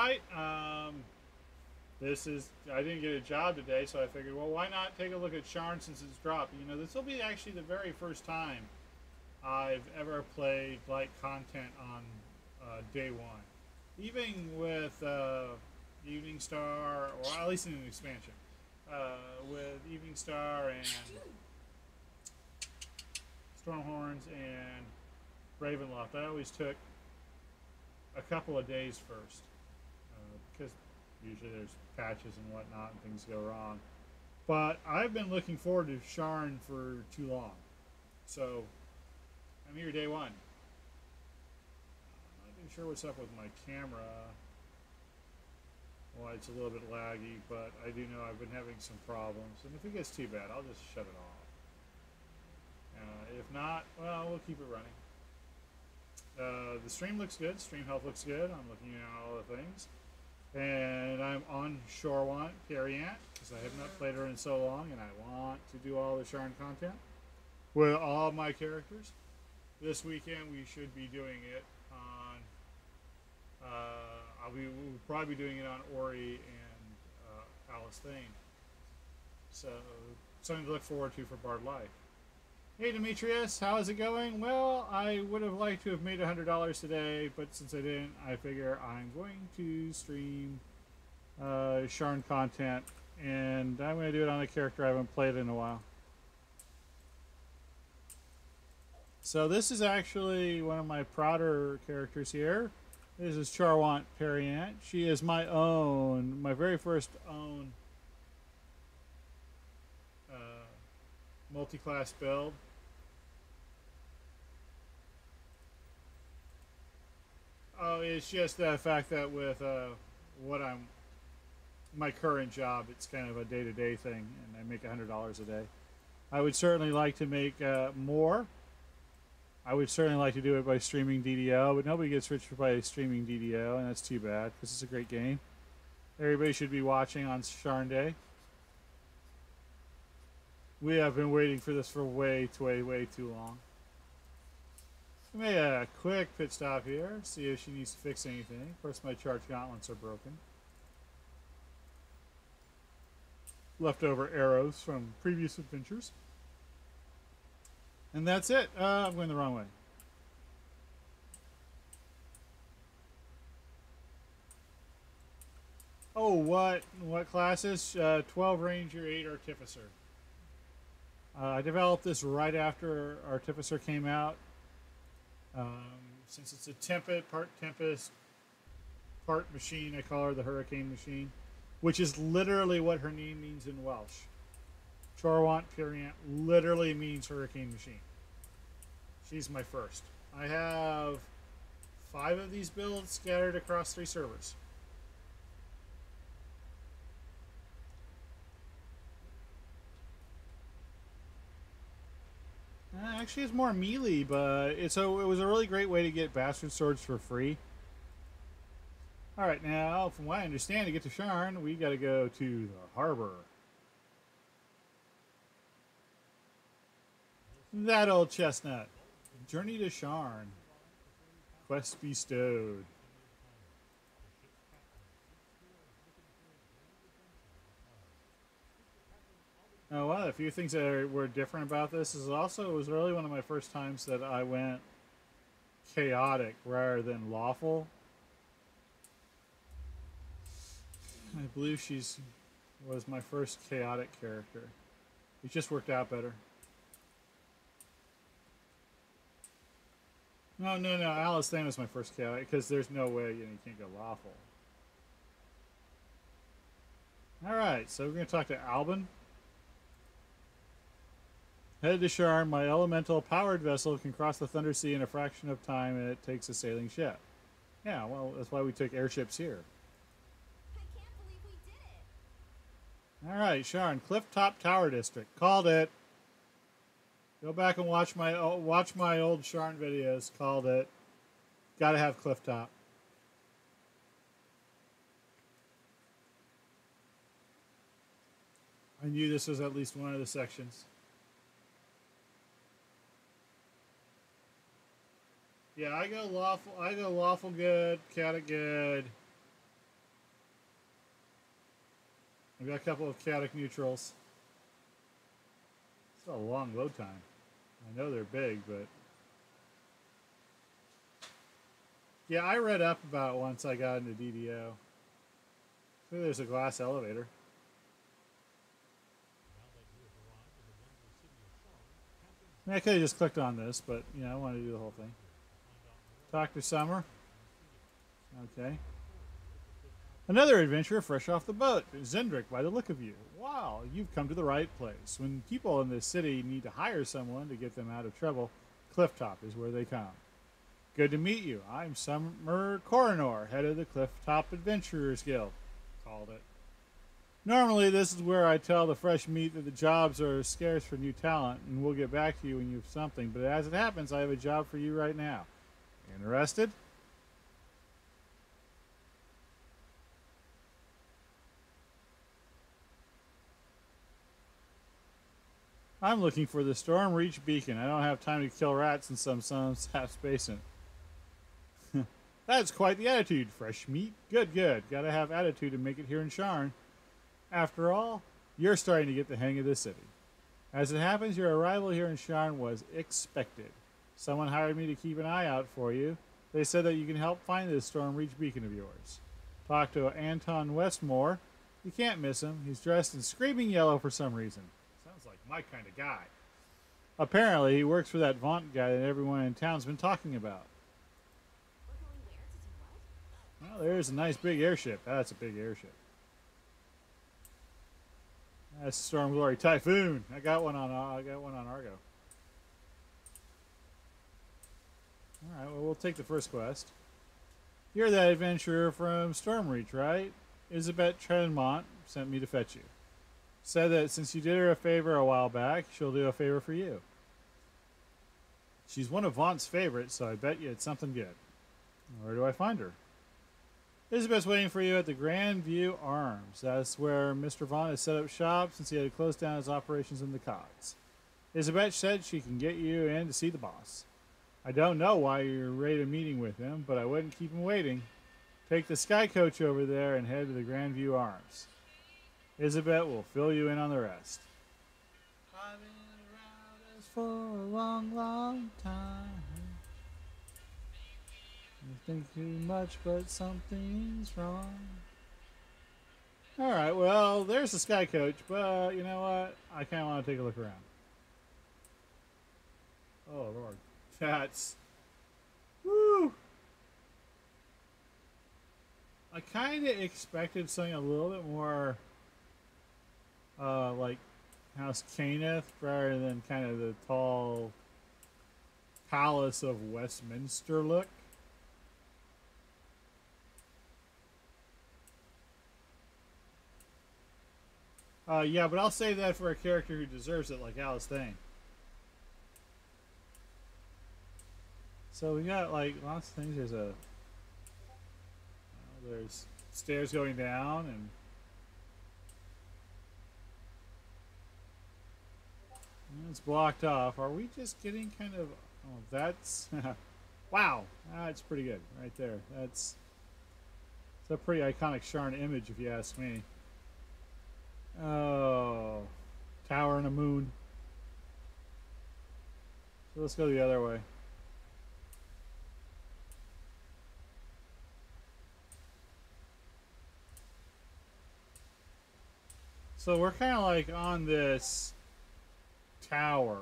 right. I didn't get a job today, so I figured, well, why not take a look at Sharn since it's dropped? You know, this will be actually the very first time I've ever played like content on day one, even with Evening Star, or at least in an expansion, with Evening Star and Stormhorns and Ravenloft. I always took a couple of days first because usually there's patches and whatnot and things go wrong. But I've been looking forward to Sharn for too long. So I'm here day one. I'm not even sure what's up with my camera. Well, it's a little bit laggy, but I do know I've been having some problems. And if it gets too bad, I'll just shut it off. If not, well, we'll keep it running. The stream looks good. Stream health looks good. I'm looking at all the things. And I'm on Sharn Periant because I have not played her in so long, and I want to do all the Sharn content with all my characters. This weekend we should be doing it on. We'll probably be doing it on Ori and Alice Thane. So something to look forward to for Bard Life. Hey Demetrius, how is it going? Well, I would have liked to have made $100 today, but since I didn't, I figure I'm going to stream Sharn content, and I'm going to do it on a character I haven't played in a while. So this is actually one of my prouder characters here. This is Sharn Periant. She is my very first own multi-class build. Oh, it's just the fact that with my current job, it's kind of a day-to-day thing, and I make $100 a day. I would certainly like to make more. I would certainly like to do it by streaming DDO, but nobody gets rich by streaming DDO, and that's too bad because it's a great game. Everybody should be watching on Sharn Day. We have been waiting for this for way too long. We made a quick pit stop here, see if she needs to fix anything. Of course, my charge gauntlets are broken. Leftover arrows from previous adventures. And that's it. I'm going the wrong way. Oh, what classes? 12 Ranger, 8 Artificer. I developed this right after Artificer came out. Since it's a Tempest, part machine, I call her the Hurricane Machine, which is literally what her name means in Welsh. Sharn Periant literally means Hurricane Machine. She's my first. I have 5 of these builds scattered across 3 servers. Actually, it's more melee, but it was a really great way to get bastard swords for free. All right, now, from what I understand, to get to Sharn, we got to go to the harbor. That old chestnut. Journey to Sharn. Quest bestowed. Now, one of the few things that were different about this is also it was really one of my first times that I went chaotic rather than lawful. I believe was my first chaotic character. It just worked out better. No, Alice Thane was my first chaotic because there's no way you can't go lawful. All right, so we're going to talk to Albin. Headed to Sharn, my elemental powered vessel can cross the Thunder Sea in a fraction of time and it takes a sailing ship. Yeah, well, that's why we took airships here. I can't believe we did it. All right, Sharn, Clifftop Tower District. Called it. Go back and watch my old Sharn videos. Called it. Got to have Clifftop. I knew this was at least one of the sections. Yeah, I go lawful good, chaotic good, I've got a couple of chaotic neutrals. It's a long load time. I know they're big, but yeah, I read up about it once I got into DDO. So there's a glass elevator. I mean, I could have just clicked on this, but you know, I wanted to do the whole thing. Talk to Summer. Okay. Another adventure fresh off the boat. Zendrick, by the look of you. Wow, you've come to the right place. When people in this city need to hire someone to get them out of trouble, Clifftop is where they come. Good to meet you. I'm Summer Coronor, head of the Clifftop Adventurers Guild. Called it. Normally, this is where I tell the fresh meat that the jobs are scarce for new talent, and we'll get back to you when you have something. But as it happens, I have a job for you right now. Interested? I'm looking for the Storm Reach Beacon. I don't have time to kill rats in some half basin. That's quite the attitude, fresh meat. Good, good. Gotta have attitude to make it here in Sharn. After all, you're starting to get the hang of this city. As it happens, your arrival here in Sharn was expected. Someone hired me to keep an eye out for you. They said that you can help find this Storm Reach Beacon of yours. Talk to Anton Westmore. You can't miss him. He's dressed in screaming yellow for some reason. Sounds like my kind of guy. Apparently, he works for that Vaunt guy that everyone in town's been talking about. We're going where to do what? Well, there's a nice big airship. That's a big airship. That's Storm Glory Typhoon. I got one on Argo. All right, well, we'll take the first quest. You're that adventurer from Stormreach, right? Isabet Trenmont sent me to fetch you. Said that since you did her a favor a while back, she'll do a favor for you. She's one of Vaunt's favorites, so I bet you it's something good. Where do I find her? Isabet's waiting for you at the Grand View Arms. That's where Mr. Vaughn has set up shop since he had to close down his operations in the cots. Isabet said she can get you in to see the boss. I don't know why you're ready to meeting with him, but I wouldn't keep him waiting. Take the sky coach over there and head to the Grand View Arms. Isabet will fill you in on the rest. I've been around us for a long, long time. You think too much, but something's wrong. Alright, well, there's the sky coach, but you know what? I kind of want to take a look around. Oh, Lord. That's... Woo! I kind of expected something a little bit more... like House Caneth rather than kind of the tall Palace of Westminster look. Yeah, but I'll say that for a character who deserves it, like Alice Thane. So we got like lots of things. There's stairs going down, and it's blocked off. Are we just getting kind of? Oh, that's wow. That's pretty good right there. It's a pretty iconic Sharn image, if you ask me. Oh, tower and a moon. So let's go the other way. So we're kind of like on this tower.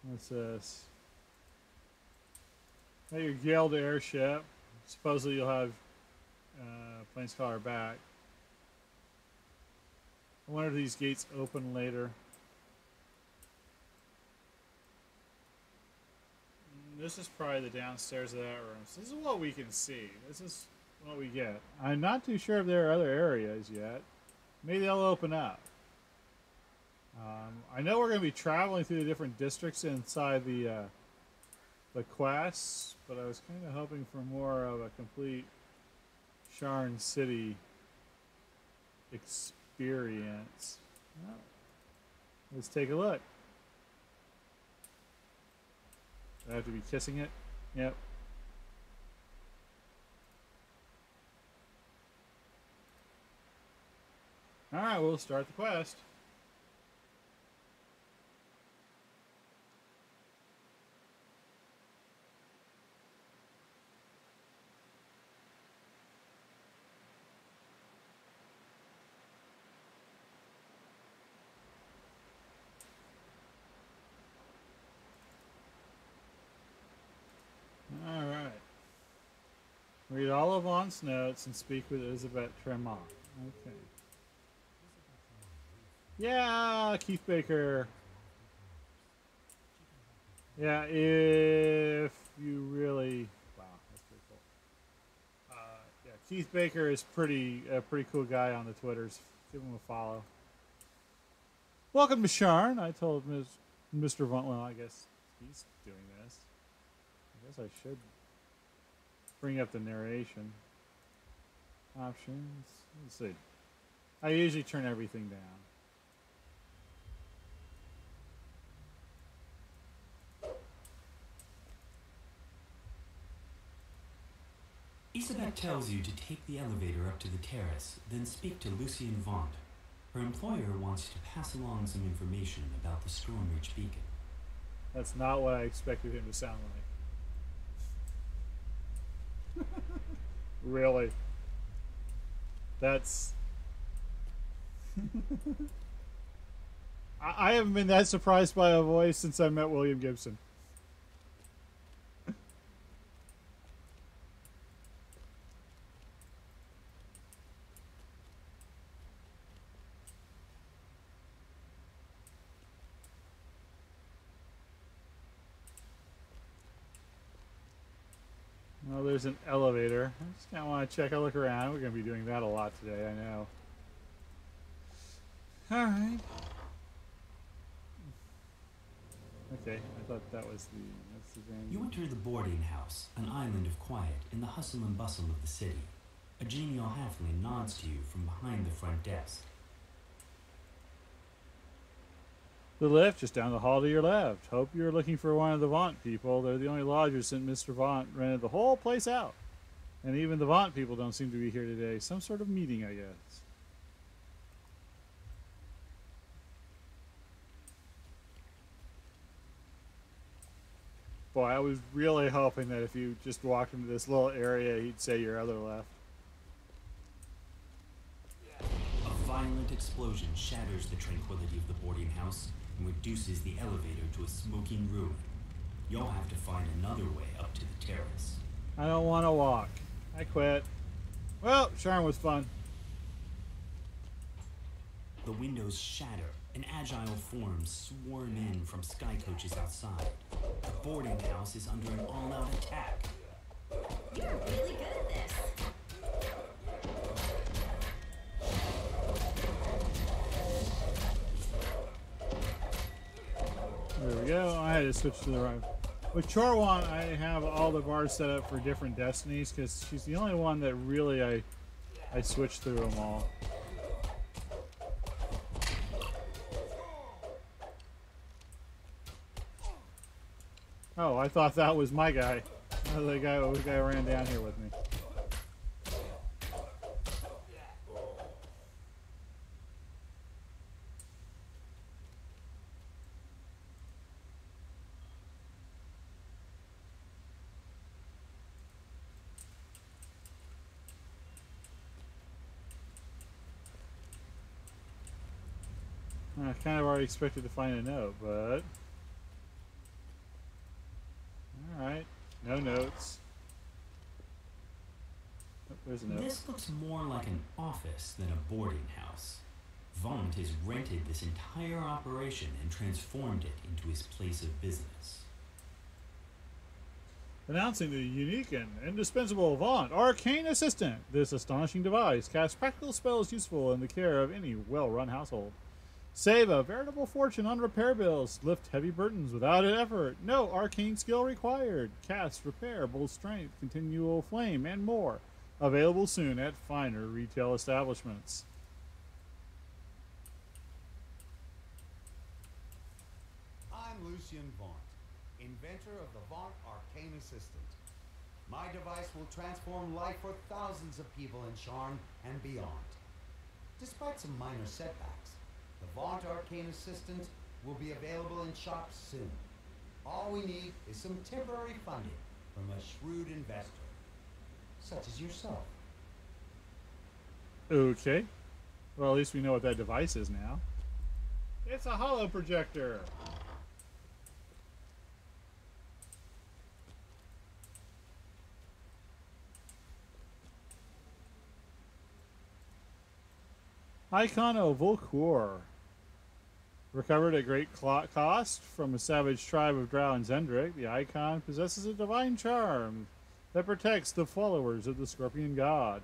What's this? Got your Guild airship. Supposedly you'll have Planescaller back. I wonder if these gates open later. This is probably the downstairs of that room. So this is what we can see. This is what we get. I'm not too sure if there are other areas yet. Maybe they'll open up. I know we're going to be traveling through the different districts inside the quests, but I was kind of hoping for more of a complete Sharn City experience. Well, let's take a look. Do I have to be kissing it? Yep. Alright, we'll start the quest. Alright. Read all of Vaughn's notes and speak with Elizabeth Tremont. Okay. Yeah, Keith Baker. Yeah, if you really... Wow, that's pretty cool. Yeah, Keith Baker is a pretty cool guy on the Twitters. Give him a follow. Welcome to Sharn. I told Mr. Vaughn, well, I guess he's doing this. I guess I should bring up the narration. Options. Let's see. I usually turn everything down. Isabelle tells you to take the elevator up to the terrace, then speak to Lucien Vaughn. Her employer wants you to pass along some information about the Stormreach beacon. That's not what I expected him to sound like. Really? That's... I haven't been that surprised by a voice since I met William Gibson. Well, there's an elevator. I just kind of want to check a look around. We're going to be doing that a lot today, I know. Alright. Okay, I thought that was that's the van. You enter the boarding house, an island of quiet in the hustle and bustle of the city. A genial halfling nods to you from behind the front desk. The lift just down the hall to your left. Hope you're looking for one of the Vaunt people. They're the only lodgers since Mr. Vaunt rented the whole place out. And even the Vaunt people don't seem to be here today. Some sort of meeting, I guess. Boy, I was really hoping that if you just walked into this little area, he'd say your other left. A violent explosion shatters the tranquility of the boarding house and reduces the elevator to a smoking ruin. You'll have to find another way up to the terrace. I don't want to walk. I quit. Well, Sharn was fun. The windows shatter, and agile forms swarm in from sky coaches outside. The boarding house is under an all-out attack. You're really good at this. There we go. I had to switch to the right. With Chorwan, I have all the bars set up for different destinies because she's the only one that really I switched through them all. Oh, I thought that was my guy. The guy ran down here with me. I kind of already expected to find a note, but... Alright, no notes. Oh, there's a note. This looks more like an office than a boarding house. Vaughn has rented this entire operation and transformed it into his place of business. Announcing the unique and indispensable Vaunt Arcane Assistant. This astonishing device casts practical spells useful in the care of any well-run household. Save a veritable fortune on repair bills. Lift heavy burdens without an effort. No arcane skill required. Cast, repair, bold strength, continual flame, and more. Available soon at finer retail establishments. I'm Lucien Vaughn, inventor of the Vaunt Arcane Assistant. My device will transform life for thousands of people in Sharn and beyond. Despite some minor setbacks, the Vaunt Arcane Assistant will be available in shops soon. All we need is some temporary funding from a shrewd investor, such as yourself. Okay. Well, at least we know what that device is now. It's a holo projector. Icon of Volkor. Recovered at great cost from a savage tribe of Drow and Zendrick, the icon possesses a divine charm that protects the followers of the Scorpion God.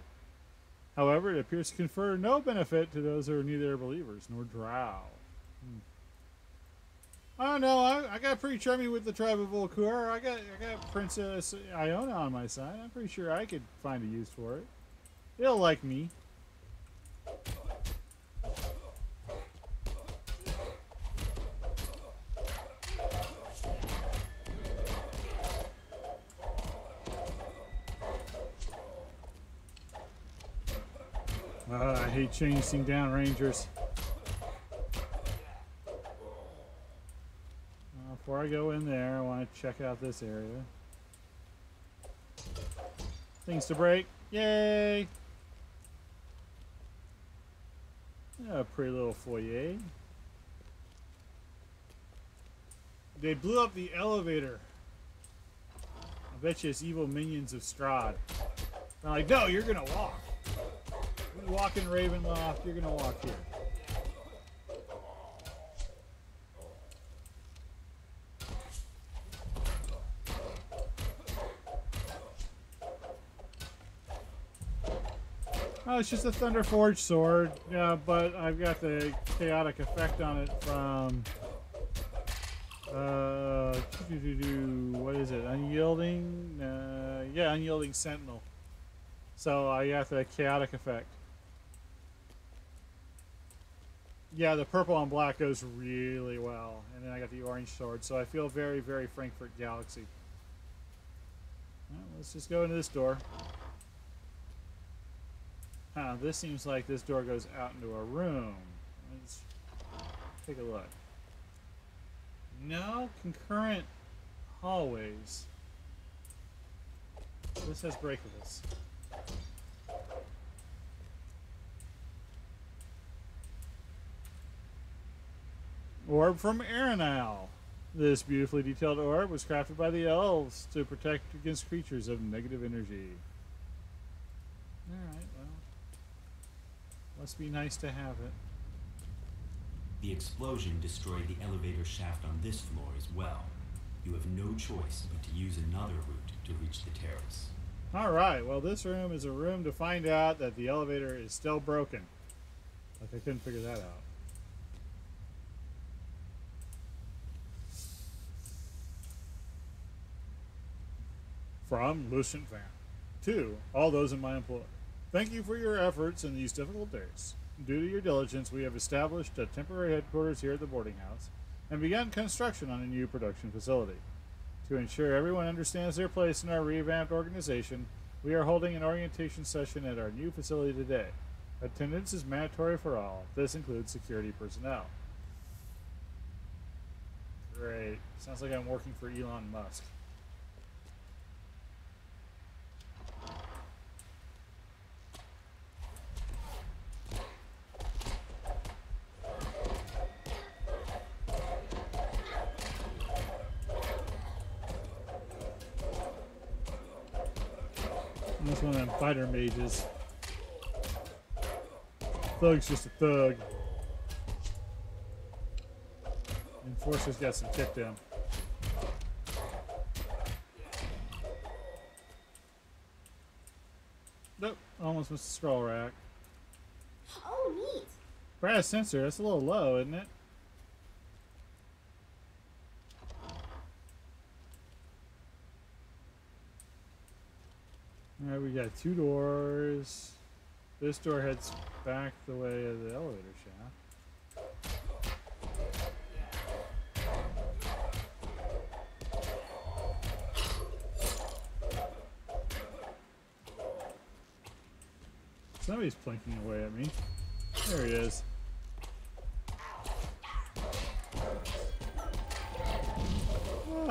However, it appears to confer no benefit to those who are neither believers nor Drow. I don't know. I got pretty charming with the tribe of Volkor. I got Princess Iona on my side. I'm pretty sure I could find a use for it. They'll like me. I hate chasing down rangers. Before I go in there, I want to check out this area. Things to break. Yay! A pretty little foyer. They blew up the elevator. I bet you it's evil minions of Strahd. They're like, no, you're gonna walk. You walk in Ravenloft, you're gonna walk here. Oh, it's just a Thunderforged sword, yeah, but I've got the chaotic effect on it from what is it? Unyielding? Yeah, Unyielding Sentinel. So I got the chaotic effect. Yeah, the purple on black goes really well. And then I got the orange sword. So I feel very, very Frankfurt Galaxy. Well, let's just go into this door. This seems like this door goes out into a room. Let's take a look. No concurrent hallways. This has breakables. Orb from Arenal. This beautifully detailed orb was crafted by the elves to protect against creatures of negative energy. Alright, well. Must be nice to have it. The explosion destroyed the elevator shaft on this floor as well. You have no choice but to use another route to reach the terrace. Alright, well this room is a room to find out that the elevator is still broken. Like I couldn't figure that out. From Lucient Van. To all those in my employ. Thank you for your efforts in these difficult days. Due to your diligence, we have established a temporary headquarters here at the boarding house and begun construction on a new production facility. To ensure everyone understands their place in our revamped organization, we are holding an orientation session at our new facility today. Attendance is mandatory for all. This includes security personnel. Great. Sounds like I'm working for Elon Musk. That's one of them fighter mages. Thug's just a thug. Enforcer's got some kick down. Nope, almost missed the scroll rack. Oh, neat. Brass sensor, that's a little low, isn't it? Alright, we got two doors. This door heads back the way of the elevator shaft. Somebody's blinking away at me. There he is.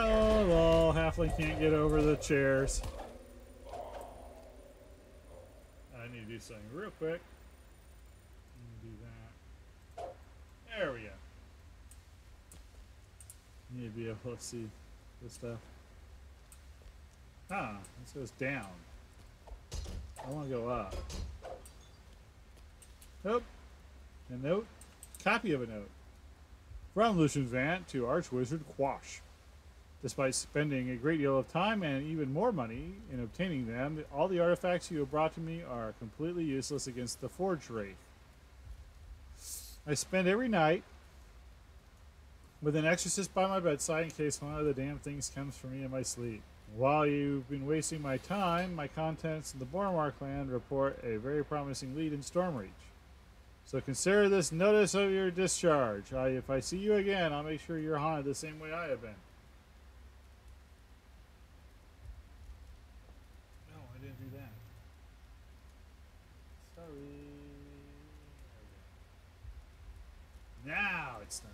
Oh, well, Halfling can't get over the chairs. I need to do something real quick. Do that. There we go. Need to be able to see this stuff. Huh, this goes down. I want to go up. Nope. A note. Copy of a note. From Lucian Vant to Archwizard Quash. Despite spending a great deal of time and even more money in obtaining them, all the artifacts you have brought to me are completely useless against the Forge Wraith. I spend every night with an exorcist by my bedside in case one of the damn things comes for me in my sleep. While you've been wasting my time, my contacts in the Bormark land report a very promising lead in Stormreach. So consider this notice of your discharge. If I see you again, I'll make sure you're haunted the same way I have been. No, I didn't do that. Sorry. Now it's done.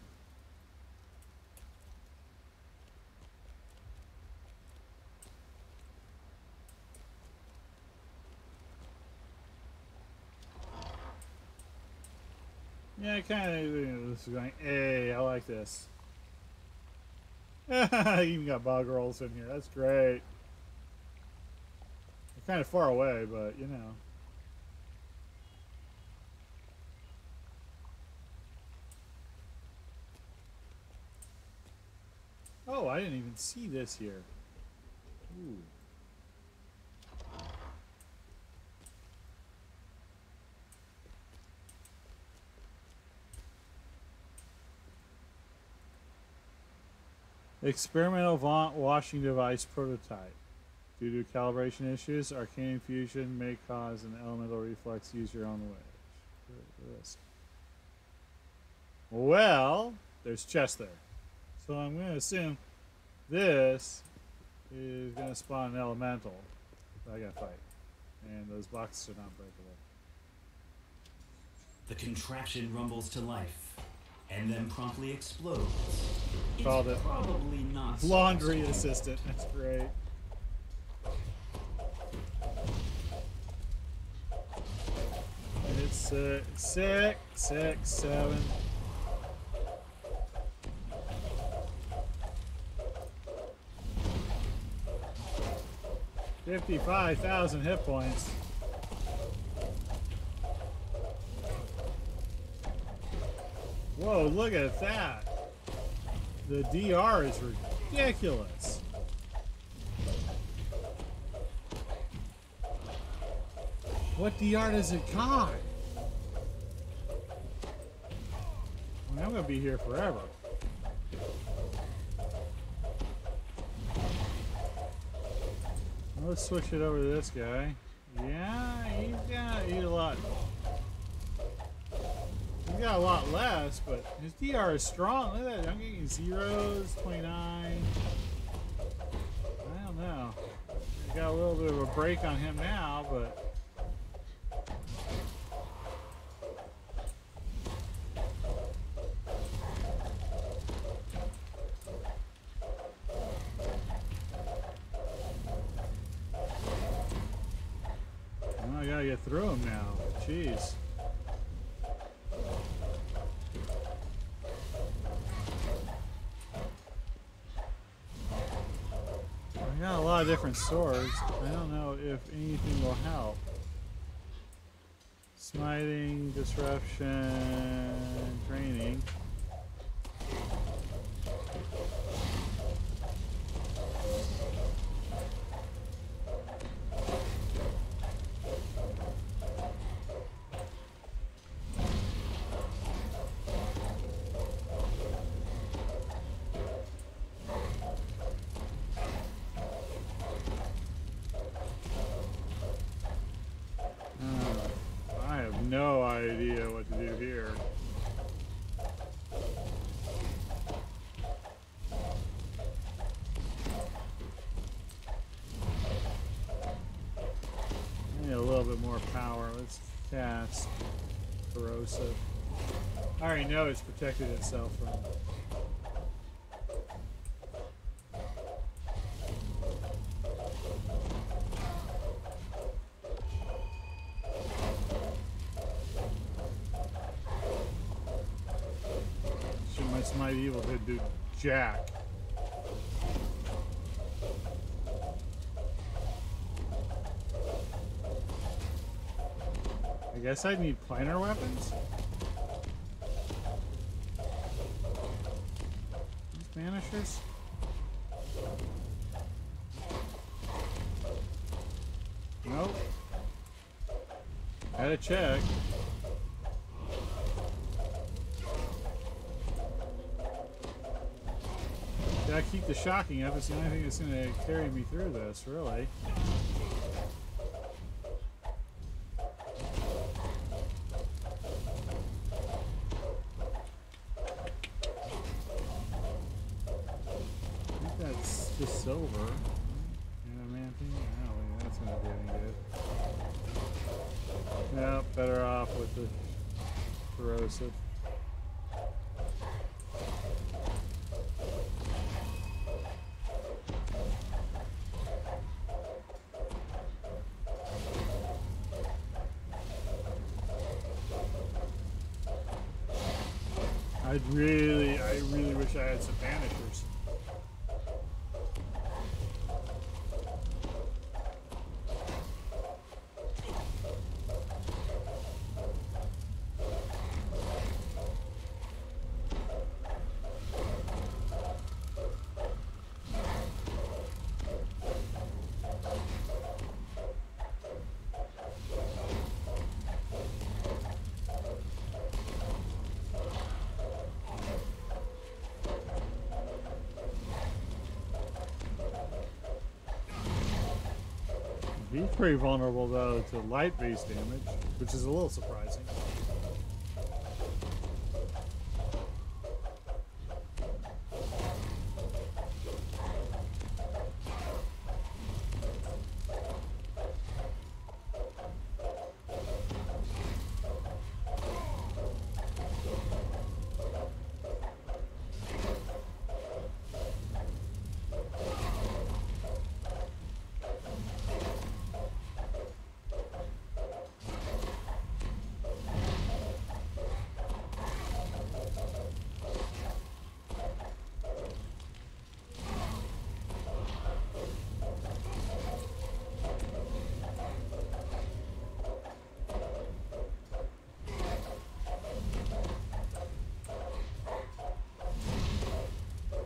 Yeah, kind of. This is going. Hey, I like this. Even got bog rolls in here. That's great. They're kind of far away, but you know. Oh, I didn't even see this here. Ooh. Experimental Vaunt washing device prototype. Due to calibration issues, arcane infusion may cause an elemental reflex. Use your own way. Well, there's chest there. So I'm going to assume this is going to spawn an elemental that I got to fight. And those boxes are not breakable. The contraption rumbles to life and then promptly explodes. Called It's it probably not laundry so assistant. That's great. It's 6, 6, 7. $55,000 hit points. Whoa, look at that. The DR is ridiculous. What DR does it got? I mean, I'm going to be here forever. Let's switch it over to this guy. Yeah, he's got a lot. He's got a lot less, but his DR is strong. Look at that. I'm getting zeros, 29. I don't know. I got a little bit of a break on him now, but. Oh, I gotta get through him now. Jeez. I got a lot of different swords. I don't know if anything will help. Smiting, disruption, training. I have no idea what to do here. I need a little bit more power. Let's cast corrosive. I already know it's protected itself from. Shit, my Smite Evil did do jack. I guess I need planar weapons? These banishers? Nope. Had to check. Gotta keep the shocking up. It's the only thing that's gonna carry me through this, really. Just silver. Adamantium? I don't think that's gonna be any good. Nope, better off with the corrosive. I really wish I had some banishers. He's pretty vulnerable though to light-based damage, which is a little surprising.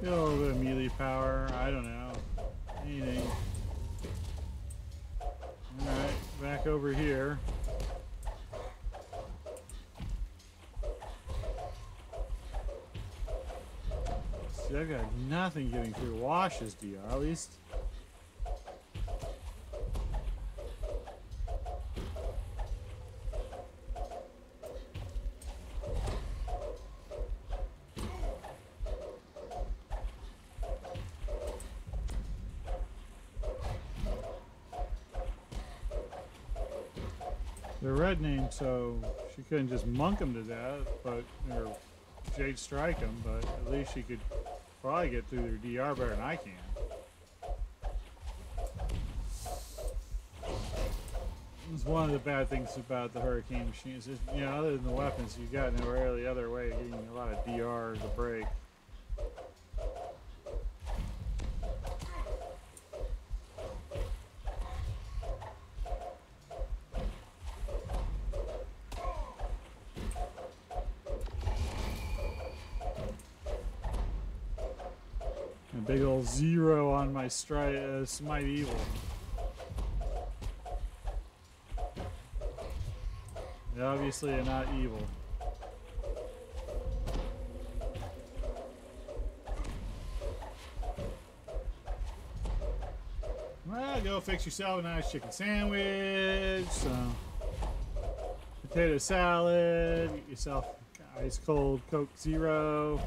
Get a little bit of melee power. I don't know. Anything. Alright, back over here. See, I've got nothing getting through Wash's DR, at least. They're red named, so she couldn't just monk him to death, but or Jade strike him. But at least she could probably get through their DR better than I can. It's one of the bad things about the Hurricane machines is, you know, other than the weapons, you got no really other way of getting a lot of DR to break. A big old 0 on my Smite Evil. They obviously are not evil. Well, go fix yourself a nice chicken sandwich, some potato salad, get yourself ice cold Coke Zero.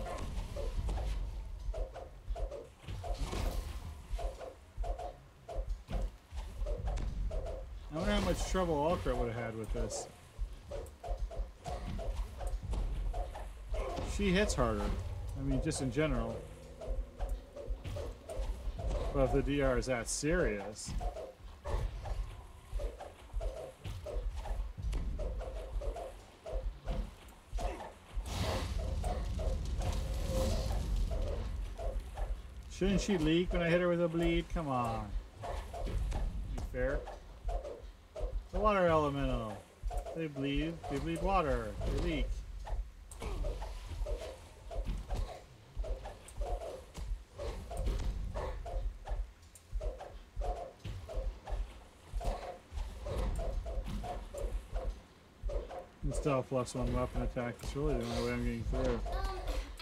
I wonder how much trouble Ultra would have had with this. she hits harder. I mean, just in general. But if the DR is that serious. Shouldn't she leak when I hit her with a bleed? Come on. Be fair. The water elemental. They bleed water. They leak. And still +1 weapon attack. It's really the only way I'm getting through.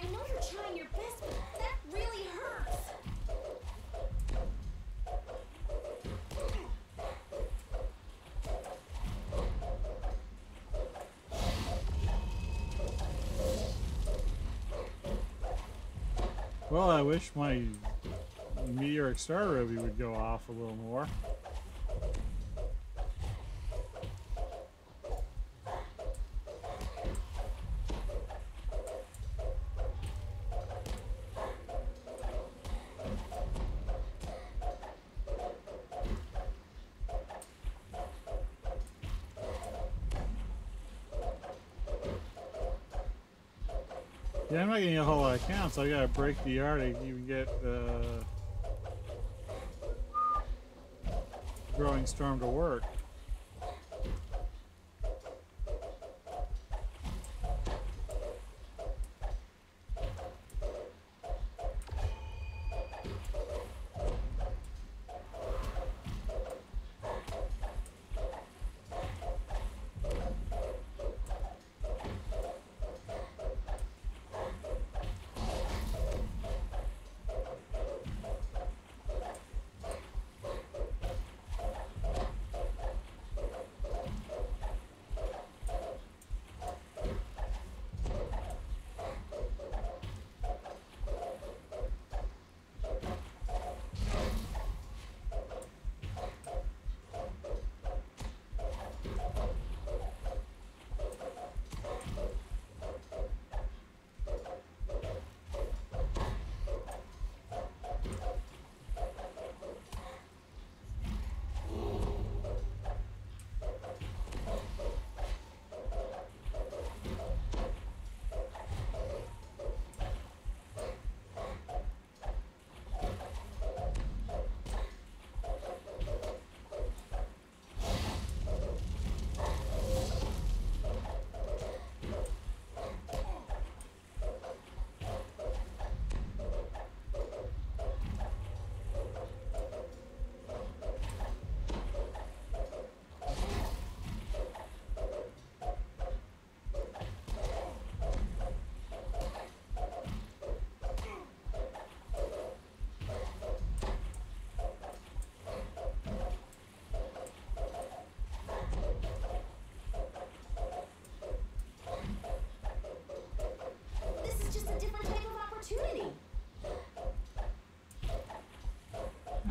I know you're trying your best, but that really hurts. Well, I wish my meteoric star ruby would go off a little more. Yeah, I'm not getting a whole lot of counts, so I gotta break the R to even get growing storm to work.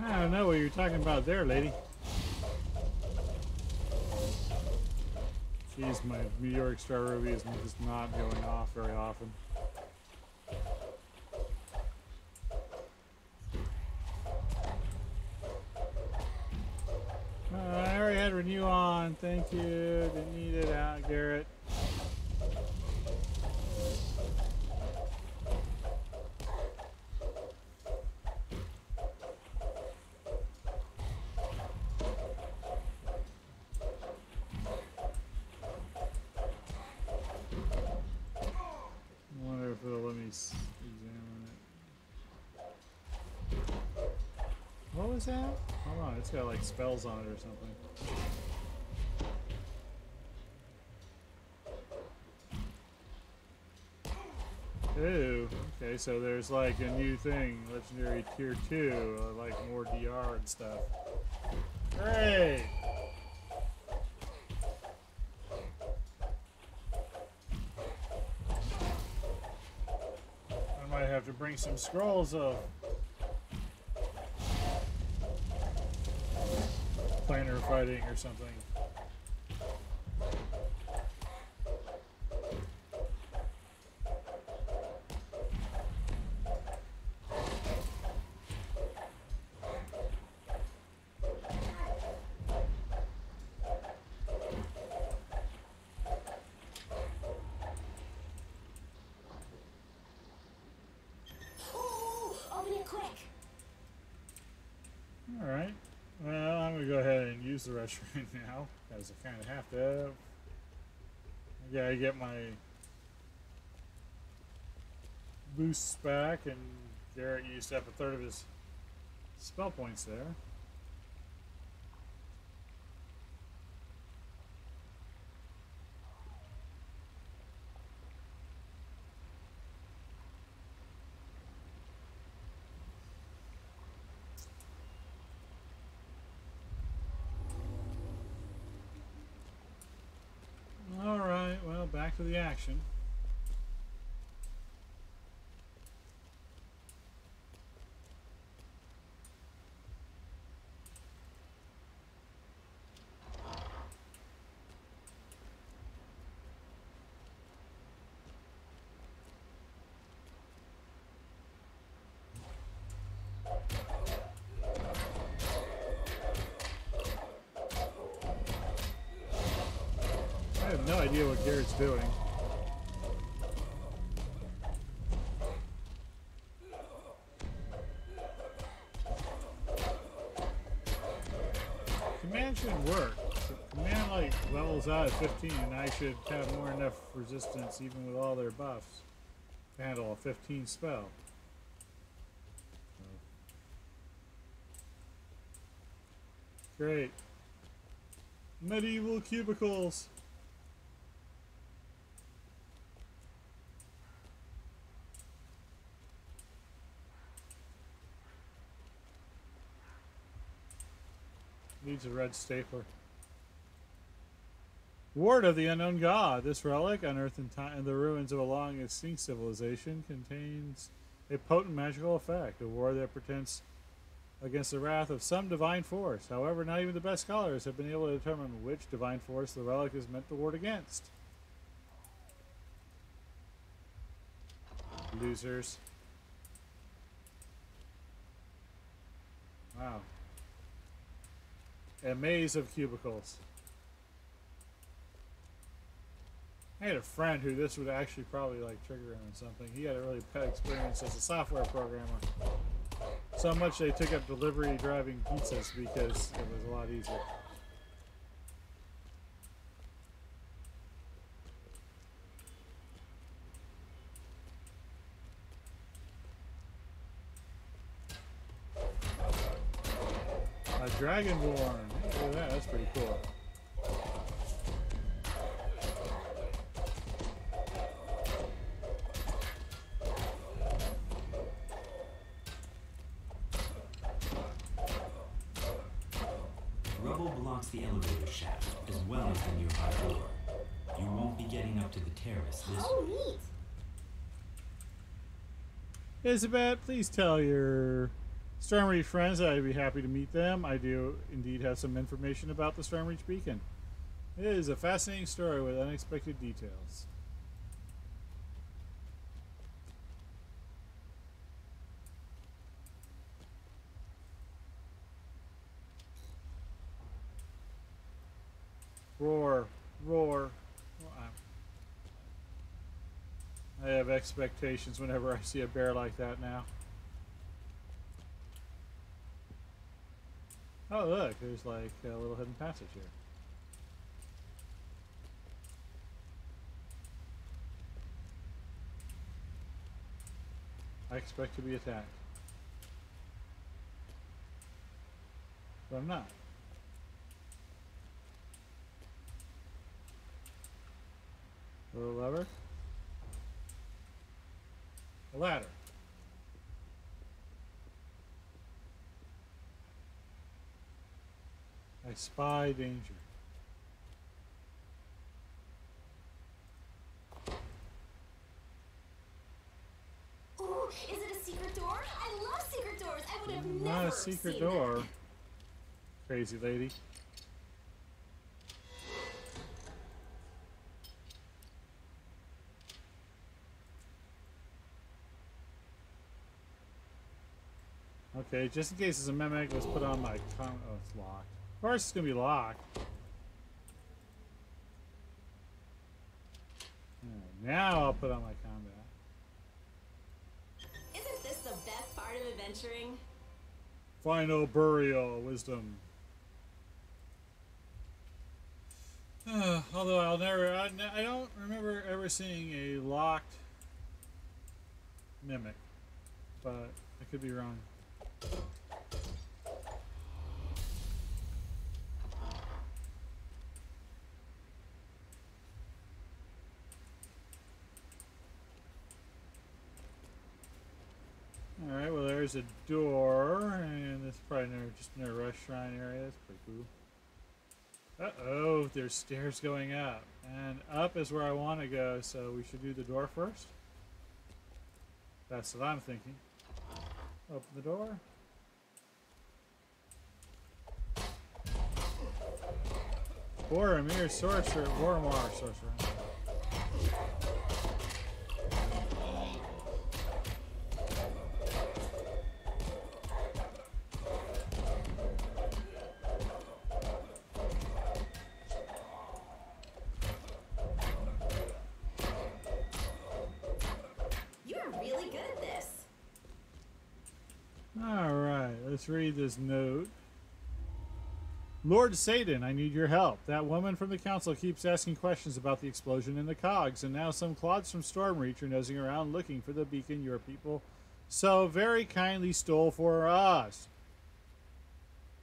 I don't know what you're talking about there, lady. Jeez, my meteoric star ruby is just not going off very often. I already had renew on. Thank you. Didn't need it out, Garrett. What was that? Hold on, it's got like spells on it or something. Ooh, okay, so there's like a new thing, legendary tier 2, like more DR and stuff. Great! I might have to bring some scrolls of planar fighting or something. Alright. Well, I'm going to go ahead and use the restroom now, because I kind of have to. I gotta get my boosts back, and Garrett used up a third of his spell points there. Alright, well, back to the action. I have no idea what Garrett's doing. Command should work. So command like levels out at 15, and I should have more than enough resistance even with all their buffs to handle a 15 spell. Great. Medieval cubicles. Needs a red stapler. Ward of the unknown god. This relic, unearthed in the ruins of a long extinct civilization, contains a potent magical effect. A ward that pretends against the wrath of some divine force. However, not even the best scholars have been able to determine which divine force the relic is meant to ward against. Losers. Wow. A maze of cubicles. I had a friend who this would actually probably like trigger him or something. He had a really bad experience as a software programmer. So much they took up delivery driving pizzas because it was a lot easier. A Dragonborn. Hey, look at that. That's pretty cool. Rubble blocks the elevator shaft, as well as the nearby door. You won't be getting up to the terrace this Oh, way. neat. Isabeth, please tell your Stormreach friends that I'd be happy to meet them. I do indeed have some information about the Stormreach Beacon. It is a fascinating story with unexpected details. Roar, roar. Well, I have expectations whenever I see a bear like that now. Oh, look, there's like a little hidden passage here. I expect to be attacked. But I'm not. Little lever. A ladder. I spy danger. Ooh, is it a secret door? I love secret doors. I would have never Not a secret seen door. that. Crazy lady. Okay, just in case it's a mimic, let's put on my oh, it's locked. Of course it's gonna be locked. Now I'll put on my combat. Isn't this the best part of adventuring? Final burial, wisdom. Although I don't remember ever seeing a locked mimic, but I could be wrong. Alright, well there's a door, and this is probably just near a restaurant area. That's pretty cool. Uh-oh, there's stairs going up. And up is where I want to go, so we should do the door first? That's what I'm thinking. Open the door. Boromir sorcerer. Boromar sorcerer. Let's read this note. Lord Satan, I need your help. That woman from the council keeps asking questions about the explosion in the cogs, and now some clods from Stormreach are nosing around looking for the beacon your people so very kindly stole for us.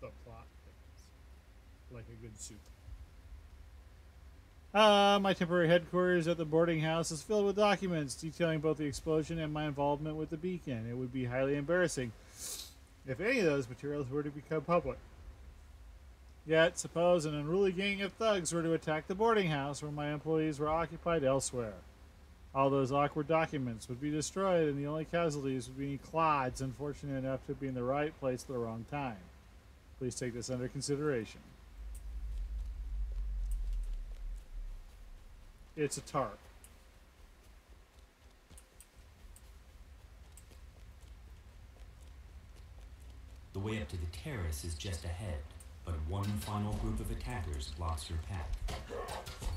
The plot thickens like a good soup. My temporary headquarters at the boarding house is filled with documents detailing both the explosion and my involvement with the beacon. It would be highly embarrassing if any of those materials were to become public. Yet, suppose an unruly gang of thugs were to attack the boarding house where my employees were occupied elsewhere. All those awkward documents would be destroyed, and the only casualties would be clods unfortunate enough to be in the right place at the wrong time. Please take this under consideration. It's a tarp. The way up to the terrace is just ahead, but one final group of attackers blocks your path.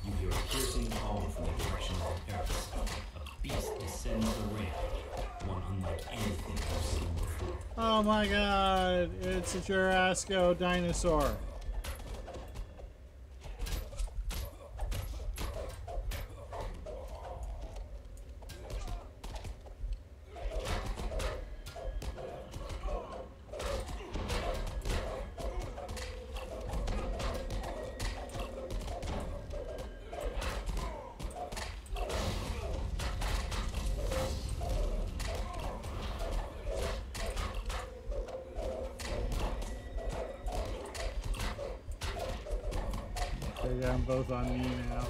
You hear a piercing call from the direction of the terrace. A beast descends the ramp, one unlike anything I've seen before. Oh my god, it's a Jurassico dinosaur. They got them both on me now.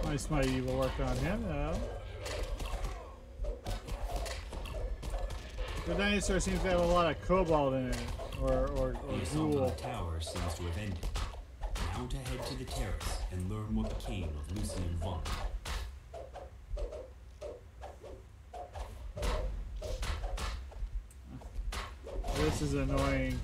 Nice, my evil work on him, though. The dinosaur seems to have a lot of cobalt in it, or The assault on ghoul. the tower seems to have ended. Now to head to the terrace and learn what became of Lucy and Vaughn. This is annoying.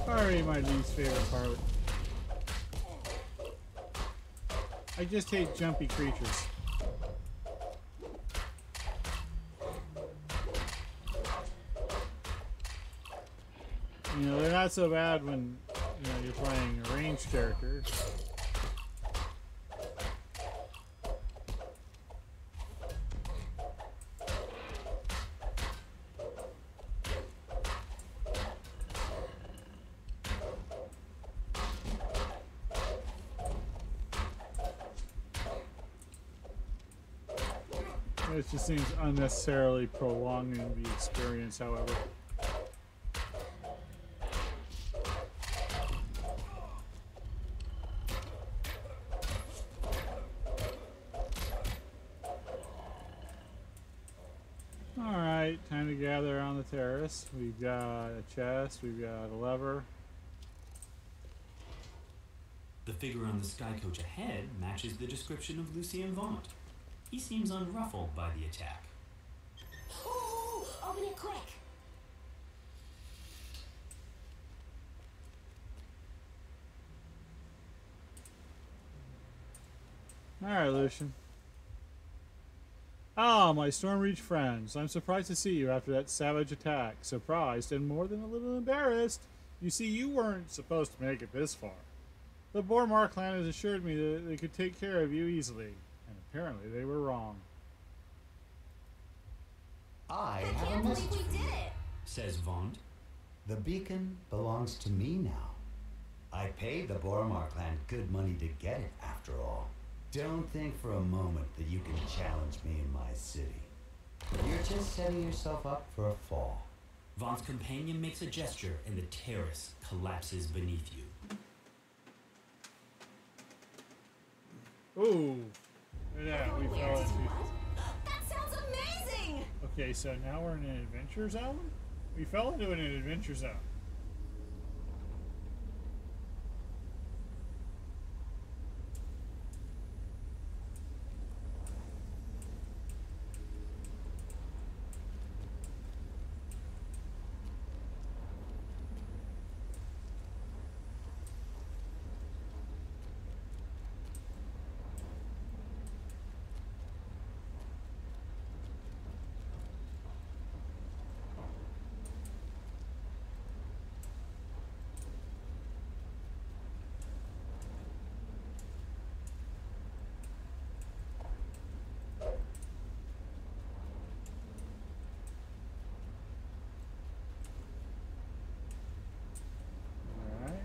Probably my least favorite part. I just hate jumpy creatures. You know, they're not so bad when, you know, you're playing a ranged character. It just seems unnecessarily prolonging the experience, however. Alright, time to gather on the terrace. We've got a chest, we've got a lever. The figure on the sky coach ahead matches the description of Lucien Vaunt. He seems unruffled by the attack. Ooh, open it quick. Alright, Lucian. Ah, my Stormreach friends. I'm surprised to see you after that savage attack. Surprised and more than a little embarrassed. You see, you weren't supposed to make it this far. The Bormar clan has assured me that they could take care of you easily. And apparently they were wrong. I I have a can't message believe for we you. did it. Says Vaunt. The beacon belongs to me now. I paid the Boromar clan good money to get it, after all. Don't think for a moment that you can challenge me in my city. You're just setting yourself up for a fall. Vaunt's companion makes a gesture and the terrace collapses beneath you. Ooh. Yeah, we Where fell did into... you what? That sounds amazing! Okay, so now we're in an adventure zone? We fell into an adventure zone. Alright.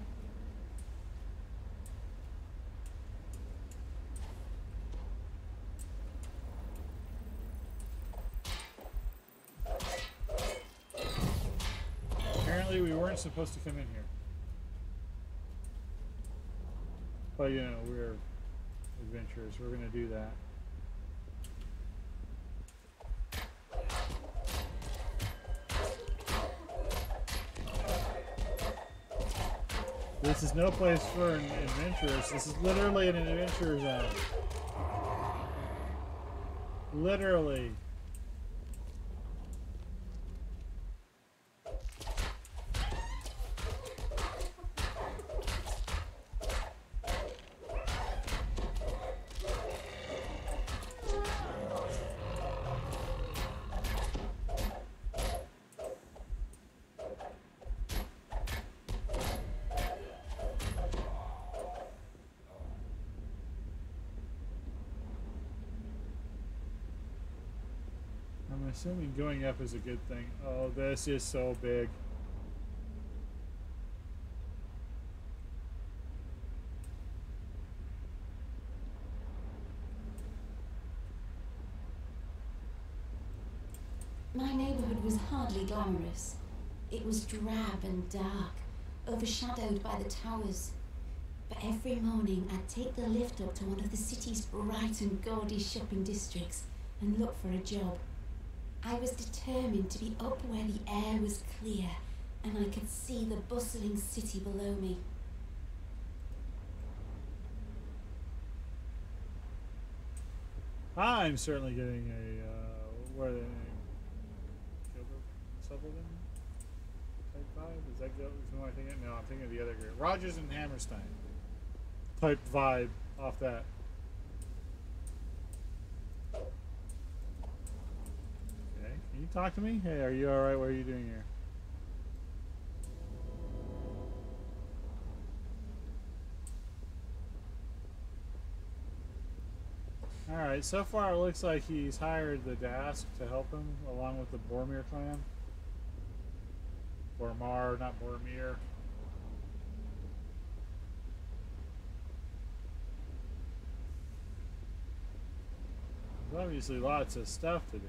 Apparently we weren't supposed to come in here. But you know, we're adventurers. We're gonna do that. This is no place for an adventurers. This is literally an adventure zone. Literally. I'm assuming going up is a good thing. Oh, this is so big. My neighborhood was hardly glamorous. It was drab and dark, overshadowed by the towers. But every morning I'd take the lift up to one of the city's bright and gaudy shopping districts and look for a job. I was determined to be up where the air was clear and I could see the bustling city below me. I'm certainly getting a what are they named? Gilbert Sutherland type vibe. Is that who am I thinking? No, I'm thinking of the other group. Rogers and Hammerstein type vibe off that. Okay, can you talk to me? Hey, are you all right? What are you doing here? Alright, so far it looks like he's hired the Dask to help him, along with the Boromir clan. Boromar, not Boromir. There's obviously lots of stuff to do.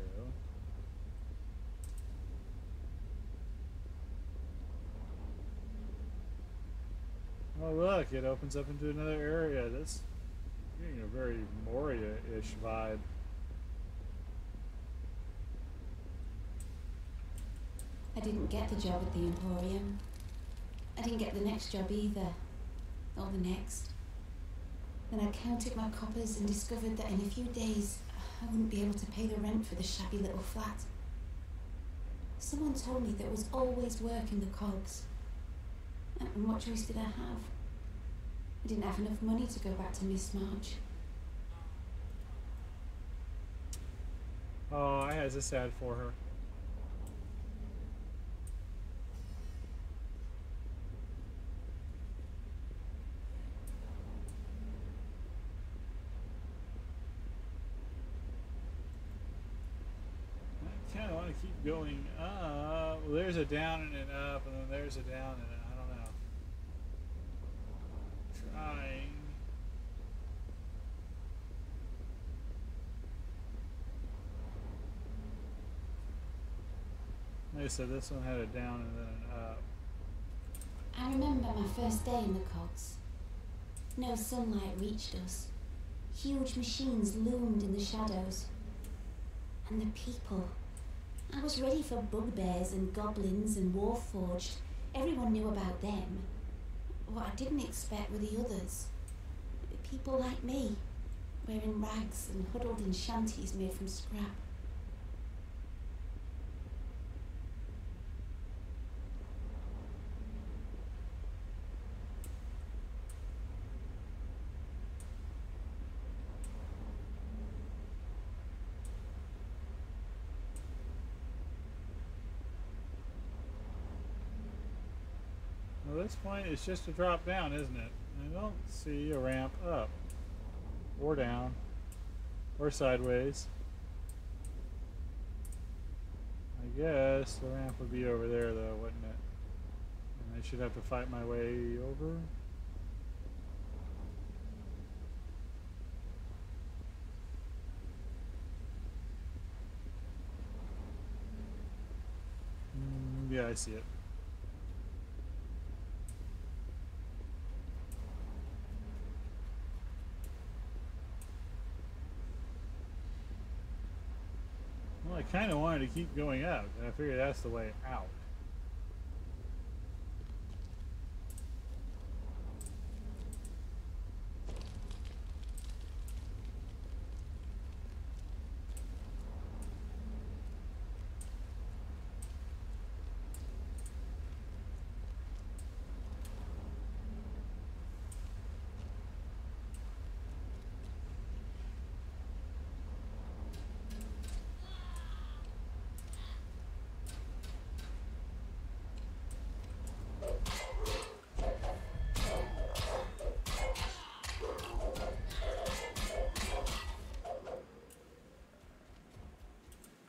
Oh look, it opens up into another area. This getting a very Moria-ish vibe. I didn't get the job at the Emporium. I didn't get the next job either. Or the next. Then I counted my coppers and discovered that in a few days I wouldn't be able to pay the rent for the shabby little flat. Someone told me there was always work in the cogs. And what choice did I have? I didn't have enough money to go back to Miss March. Oh, I had so sad for her. I kind of want to keep going up. Well, there's a down and an up, and then there's a down and an, I don't know. Trying. Like I said, this one had a down and then an up. I remember my first day in the cogs. No sunlight reached us. Huge machines loomed in the shadows. And the people. I was ready for bugbears and goblins and warforged. Everyone knew about them. What I didn't expect were the others. People like me, wearing rags and huddled in shanties made from scrap. Well, this point is just a drop down, isn't it? I don't see a ramp up, or down, or sideways. I guess the ramp would be over there, though, wouldn't it? And I should have to fight my way over. Yeah, I see it. Well, I kind of wanted to keep going up, and I figured that's the way out.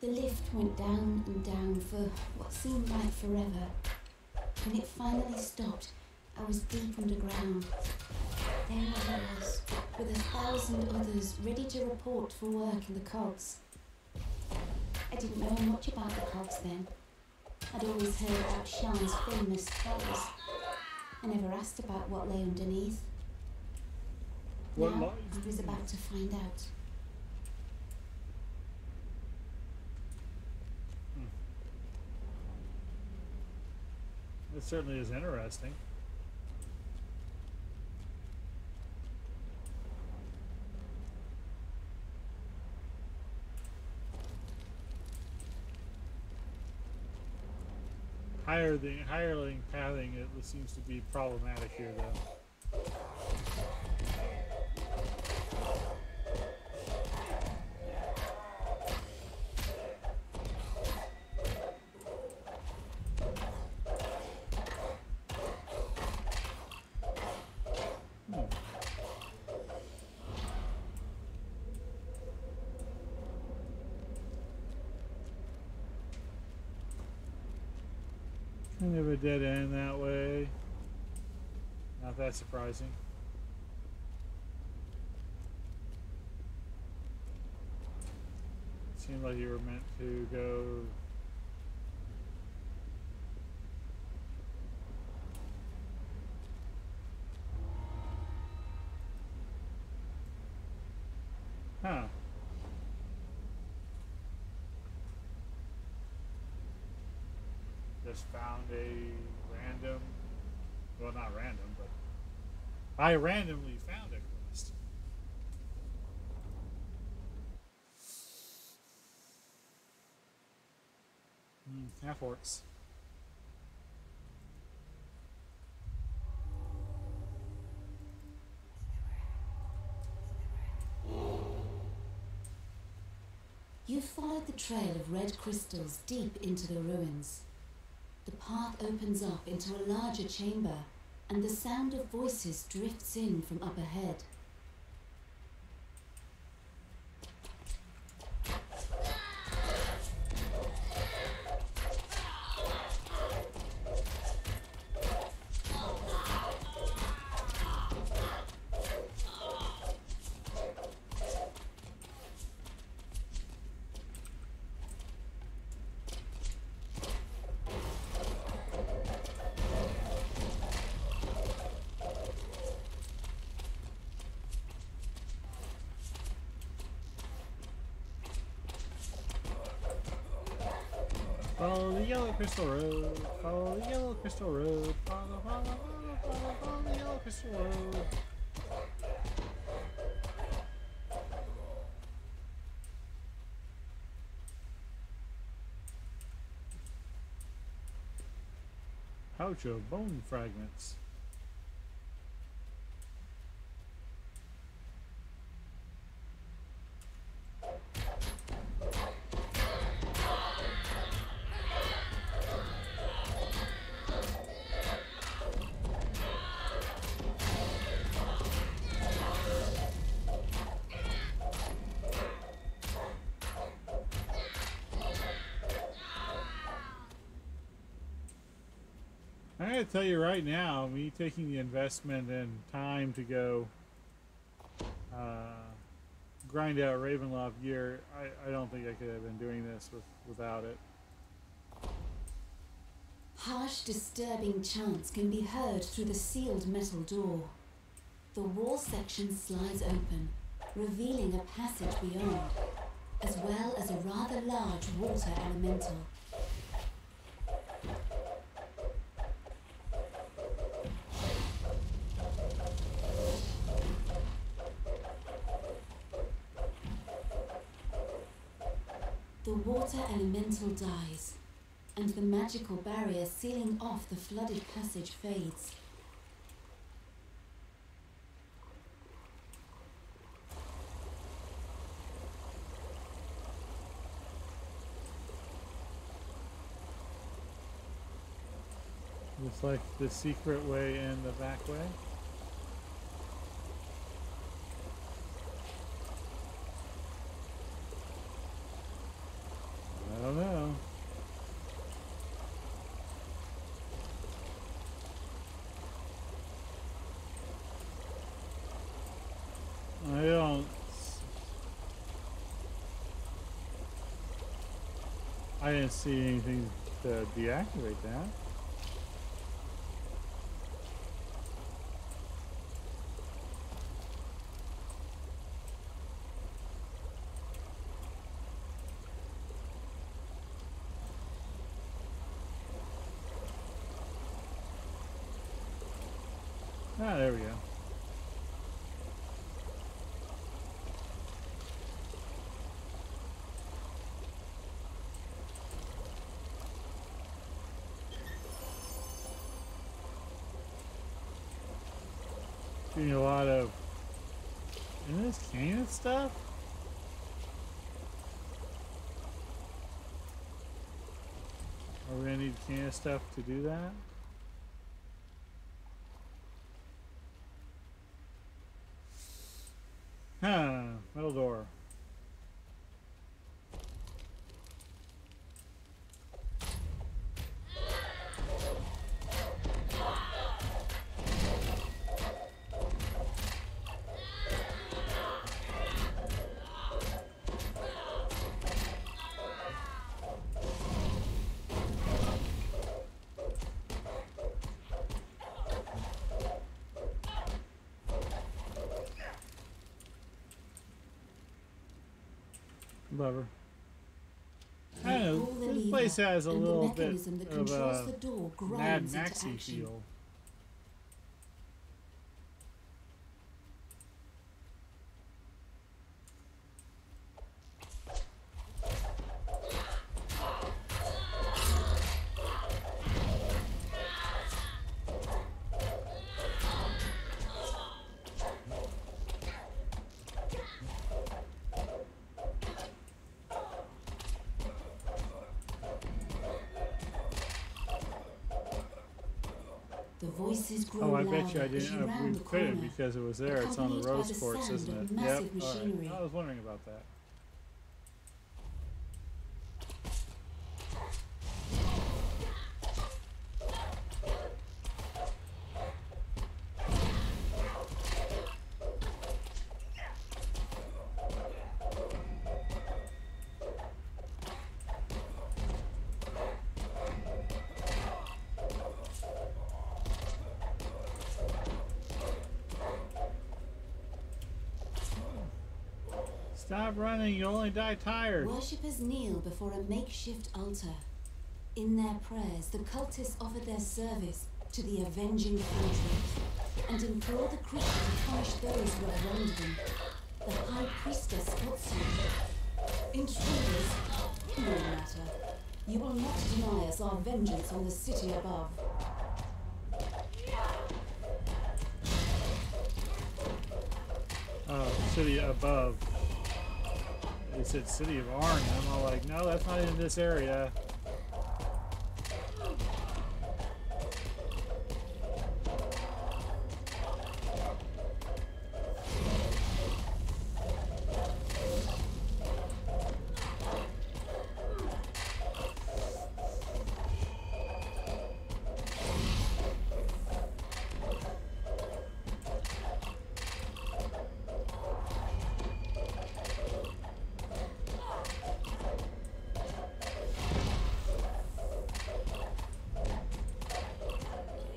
The lift went down and down for what seemed like forever. When it finally stopped, I was deep underground. There I was, with 1,000 others ready to report for work in the cogs. I didn't know much about the cogs then. I'd always heard about Sharn's famous towers. I never asked about what lay underneath. Now, I was about to find out. It certainly is interesting. Hireling pathing, it seems to be problematic here, though. Kind of a dead end that way. Not that surprising. Seemed like you were meant to go. Huh. Just found a random, well, not random, but I randomly found a quest. Half orcs. You followed the trail of red crystals deep into the ruins. The path opens up into a larger chamber, and the sound of voices drifts in from up ahead. Follow the yellow crystal road. Follow the yellow crystal road. Follow the yellow crystal road. Pouch of bone fragments. I gotta tell you right now, me taking the investment and time to go grind out Ravenloft gear, I don't think I could have been doing this without it. Harsh, disturbing chants can be heard through the sealed metal door. The wall section slides open, revealing a passage beyond, as well as a rather large water elemental. The water elemental dies, and the magical barrier sealing off the flooded passage fades. Looks like the secret way and the back way. I don't know. I didn't see anything to deactivate that. Ah, there we go. Getting a lot of in this cannon stuff. Are we gonna need cannon stuff to do that? Huh, metal door. Lever. I They don't know. pull the This lever, place has a and little the bit mechanism that of controls a the door Mad grinds into Maxy action. feel. The voices grow Oh, I louder bet you I as you didn't. round We the couldn't corner, because it was there. It's on the accompanied by rose the quartz, sound isn't of it? massive Yep. All machinery. right. I was wondering about that. Stop running, you'll only die tired. Worshippers kneel before a makeshift altar. In their prayers, the cultists offer their service to the avenging Foundry and implore the creature to punish those who have wronged them. The High Priestess spots you. Intruders, no matter. You will not deny us our vengeance on the city above. Oh, city above. They said city of Arn, and I'm all like, no, that's not in this area.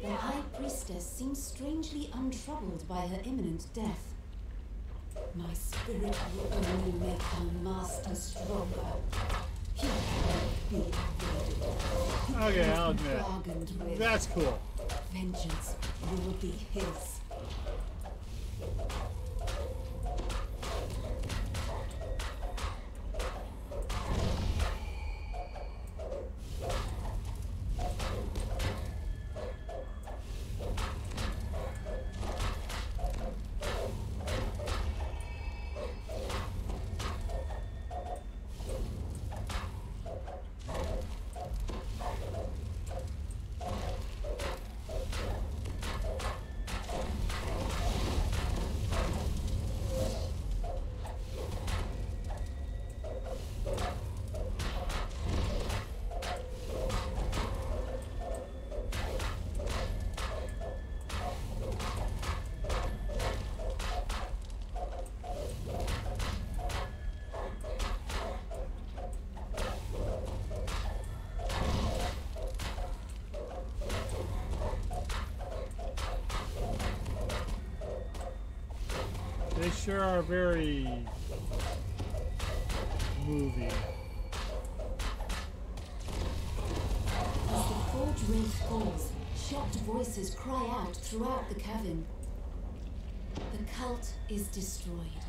The High Priestess seems strangely untroubled by her imminent death. My spirit will only make her master stronger. He cannot be evaded. Okay, I'll admit. Bargained with. That's cool. Vengeance will be his. They sure are very movie. As the forge wraith falls, shocked voices cry out throughout the cavern. The cult is destroyed,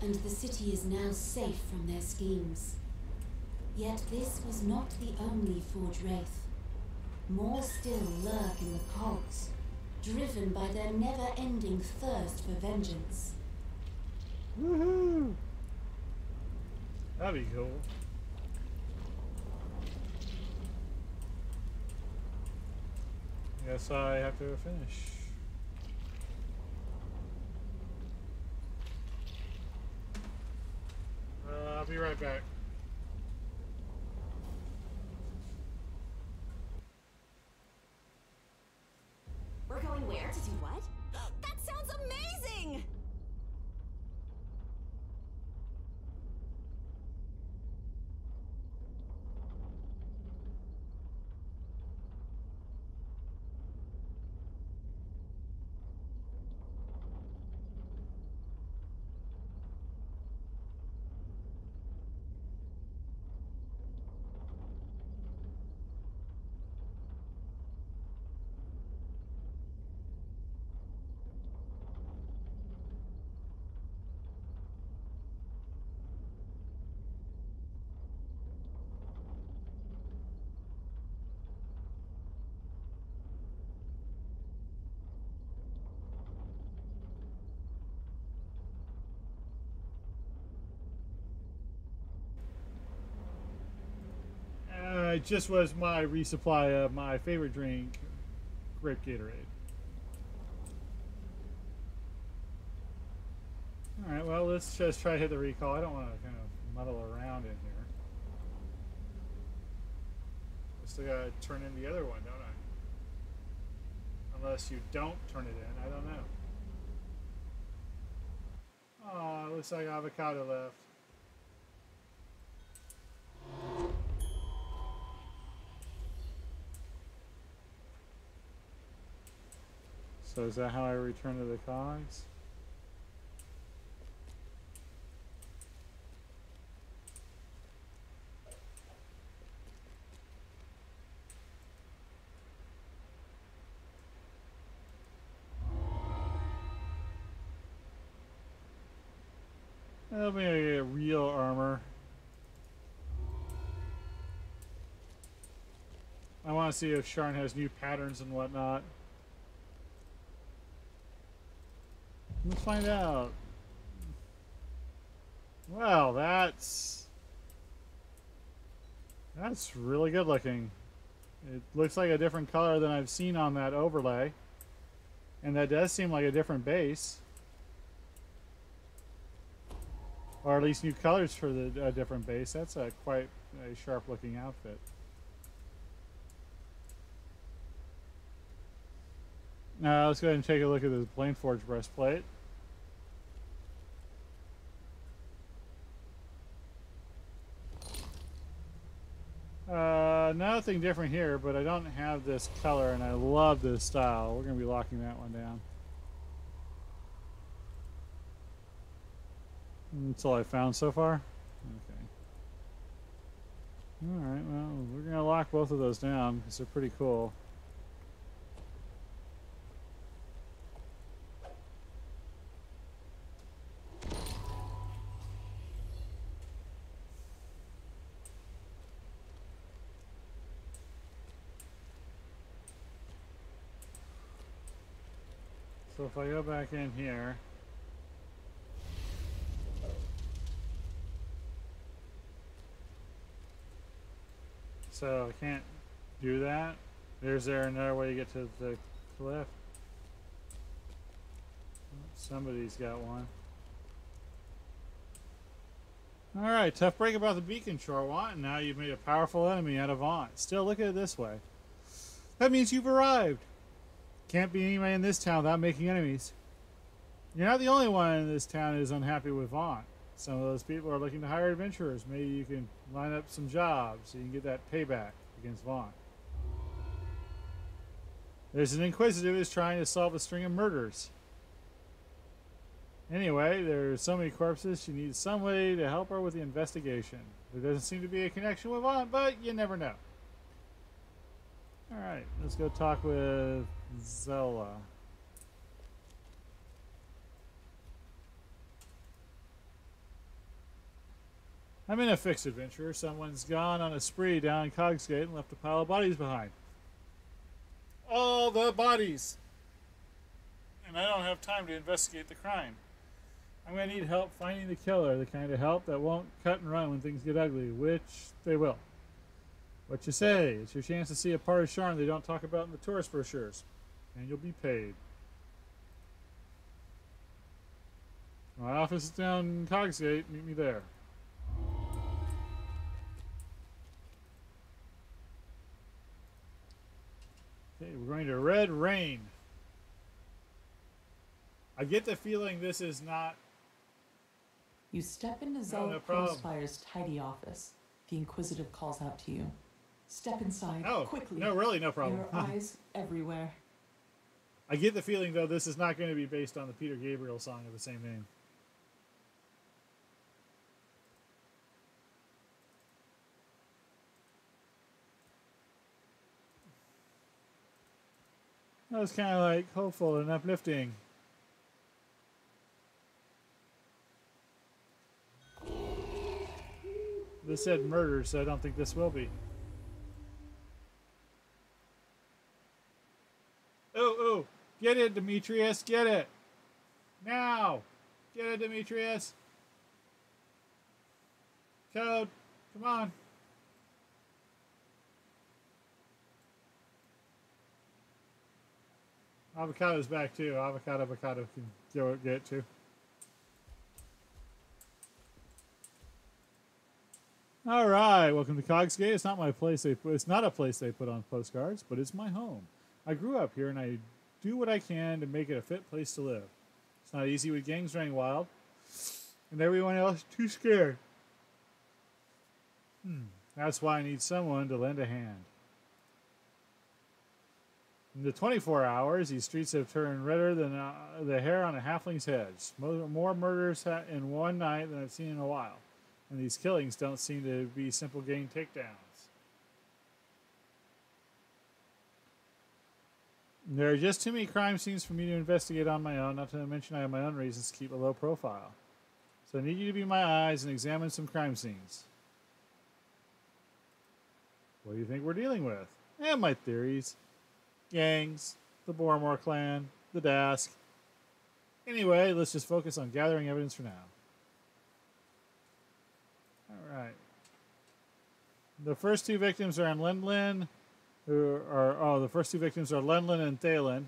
and the city is now safe from their schemes. Yet this was not the only forge wraith. More still lurk in the cogs, driven by their never-ending thirst for vengeance. Woohoo! That'd be cool. Guess I have to finish. I'll be right back. We're going where? To do what? That sounds amazing! it just was my resupply of my favorite drink, grape Gatorade. Alright, well, let's just try to hit the recall. I don't want to kind of muddle around in here. I still gotta turn in the other one, don't I? Unless you don't turn it in, I don't know. Oh, looks like avocado left. So is that how I return to the cogs? Let me get real armor. I want to see if Sharn has new patterns and whatnot. Let's find out. Well, that's really good looking. It looks like a different color than I've seen on that overlay. And that does seem like a different base. Or at least new colors for the different base. That's quite a sharp looking outfit. Now let's go ahead and take a look at this Plane Forge breastplate. Nothing different here, but I don't have this color and I love this style. We're going to be locking that one down. That's all I found so far? Okay. Alright, well, we're going to lock both of those down because they're pretty cool. So if I go back in here, so I can't do that. Is there another way to get to the cliff? Somebody's got one. Alright, tough break about the beacon, Shorewant, and now you've made a powerful enemy out of Vaunt. Still, look at it this way. That means you've arrived. Can't be anybody in this town without making enemies. You're not the only one in this town who is unhappy with Vaunt. Some of those people are looking to hire adventurers. Maybe you can line up some jobs so you can get that payback against Vaunt. There's an Inquisitive who's trying to solve a string of murders. Anyway, there's so many corpses, she needs some way to help her with the investigation. There doesn't seem to be a connection with Vaunt, but you never know. Alright, let's go talk with Zola. I'm in a fix, adventurer. Someone's gone on a spree down Cogsgate and left a pile of bodies behind. All the bodies! And I don't have time to investigate the crime. I'm going to need help finding the killer, the kind of help that won't cut and run when things get ugly, which they will. What you say? It's your chance to see a part of Sharn they don't talk about in the tourist brochures. And you'll be paid. My office is down in Cogsgate. Meet me there. Okay, we're going to Red Rain. I get the feeling this is not... You step into Zola Crossfire's tidy office. The Inquisitive calls out to you. Step inside, quickly. No, really, no problem. There are eyes everywhere. I get the feeling, though, this is not going to be based on the Peter Gabriel song of the same name. That was kind of like hopeful and uplifting. This said murder, so I don't think this will be. Oh, get it, Demetrius, get it. Now, get it, Demetrius. Code, come on. Avocado's back too. Avocado can go get to. All right, welcome to Cogsgate. It's not my place. It's not a place they put on postcards, but it's my home. I grew up here, and I do what I can to make it a fit place to live. It's not easy with gangs running wild, and everyone else too scared. That's why I need someone to lend a hand. In the 24 hours, these streets have turned redder than the hair on a halfling's head. More murders in one night than I've seen in a while. And these killings don't seem to be simple gang takedowns. There are just too many crime scenes for me to investigate on my own, not to mention I have my own reasons to keep a low profile. So I need you to be my eyes and examine some crime scenes. What do you think we're dealing with? I have my theories. Gangs, the Boromore clan, the Dask. Anyway, let's just focus on gathering evidence for now. Alright. The first two victims are in Lenlin, the first two victims are Lenlin and Thalen.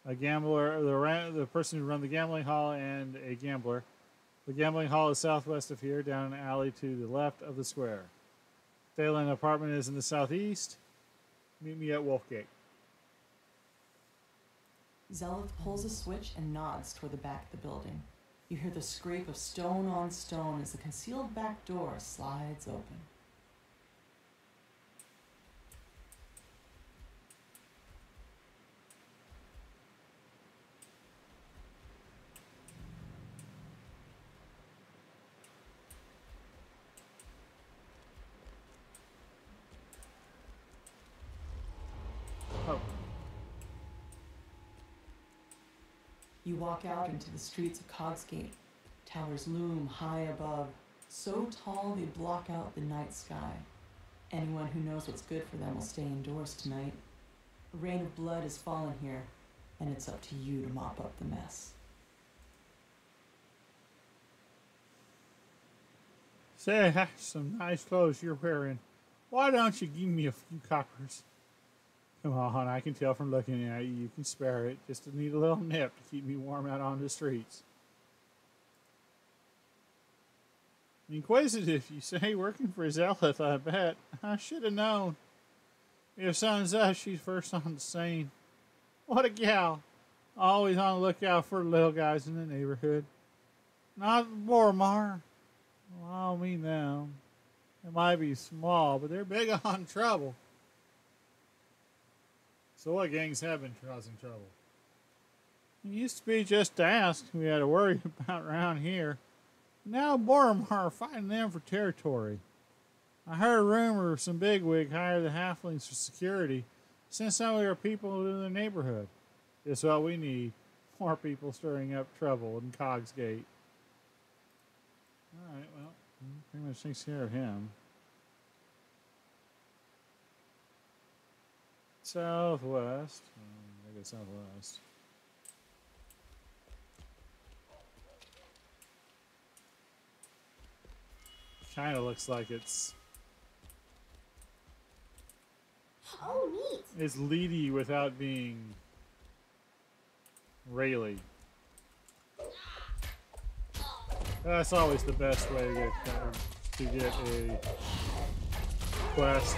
A gambler, the person who run the gambling hall, and a gambler. The gambling hall is southwest of here, down an alley to the left of the square. Thalen apartment is in the southeast. Meet me at Wolfgate. Zelith pulls a switch and nods toward the back of the building. You hear the scrape of stone on stone as the concealed back door slides open. You walk out into the streets of Cogsgate. Towers loom high above, so tall they block out the night sky. Anyone who knows what's good for them will stay indoors tonight. A rain of blood has fallen here, and it's up to you to mop up the mess. Say, that's some nice clothes you're wearing. Why don't you give me a few coppers? Come on, I can tell from looking at you. You can spare it. Just need a little nip to keep me warm out on the streets. Inquisitive, you say, working for Zelith, I bet. I should have known. If son's us, she's first on the scene. What a gal. Always on the lookout for the little guys in the neighborhood. Not Boromar. Well, I don't mean them. They might be small, but they're big on trouble. So what gangs have been causing trouble? It used to be just Dask we had to worry about around here. Now Boromar are fighting them for territory. I heard a rumor of some bigwig hired the halflings for security, sent some of their people to the neighborhood. It's what we need. More people stirring up trouble in Cogsgate. Alright, well, pretty much takes care of him. Southwest. I guess southwest. Kind of looks like it's... Oh, neat. It's leady without being raily. That's always the best way to get a quest.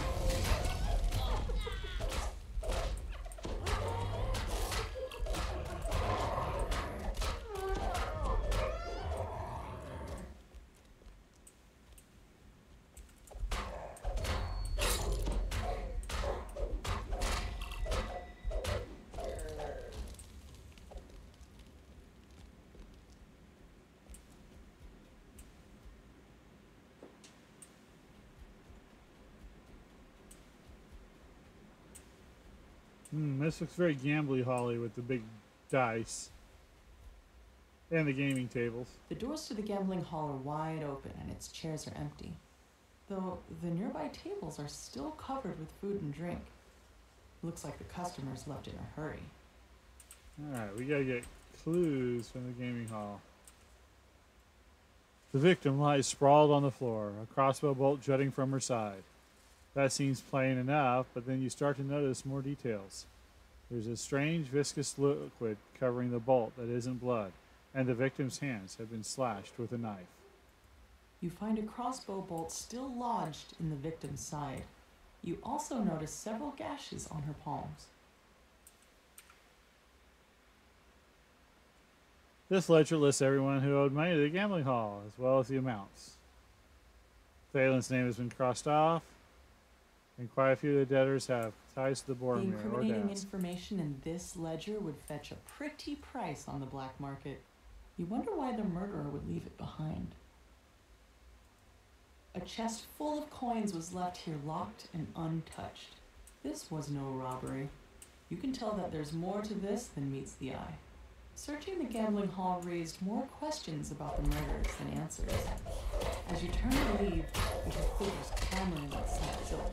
This looks very gambly Holly with the big dice. And the gaming tables. The doors to the gambling hall are wide open and its chairs are empty. Though the nearby tables are still covered with food and drink. Looks like the customers left in a hurry. Alright, we gotta get clues from the gaming hall. The victim lies sprawled on the floor, a crossbow bolt jutting from her side. That seems plain enough, but then you start to notice more details. There's a strange viscous liquid covering the bolt that isn't blood, and the victim's hands have been slashed with a knife. You find a crossbow bolt still lodged in the victim's side. You also notice several gashes on her palms. This ledger lists everyone who owed money to the gambling hall, as well as the amounts. Phelan's name has been crossed off, and quite a few of the debtors have ties to the The Boromir or incriminating Dask. information in this ledger would fetch a pretty price on the black market. You wonder why the murderer would leave it behind. A chest full of coins was left here locked and untouched. This was no robbery. You can tell that there's more to this than meets the eye. Searching the gambling hall raised more questions about the murders than answers. As you turn to leave, you hear figures clamoring outside the door.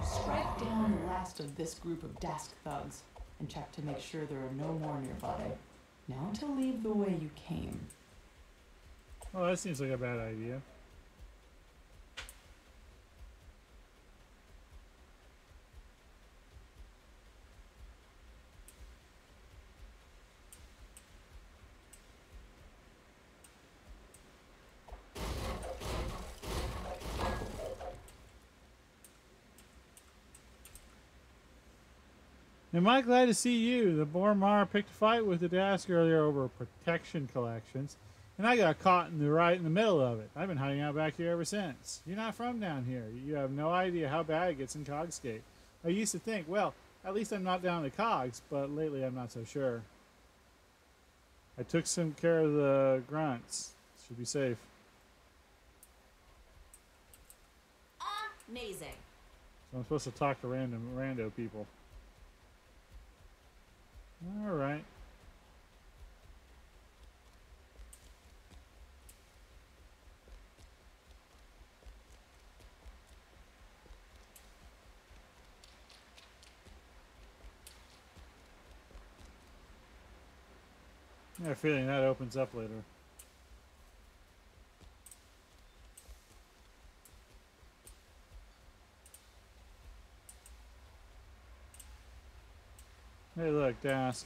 Strike down the last of this group of Dask thugs and check to make sure there are no more nearby. Now to leave the way you came. Oh, that seems like a bad idea. Am I glad to see you? The Boromir picked a fight with the Dask earlier over protection collections, and I got caught right in the middle of it. I've been hiding out back here ever since. You're not from down here. You have no idea how bad it gets in Cogsgate. I used to think, well, at least I'm not down to Cogs, but lately I'm not so sure. I took some care of the grunts. Should be safe. Amazing. So I'm supposed to talk to rando people. All right. I have a feeling that opens up later. Hey, look, Dask.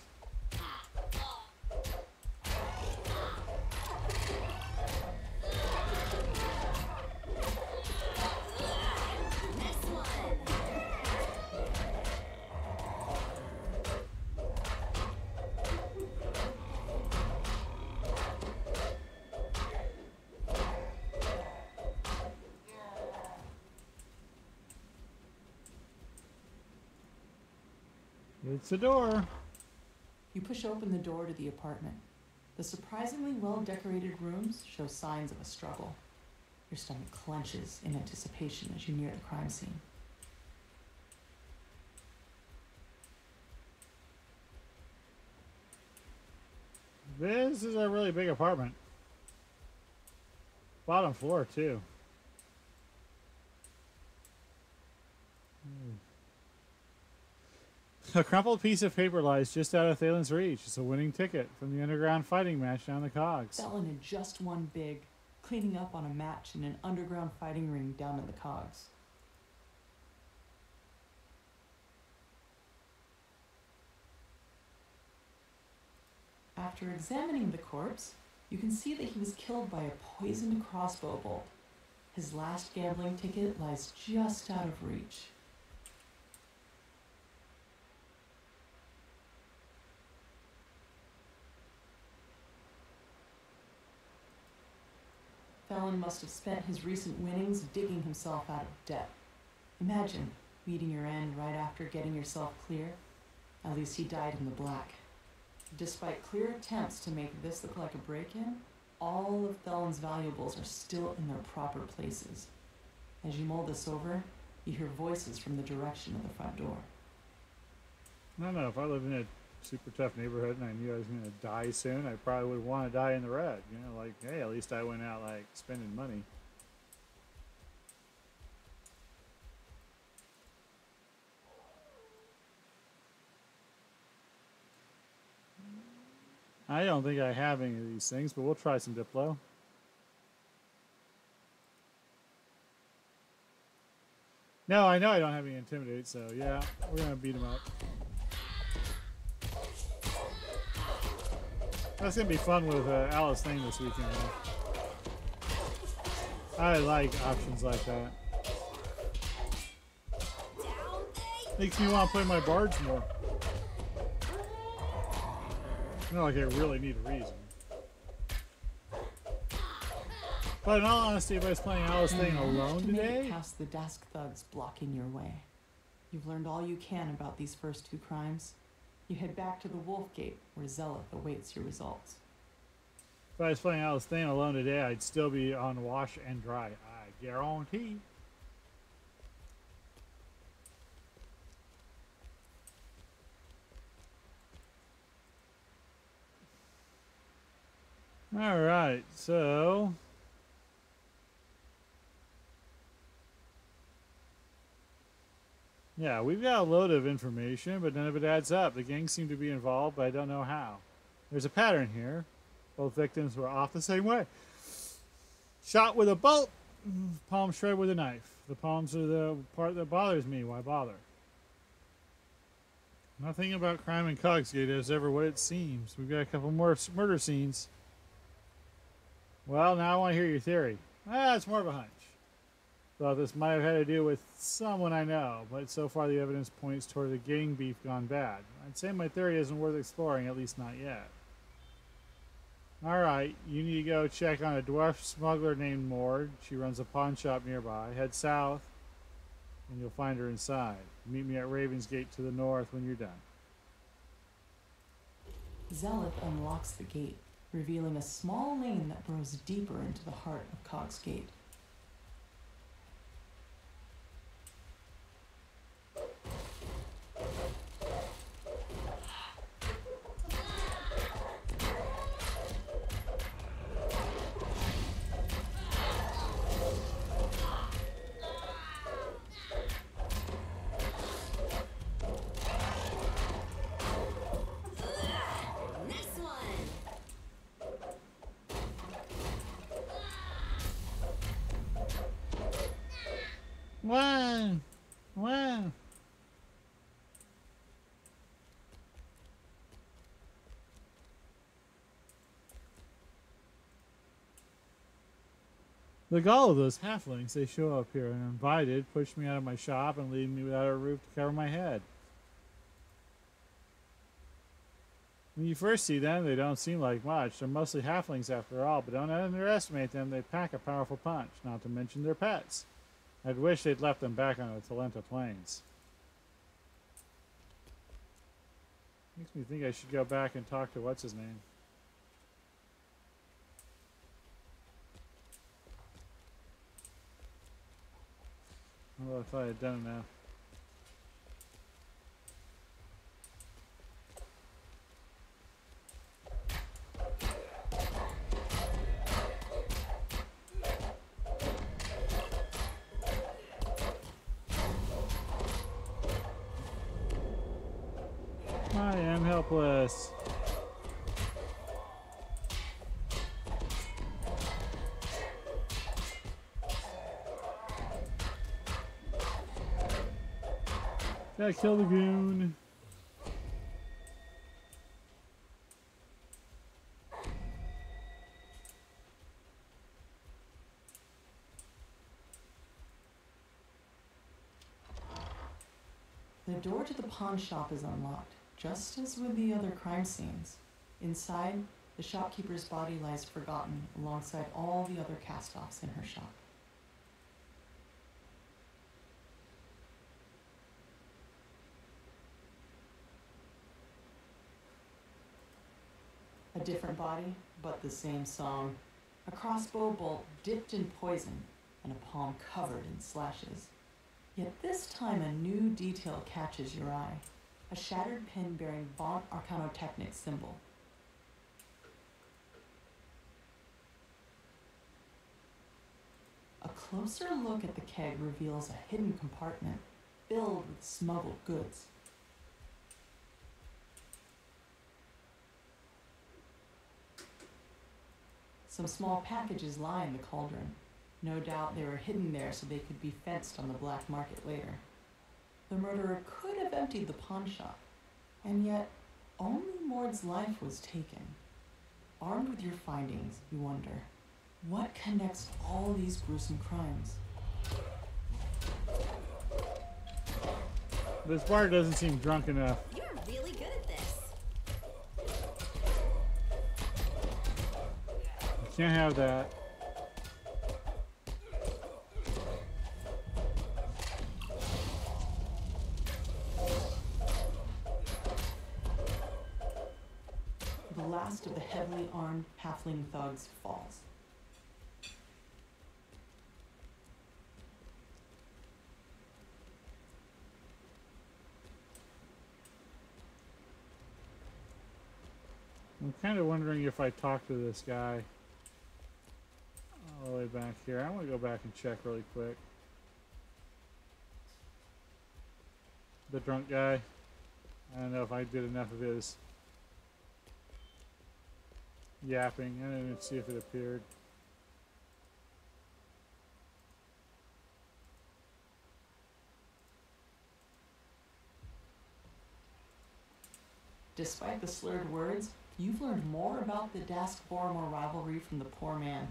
It's a door. You push open the door to the apartment. The surprisingly well-decorated rooms show signs of a struggle. Your stomach clenches in anticipation as you near the crime scene. This is a really big apartment. Bottom floor, too. A crumpled piece of paper lies just out of Thalen's reach. It's a winning ticket from the underground fighting match down the Cogs. Thelen had just won big, cleaning up on a match in an underground fighting ring down in the Cogs. After examining the corpse, you can see that he was killed by a poisoned crossbow bolt. His last gambling ticket lies just out of reach. Thelen must have spent his recent winnings digging himself out of debt. Imagine meeting your end right after getting yourself clear. At least he died in the black. Despite clear attempts to make this look like a break-in, all of Thelen's valuables are still in their proper places. As you mull this over, you hear voices from the direction of the front door. I don't know, if I lived in a super tough neighborhood and I knew I was going to die soon, I probably would want to die in the red. You know, like, hey, at least I went out, like, spending money. I don't think I have any of these things, but we'll try some Diplo. No, I know I don't have any Intimidate, so yeah, we're gonna beat him up. That's gonna be fun with Alice Thing this weekend. I like options like that. Makes me want to play my bards more. Not like I really need a reason. But in all honesty, if I was playing Alice Thing alone Make today, it past the desk thugs blocking your way. You've learned all you can about these first two crimes. You head back to the Wolf Gate, where Zealot awaits your results. if I was playing Alice Thing alone today, I'd still be on wash and dry. I guarantee. All right, so yeah, we've got a load of information, but none of it adds up. The gang seem to be involved, but I don't know how. There's a pattern here. Both victims were off the same way. Shot with a bolt, palm shred with a knife. The palms are the part that bothers me. Why bother? Nothing about crime in Cogsgate is ever what it seems. We've got a couple more murder scenes. Well, now I want to hear your theory. It's more of a hunch. Thought this might have had to do with someone I know, but so far the evidence points toward the gang beef gone bad. I'd say my theory isn't worth exploring, at least not yet. Alright, you need to go check on a dwarf smuggler named Mord. She runs a pawn shop nearby. Head south, and you'll find her inside. Meet me at Raven's Gate to the north when you're done. Zealot unlocks the gate, revealing a small lane that burrows deeper into the heart of Cogsgate. Wow! Wow! The gall of those halflings, they show up here uninvited, push me out of my shop, and leave me without a roof to cover my head. When you first see them, they don't seem like much. They're mostly halflings after all, but don't underestimate them. They pack a powerful punch, not to mention their pets. I'd wish they'd left them back on the Talenta Plains. Makes me think I should go back and talk to what's-his-name. Although I thought I had done it now. I am helpless. Gotta kill the goon. The door to the pawn shop is unlocked, just as with the other crime scenes. Inside, the shopkeeper's body lies forgotten alongside all the other cast-offs in her shop. A different body, but the same song. A crossbow bolt dipped in poison, and a palm covered in slashes. Yet this time a new detail catches your eye. A shattered pin bearing Vaunt Arcanotechnic symbol. A closer look at the keg reveals a hidden compartment filled with smuggled goods. Some small packages lie in the cauldron. No doubt they were hidden there so they could be fenced on the black market later. The murderer could have emptied the pawn shop, and yet only Mord's life was taken. Armed with your findings, you wonder, what connects all these gruesome crimes? This bar doesn't seem drunk enough. You're really good at this. Can't have that. The last of the heavily armed halfling thugs falls. I'm kind of wondering if I talk to this guy all the way back here. I want to go back and check really quick. The drunk guy. I don't know if I did enough of his yapping. I didn't even see if it appeared. Despite the slurred words, you've learned more about the Dask-Boromor rivalry from the poor man.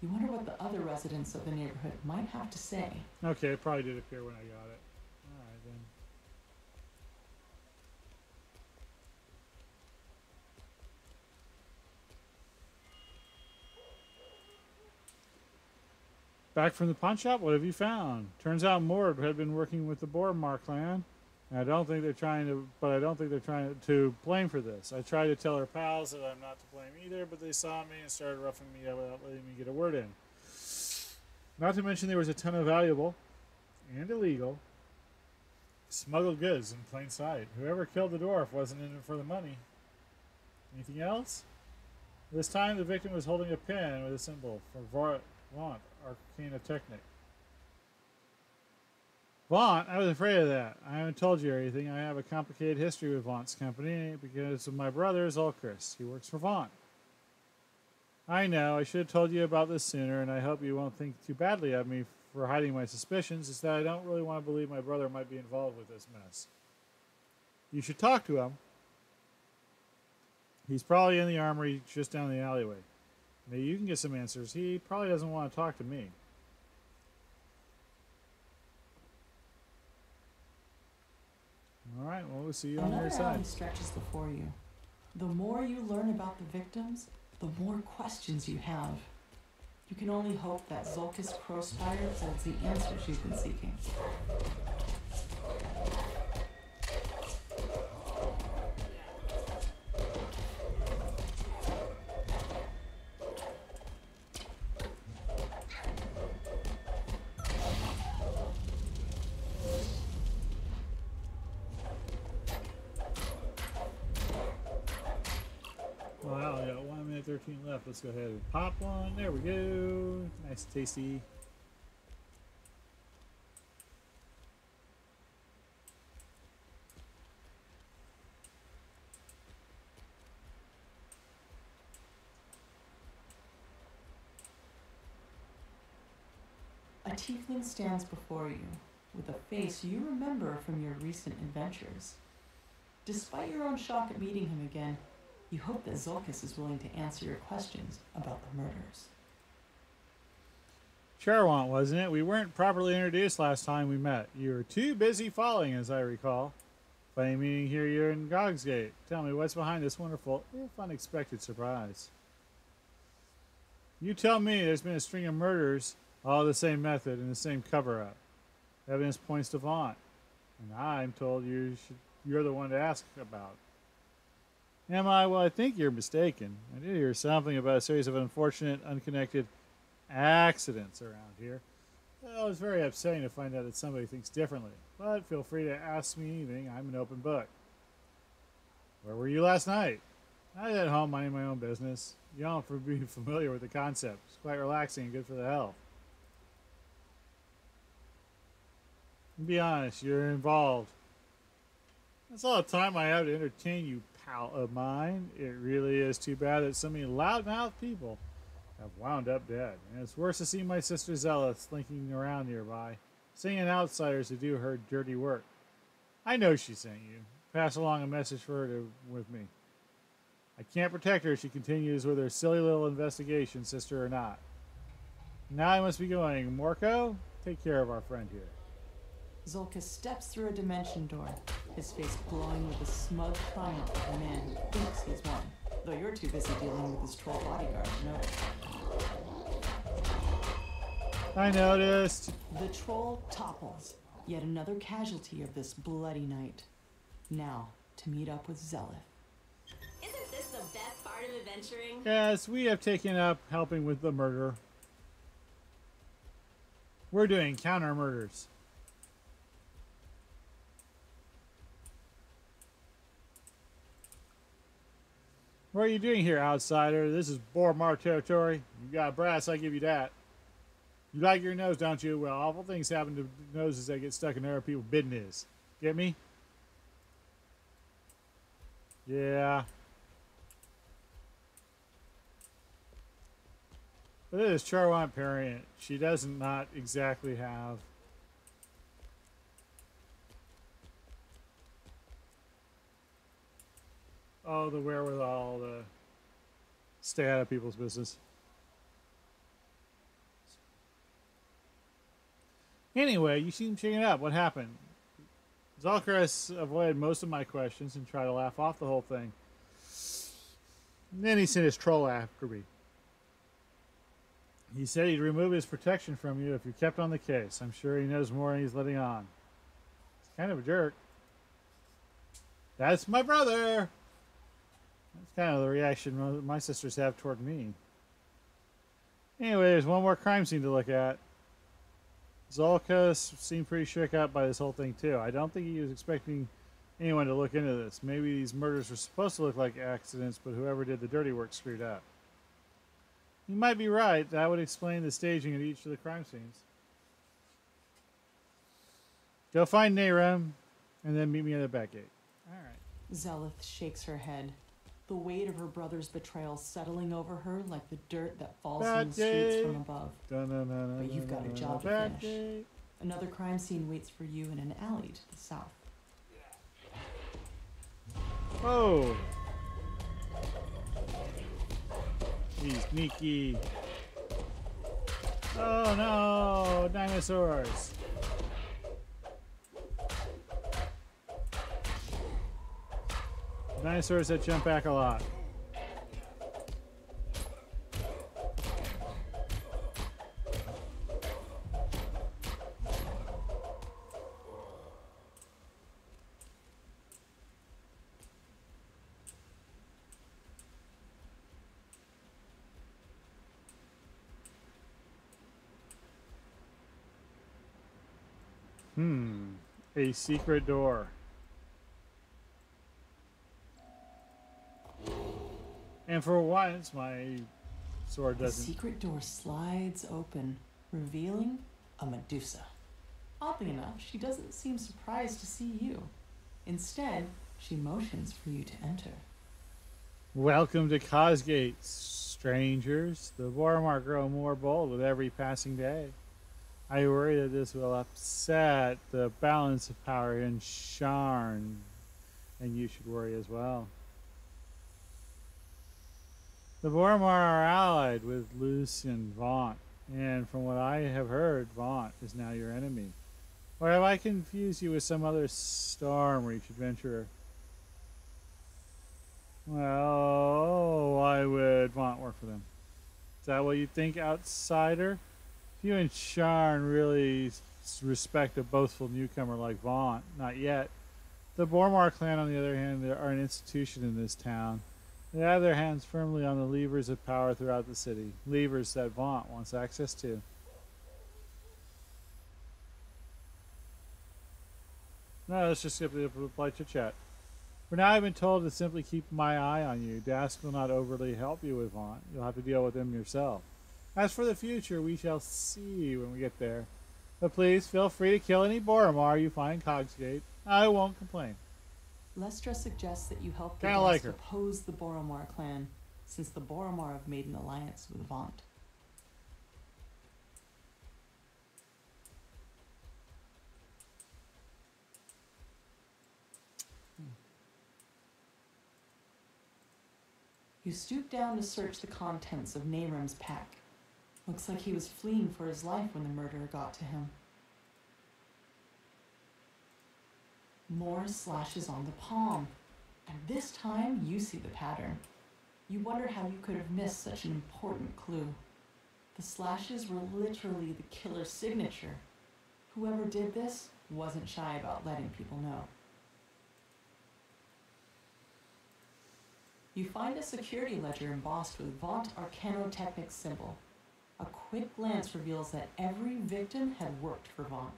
You wonder what the other residents of the neighborhood might have to say. Okay, it probably did appear when I got it. Alright then. Back from the pawn shop, what have you found? Turns out Mord had been working with the Boromar clan. And I don't think they're trying to blame for this. I tried to tell her pals that I'm not to blame either, but they saw me and started roughing me up without letting me get a word in. Not to mention there was a ton of valuable and illegal smuggled goods in plain sight. Whoever killed the dwarf wasn't in it for the money. Anything else? This time the victim was holding a pen with a symbol for Vaunt, Arcana Technic. Vaunt? I was afraid of that. I haven't told you anything. I have a complicated history with Vaunt's company because of my brother, Zulkris. He works for Vaunt. I know. I should have told you about this sooner, and I hope you won't think too badly of me for hiding my suspicions. It's that I don't really want to believe my brother might be involved with this mess. You should talk to him. He's probably in the armory just down the alleyway. Maybe you can get some answers. He probably doesn't want to talk to me. Alright, well, we'll see you on the other Another side. alley stretches before you. The more you learn about the victims, the more questions you have. You can only hope that Zulkis Crowspire holds the answers you've been seeking. Well, I got 1 minute 13 left. Let's go ahead and pop one. There we go. Nice, tasty. A tiefling stands before you, with a face you remember from your recent adventures. Despite your own shock at meeting him again, you hope that Zulkis is willing to answer your questions about the murders. Charwant, wasn't it? We weren't properly introduced last time we met. You were too busy falling, as I recall. Funny meeting here you're in Gogsgate. Tell me, what's behind this wonderful, if unexpected, surprise? You tell me. There's been a string of murders, all the same method and the same cover-up. Evidence points to Vaunt. And I'm told you're the one to ask about. Am I? Well, I think you're mistaken. I did hear something about a series of unfortunate, unconnected accidents around here. Well, it's very upsetting to find out that somebody thinks differently. But feel free to ask me anything. I'm an open book. Where were you last night? I was at home minding my own business. You don't have to be familiar with the concept. It's quite relaxing and good for the health. Be honest, you're involved. That's all the time I have to entertain you, pal of mine. It really is too bad that so many loudmouth people have wound up dead. And it's worse to see my sister Zealous slinking around nearby, seeing outsiders to do her dirty work. I know she sent you. Pass along a message for her with me. I can't protect her if she continues with her silly little investigation, sister or not. Now I must be going. Morco, take care of our friend here. Zolka steps through a dimension door, his face glowing with the smug triumph of a man who thinks he's won, though you're too busy dealing with his troll bodyguard to know. I noticed. The troll topples, yet another casualty of this bloody night. Now, to meet up with Zelith. Isn't this the best part of adventuring? Yes, we have taken up helping with the murder. We're doing counter murders. What are you doing here, outsider? This is Boromar territory. You got brass, I give you that. You like your nose, don't you? Well, awful things happen to noses that get stuck in other people's business. Get me? Yeah. But it is Charwant Parent. She does not exactly have the wherewithal to stay out of people's business. Anyway, you seem shaken up. What happened? Zalkaris avoided most of my questions and tried to laugh off the whole thing. And then he sent his troll after me. He said he'd remove his protection from you if you kept on the case. I'm sure he knows more than he's letting on. He's kind of a jerk. That's my brother! That's kind of the reaction my sisters have toward me. Anyway, there's one more crime scene to look at. Zolka seemed pretty shook up by this whole thing, too. I don't think he was expecting anyone to look into this. Maybe these murders were supposed to look like accidents, but whoever did the dirty work screwed up. You might be right. That would explain the staging of each of the crime scenes. Go find Nehram, and then meet me at the back gate. All right. Zelith shakes her head, the weight of her brother's betrayal settling over her like the dirt that falls from the streets from above. But you've got a job to finish. Another crime scene waits for you in an alley to the south. Oh! He's sneaky. Oh no! Dinosaurs! Dinosaurs that jump back a lot. A secret door. And for once, my sword doesn't... The secret door slides open, revealing a Medusa. Oddly enough, she doesn't seem surprised to see you. Instead, she motions for you to enter. Welcome to Cosgate, strangers. The Boromar grow more bold with every passing day. I worry that this will upset the balance of power in Sharn, and you should worry as well. The Boromar are allied with Lucian Vaunt, and from what I have heard, Vaunt is now your enemy. Or have I confused you with some other Stormreach adventurer? Well, why would Vaunt work for them? Is that what you think, outsider? If you and Sharn really respect a boastful newcomer like Vaunt, not yet. The Boromar clan, on the other hand, are an institution in this town. They have their hands firmly on the levers of power throughout the city. Levers that Vaunt wants access to. No, let's just skip the polite chit-chat. For now, I've been told to simply keep my eye on you. Dask will not overly help you with Vaunt. You'll have to deal with him yourself. As for the future, we shall see when we get there. But please, feel free to kill any Boromar you find in Cogsgate. I won't complain. Lestra suggests that you help Kinda like her. oppose the Boromar clan. since the Boromar have made an alliance with Vaunt. You stoop down to search the contents of Naram's pack. Looks like he was fleeing for his life when the murderer got to him. More slashes on the palm, and this time you see the pattern. You wonder how you could have missed such an important clue. The slashes were literally the killer's signature. Whoever did this wasn't shy about letting people know. You find a security ledger embossed with Vaunt Arcanotechnic's symbol. A quick glance reveals that every victim had worked for Vaunt.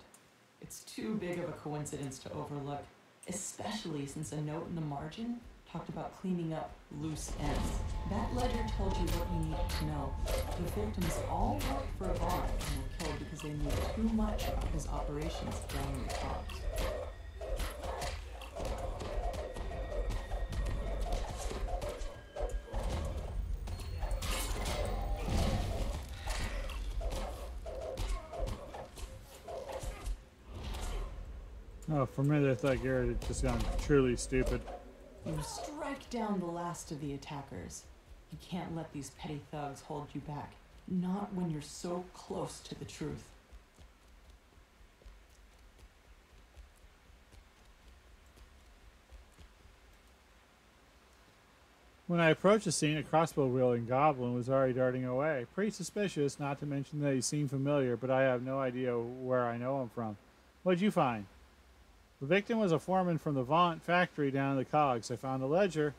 It's too big of a coincidence to overlook, especially since a note in the margin talked about cleaning up loose ends. That ledger told you what you needed to know. The victims all worked for Vaunt and were killed because they knew too much about his operations down the cops. Oh, for a minute I thought Garrett had just gone truly stupid. You strike down the last of the attackers. You can't let these petty thugs hold you back. Not when you're so close to the truth. When I approached the scene, a crossbow-wielding goblin was already darting away. Pretty suspicious, not to mention that he seemed familiar, but I have no idea where I know him from. What'd you find? The victim was a foreman from the Vaunt factory down in the Cogs. I found a ledger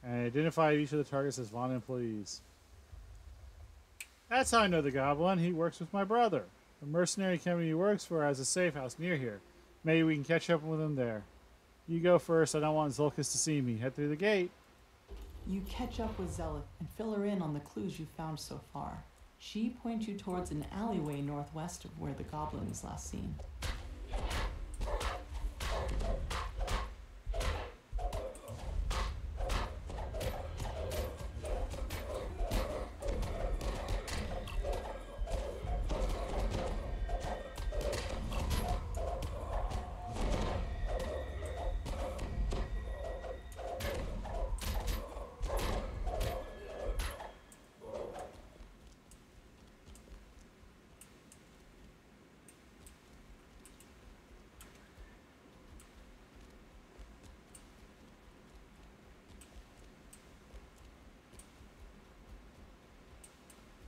and identified each of the targets as Vaunt employees. That's how I know the goblin. He works with my brother. The mercenary company he works for has a safe house near here. Maybe we can catch up with him there. You go first. I don't want Zulkas to see me. Head through the gate. You catch up with Zelith and fill her in on the clues you've found so far. She points you towards an alleyway northwest of where the goblin was last seen.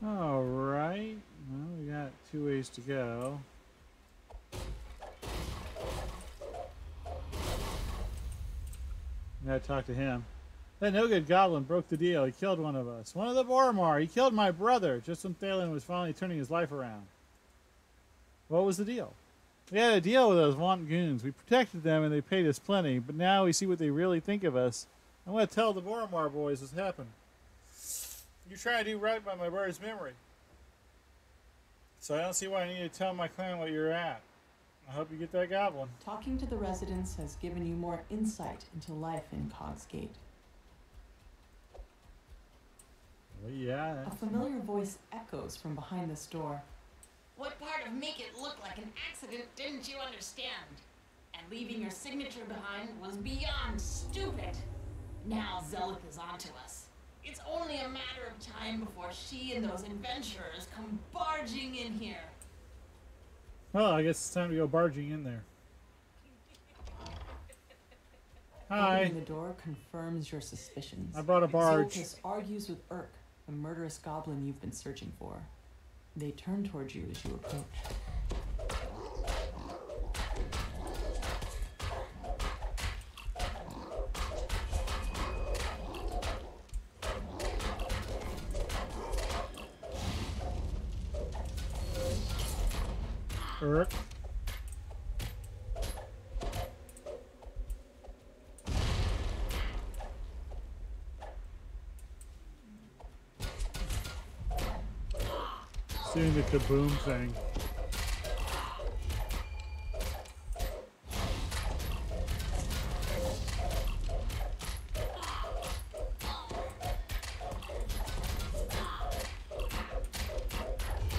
All right. Well, we got 2 ways to go. I gotta talk to him. That no-good goblin broke the deal. He killed one of us. One of the Boromar. He killed my brother just when Thalen was finally turning his life around. What was the deal? We had a deal with those Vaunt goons. We protected them and they paid us plenty, but now we see what they really think of us. I'm gonna tell the Boromar boys what's happened. You're trying to do right by my brother's memory. So I don't see why I need to tell my clan what you're at. I hope you get that goblin. Talking to the residents has given you more insight into life in Cogsgate. Well, yeah. A familiar voice echoes from behind this door. What part of make it look like an accident didn't you understand? And leaving your signature behind was beyond stupid. Now Zelith is onto us. It's only a matter of time before she and those adventurers come barging in here. Well, I guess it's time to go barging in there. Hi. Opening the door confirms your suspicions. I brought a barge. Zulkas argues with Urk, the murderous goblin you've been searching for. They turn towards you as you approach. Urk. Doing the kaboom thing.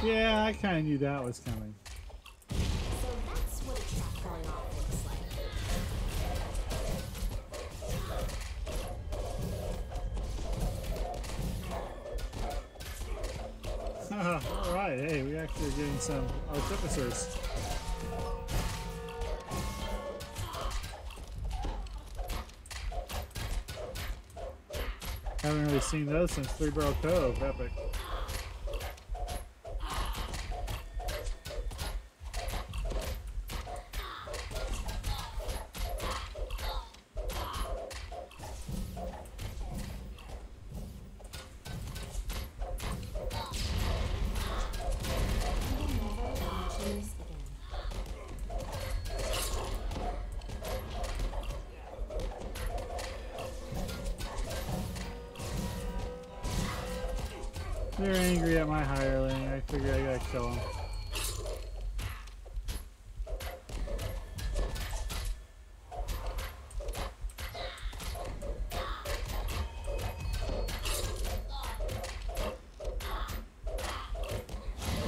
Yeah, I kind of knew that was coming. So that's what a trap going off looks like. All right, hey, we actually are getting some artificers. Haven't really seen those since Three Barrel Cove. Epic. They're angry at my hireling. I figure I gotta kill him.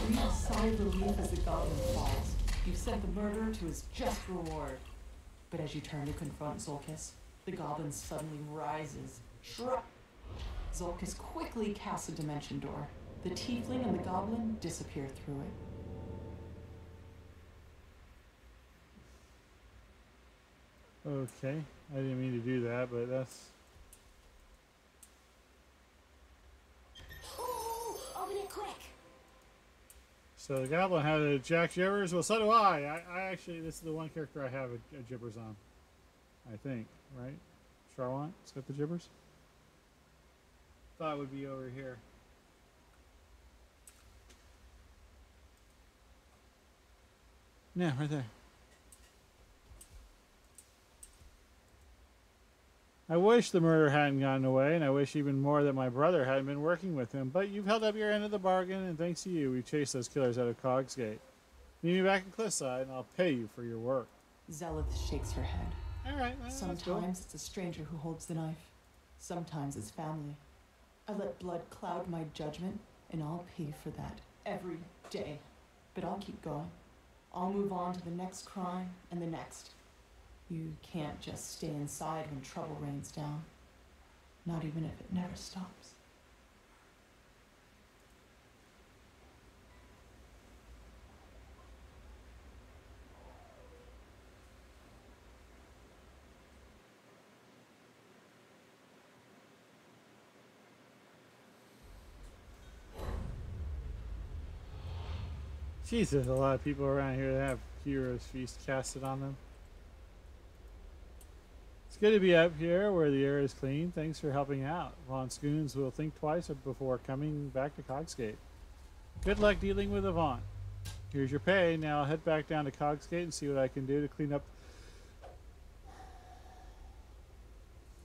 You sigh of relief as the goblin falls. You've sent the murderer to his just reward. But as you turn to confront Zolkis, the goblin suddenly rises. Shrug! Zolkis quickly casts a dimension door. The tiefling and the goblin disappear through it. Okay, I didn't mean to do that, but that's... Ooh, open it quick. So the goblin had a Jack Jibbers. Well, so do I. I actually, this is the one character I have a Jibbers on. I think, right? Sharn? It's got the Jibbers? Thought it would be over here. Yeah, right there. I wish the murder hadn't gotten away, and I wish even more that my brother hadn't been working with him, but you've held up your end of the bargain, and thanks to you, we've chased those killers out of Cogsgate. Meet me back in Cliffside, and I'll pay you for your work. Zelith shakes her head. All right, well, Sometimes it's a stranger who holds the knife. Sometimes it's family. I let blood cloud my judgment, and I'll pay for that every day. But I'll keep going. I'll move on to the next crime and the next. You can't just stay inside when trouble rains down. Not even if it never stops. Jeez, there's a lot of people around here that have Heroes Feast casted on them. It's good to be up here where the air is clean. Thanks for helping out. Von Scoons will think twice before coming back to Cogsgate. Good luck dealing with Avant. Here's your pay. Now I'll head back down to Cogsgate and see what I can do to clean up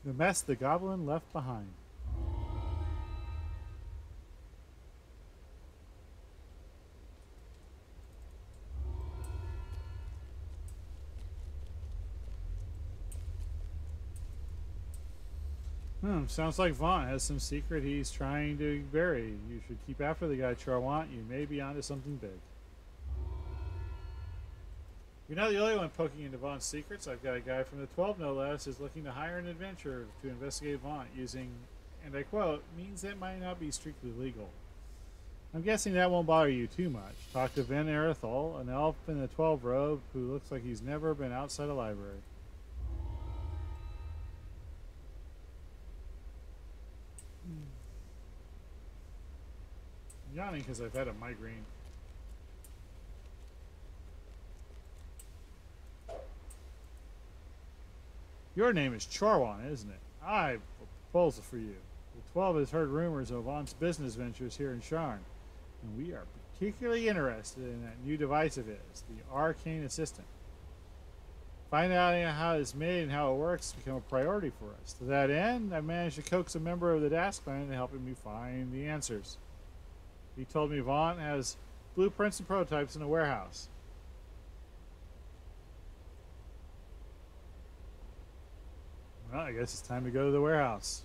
the mess the goblin left behind. Sounds like Vaughn has some secret he's trying to bury. You should keep after the guy, Charwant. You may be onto something big. You're not the only one poking into Vaughn's secrets. I've got a guy from the 12, no less, is looking to hire an adventurer to investigate Vaughn using, and I quote, means that might not be strictly legal. I'm guessing that won't bother you too much. Talk to Vin Erithol, an elf in the 12 robe who looks like he's never been outside a library. I'm yawning because I've had a migraine. Your name is Charwan, isn't it? I have a proposal for you. The 12 has heard rumors of Vaughn's business ventures here in Sharn, and we are particularly interested in that new device of his, the Arcane Assistant. Find out how it's made and how it works has become a priority for us. To that end, I managed to coax a member of the Dask clan to help me find the answers. He told me Vaughn has blueprints and prototypes in a warehouse. Well, I guess it's time to go to the warehouse.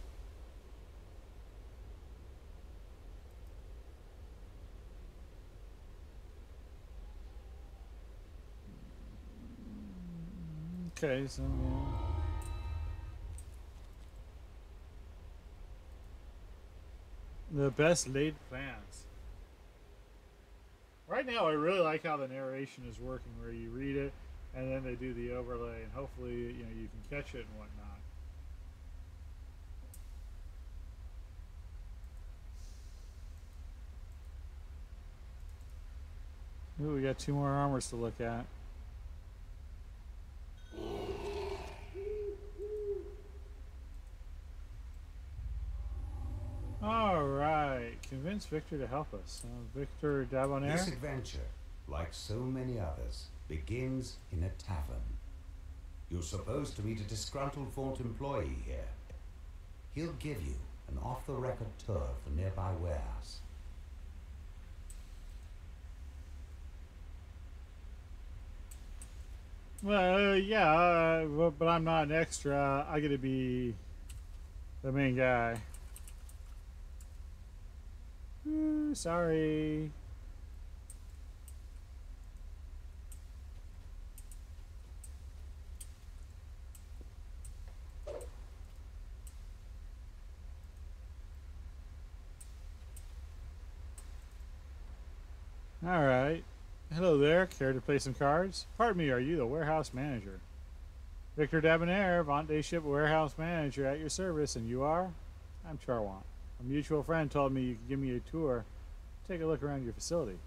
Okay, so yeah. The best laid plans. Right now, I really like how the narration is working, where you read it and then they do the overlay, and hopefully, you know, you can catch it and whatnot. Ooh, we got 2 more armors to look at. All right, convince Victor to help us. Victor Dabonair. This adventure, like so many others, begins in a tavern. You're supposed to meet a disgruntled vault employee here. He'll give you an off-the-record tour of the nearby warehouse. Well, yeah, but I'm not an extra. I get to be the main guy. Ooh, sorry. All right. Hello there. Care to play some cards? Pardon me, are you the warehouse manager? Victor Dabonair, Vont Ship warehouse manager at your service, and you are? I'm Charwant. A mutual friend told me you could give me a tour. Take a look around your facility.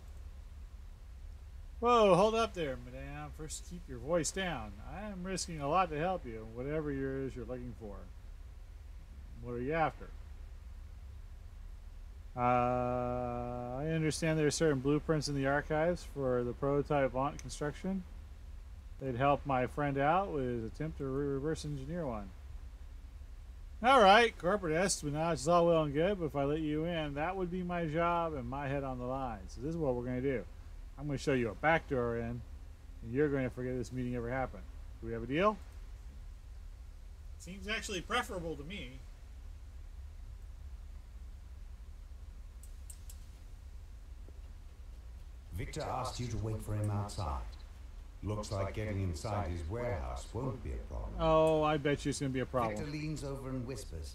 Whoa, hold up there, madame. First, keep your voice down. I am risking a lot to help you, whatever it is you're looking for. What are you after? I understand there are certain blueprints in the archives for the prototype Vont construction. They'd help my friend out with his attempt to reverse engineer one. All right, corporate espionage is all well and good, but if I let you in, that would be my job and my head on the line. So this is what we're going to do. I'm going to show you a back door in, and you're going to forget this meeting ever happened. Do we have a deal? Seems actually preferable to me. Victor asked you to wait for him outside. Looks like getting inside his warehouse won't be a problem. Oh, I bet you it's going to be a problem. Victor leans over and whispers,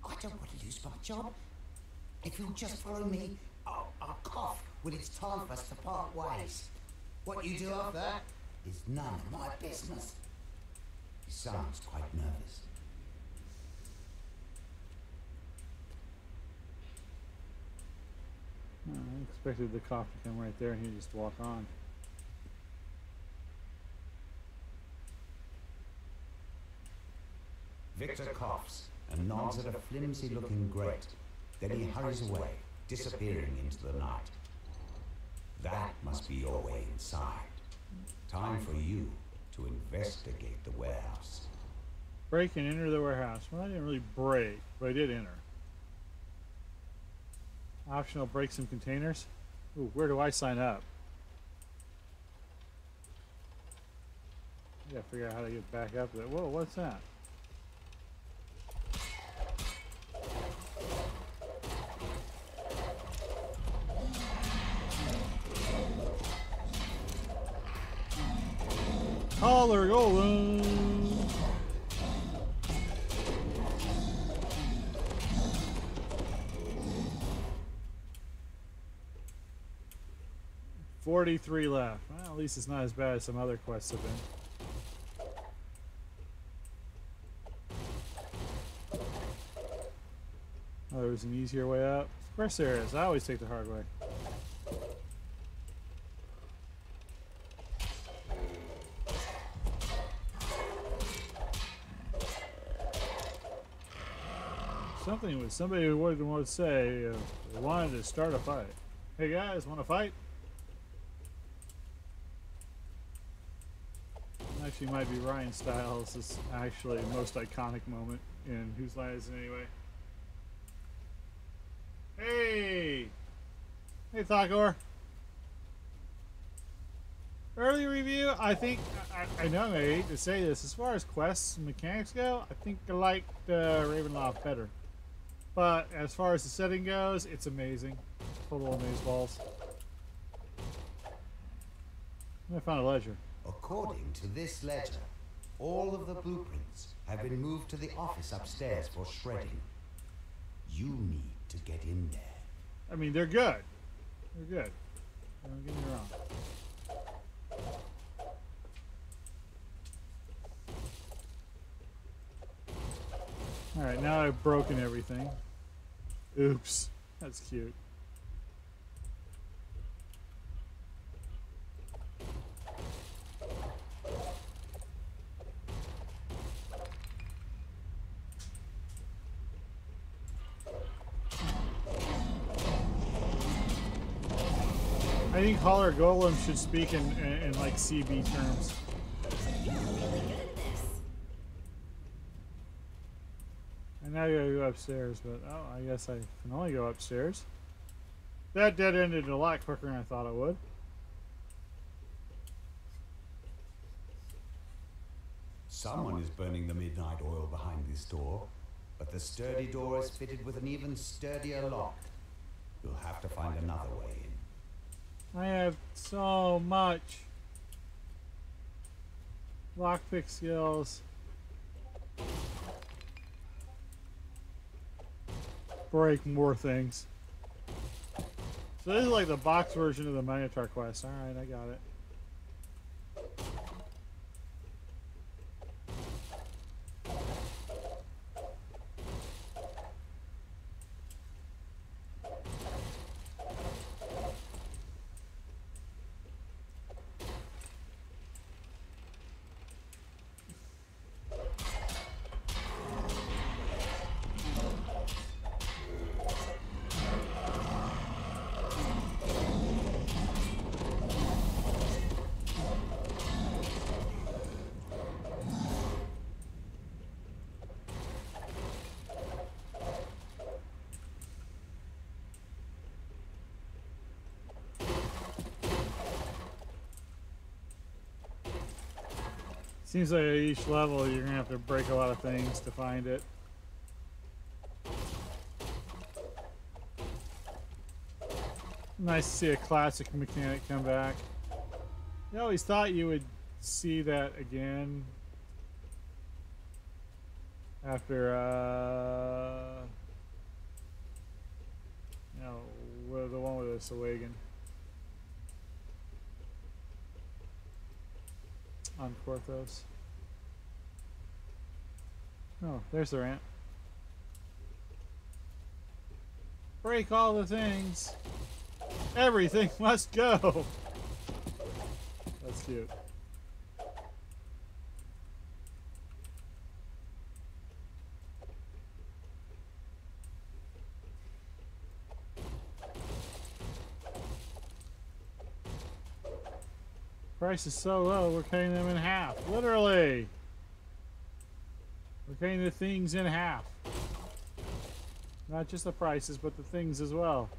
I don't want to lose my job. If you'll just follow me, I'll cough when it's time for us to part ways. "What you do after that is none of my business." He sounds quite nervous. I expected the cough to come right there and he'd just walk on. Victor coughs and nods at a flimsy-looking grate. Then he hurries away, disappearing into the night. That must be your way inside. Time for you to investigate the warehouse. Break and enter the warehouse. Well, I didn't really break, but I did enter. Optional break some containers. Ooh, where do I sign up? I gotta figure out how to get back up there. Whoa, what's that? Collar golden. $43 left. Well, at least it's not as bad as some other quests have been. Oh, there's an easier way up. Of course there is. I always take the hard way. Something with somebody who wouldn't want to say they wanted to start a fight. Hey guys, want to fight? Actually, might be Ryan Stiles' is actually the most iconic moment in Whose Line Is It Anyway? Hey! Hey, Thakor. Early review, I think, I know I hate to say this, as far as quests and mechanics go, I think I liked Ravenloft better. But as far as the setting goes, it's amazing. Total amazeballs. I found a ledger. According to this ledger, All of the blueprints have been moved to the office upstairs for shredding. You need to get in there. I mean, they're good. They're good. Don't get me wrong. Alright, now I've broken everything. Oops. That's cute. I think Holler Golem should speak in like CB terms. You're really good at this. And now you gotta go upstairs, but oh, I guess I can only go upstairs. That dead ended a lot quicker than I thought it would. Someone is burning the midnight oil behind this door, but the sturdy door is fitted with an even sturdier lock. You'll have to find another way in. I have so much lockpick skills. Break more things. So this is like the box version of the Minotaur quest. Alright, I got it. Seems like at each level you're gonna have to break a lot of things to find it. Nice to see a classic mechanic come back. I always thought you would see that again after you know, the one with the Sawagan on Korthos. Oh, there's the ramp. Break all the things. Everything must go. That's cute. Price is so low, we're cutting them in half. Literally. We're cutting the things in half. Not just the prices, but the things as well.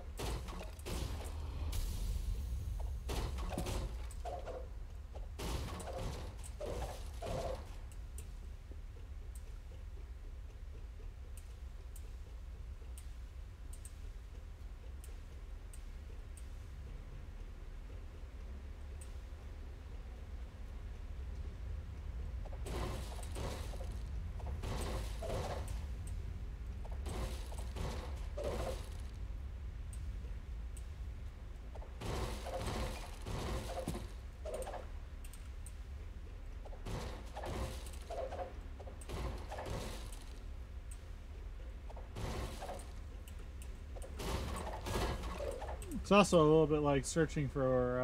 It's also a little bit like searching for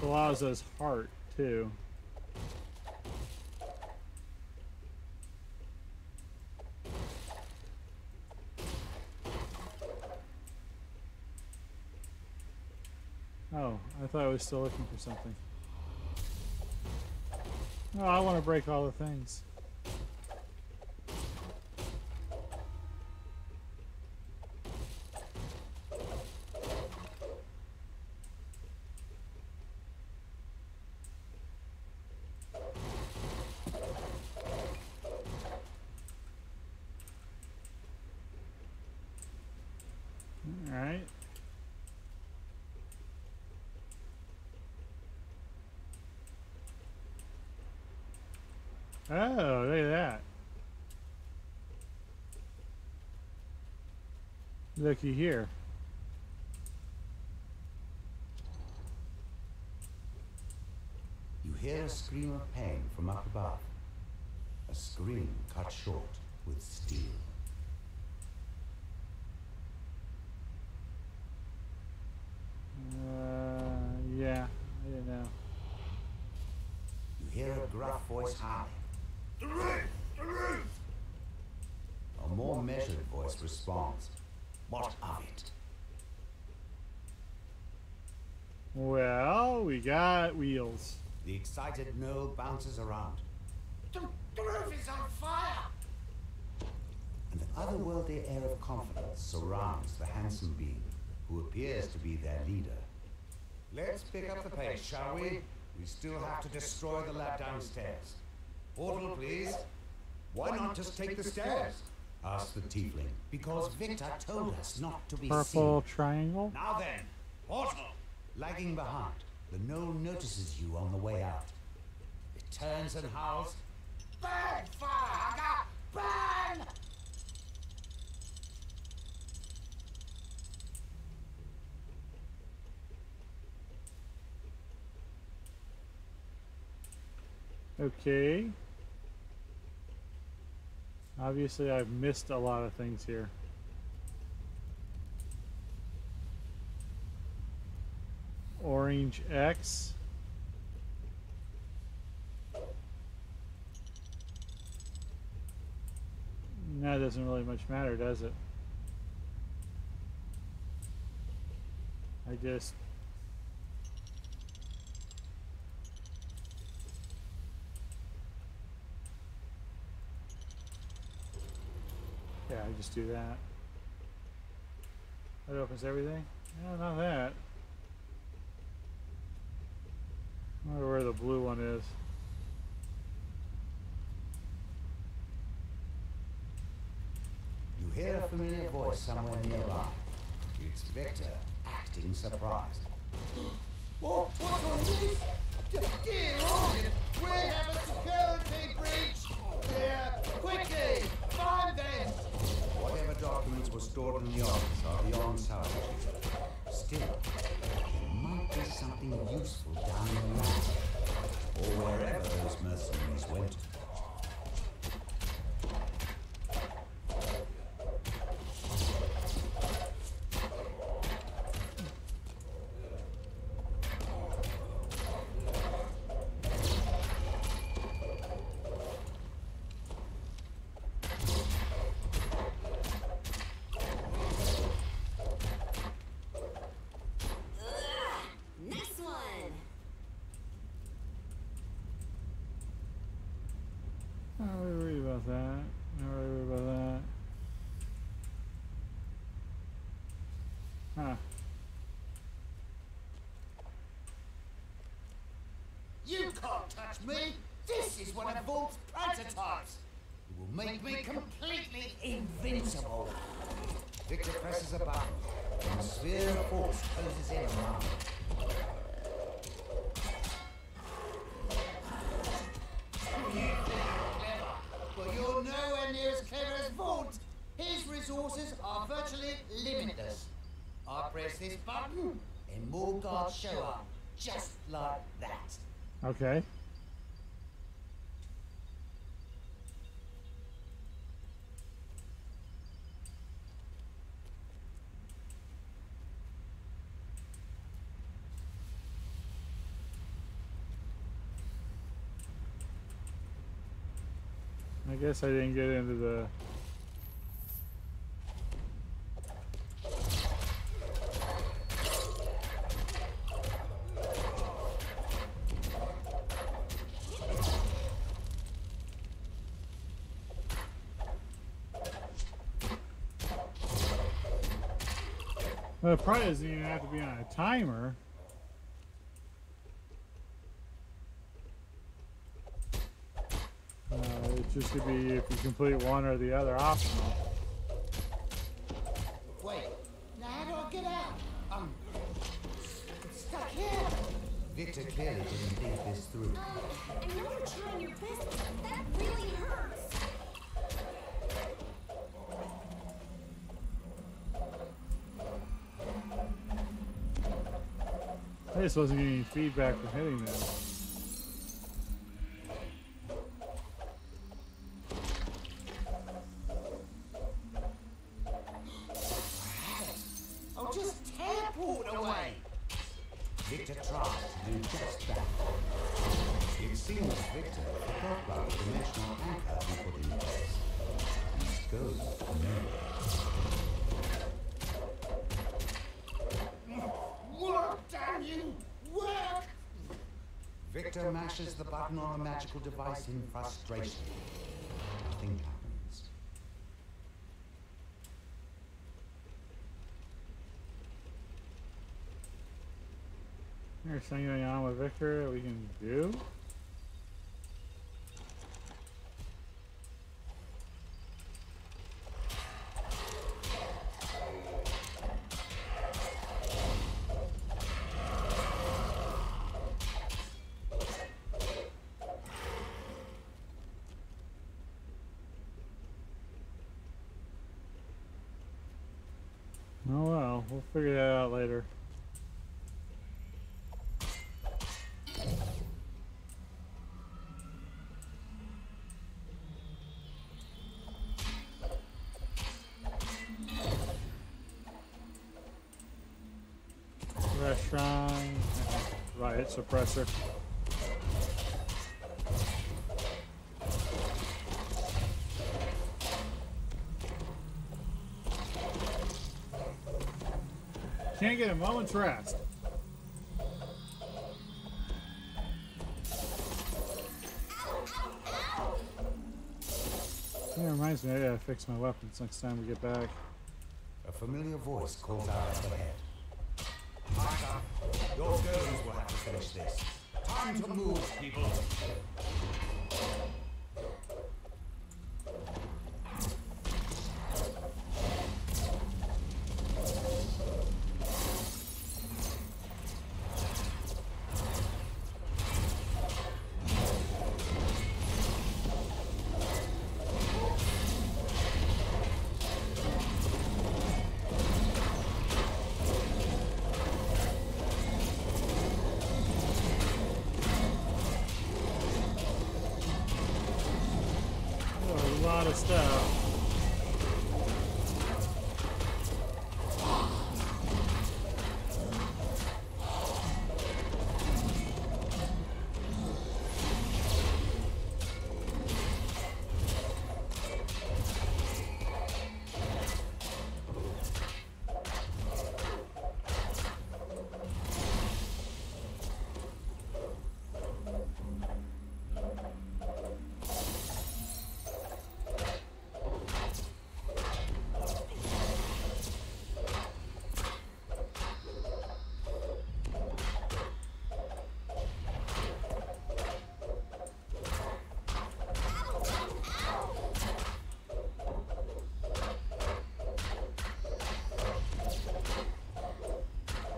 Salaza's heart, too. Oh, I thought I was still looking for something. Oh, I want to break all the things. Alright. Oh, look at that. Looky here. You hear a scream of pain from up above. A scream cut short with steel. Yeah, I didn't know. You hear a gruff voice howling. The roof! The roof! A more measured voice responds. What of it? Well, we got wheels. The excited Noel bounces around. The roof is on fire! An otherworldly air of confidence surrounds the handsome being, who appears to be their leader. Let's pick up the pace, shall we? We still have to destroy the lab downstairs. Portal, please. Why not just take the stairs? Asked the tiefling. Because Victor told us not to be Purple seen. triangle. Now then, portal! Lagging behind, the gnoll notices you on the way out. It turns and howls. Burn, fire! Burn! Okay. Obviously, I've missed a lot of things here. Orange X. That doesn't really much matter, does it? I just... Yeah, I just do that. That opens everything? No, not that. I wonder where the blue one is. You hear a familiar voice somewhere nearby. It's Victor, acting surprised. What's on this? Dear Lord, we have a security breach! Yeah, quickly, find them! Whatever documents were stored in the office are beyond salvage. Still, there might be something useful down in the lab, or wherever those mercenaries went. Next one! Not really worried about that. Not really worried about that. Huh. You can't touch me! This is one of Vault's prototypes! It will make me completely invincible! Victor presses a button, and the sphere of force closes in around him. Well, you're nowhere near as clever as Vault! His resources are virtually limitless. I press this button, and more guards show up, just like that. Okay. I guess I didn't get into the... Well, it probably doesn't even have to be on a timer. It just could be if you complete one or the other optional. Wait, now how do I get out? I'm stuck here. Victor clearly didn't think this through. I know you're trying your best, but that really hurts. I just wasn't getting any feedback from hitting them. I'll just teleport away. Victor tried to do just that. It seems Victor forgot about the dimensional anchor he put in place. East goes nowhere. Work, damn you! Work! Victor mashes the button on the magical device in frustration. Nothing happens. There's something going on with Victor that we can do. Oh well, we'll figure that out later. Restaurant, riot suppressor. Can't get a moment's rest. Yeah, reminds me, I gotta fix my weapons next time we get back. A familiar voice calls out at the head. Khyber, your girls will have to finish this. Time to move, people. A lot of stuff.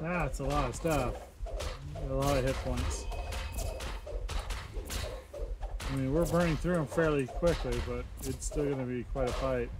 That's a lot of stuff. A lot of hit points. I mean, we're burning through them fairly quickly, but it's still going to be quite a fight.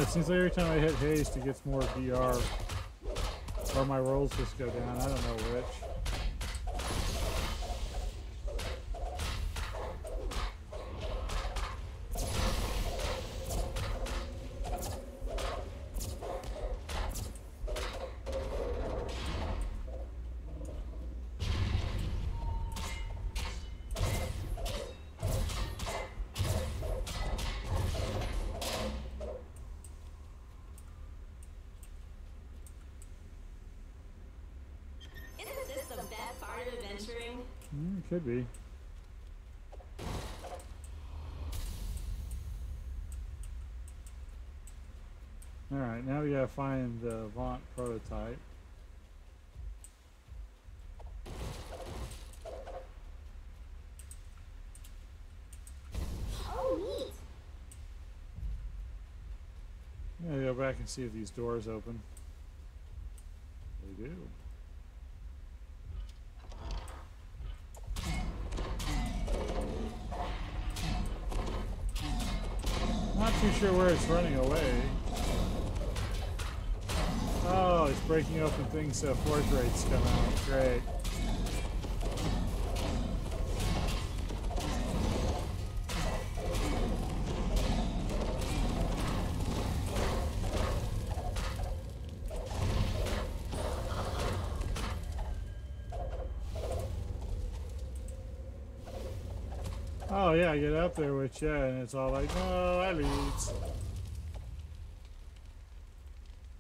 it seems like every time I hit haste, it gets more DR. Or my rolls just go down. I don't know which. Could be. Alright, now we gotta find the Vaunt prototype. Oh, neat. Yeah, go back and see if these doors open. They do. Not too sure where it's running away. Oh, it's breaking open things so forge rates come out. Great. Oh yeah, I get up there with you and it's all like, no, that leads.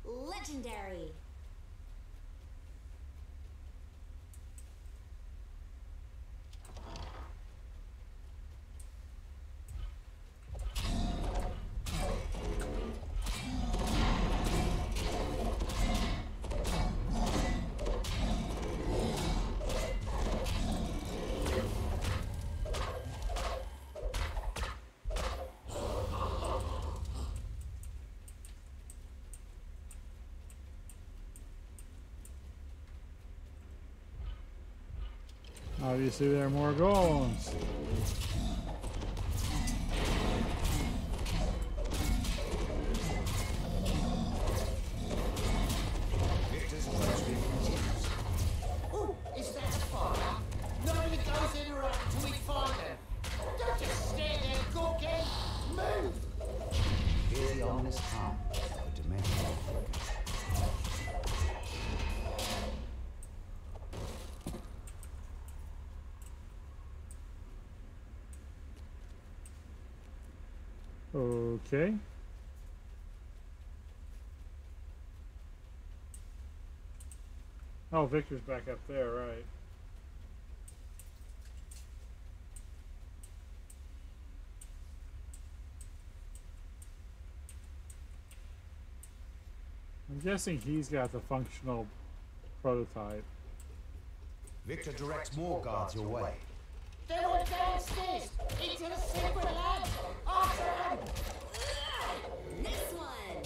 Legendary. Obviously there are more golems. Oh, is that a fire? Nobody goes in or out until we find them. Don't just stand there gawking. Move! Here's the ominous hum of a dimensional focus. Okay. Oh, Victor's back up there, right. I'm guessing he's got the functional prototype. Victor directs more guards your way. They went downstairs into the secret lab. After them! This one.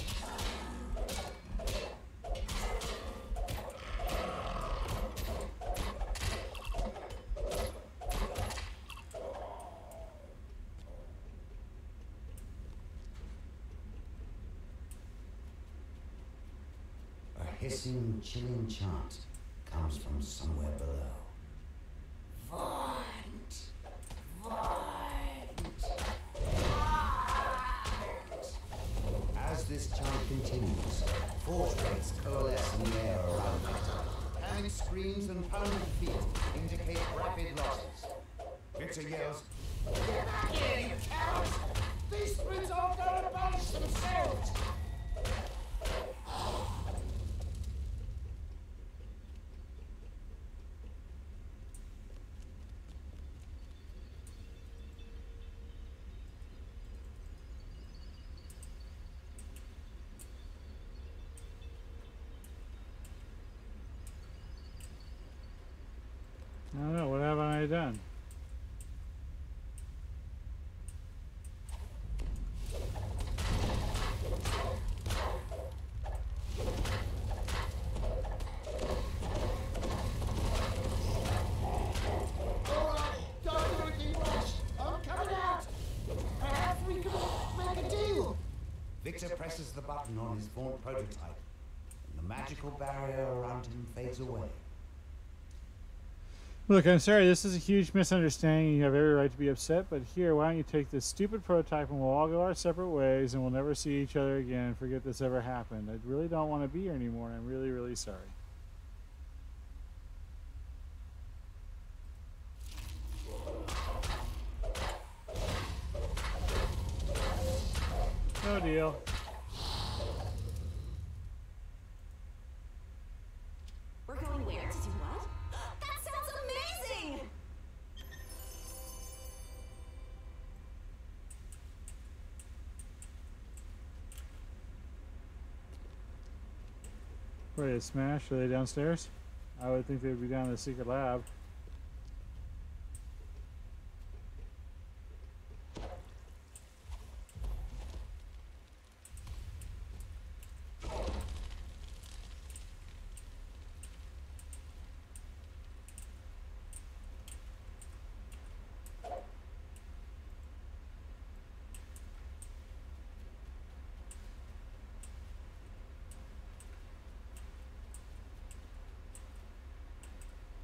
A hissing, chilling chant comes from somewhere below. Vaunt! Vaunt! As this chant continues, force rates coalesce in the air around Victor. Panic screams and pounding feet indicate rapid losses. Victor yells, Get back here, you cowards! These brutes all go and abolish themselves! I don't know, what haven't I done? Alright, don't do anything rash. I'm coming out. Perhaps we can make a deal. Victor presses presses the button on his Vaunt prototype, and the magical barrier around him fades away. Look, I'm sorry, this is a huge misunderstanding. You have every right to be upset, but here, why don't you take this stupid prototype and we'll all go our separate ways and we'll never see each other again and forget this ever happened. I really don't want to be here anymore, and I'm really, really sorry. No deal. We're going where to do what? That sounds amazing! Where are they, Smash? Are they downstairs? I would think they'd be down in the secret lab.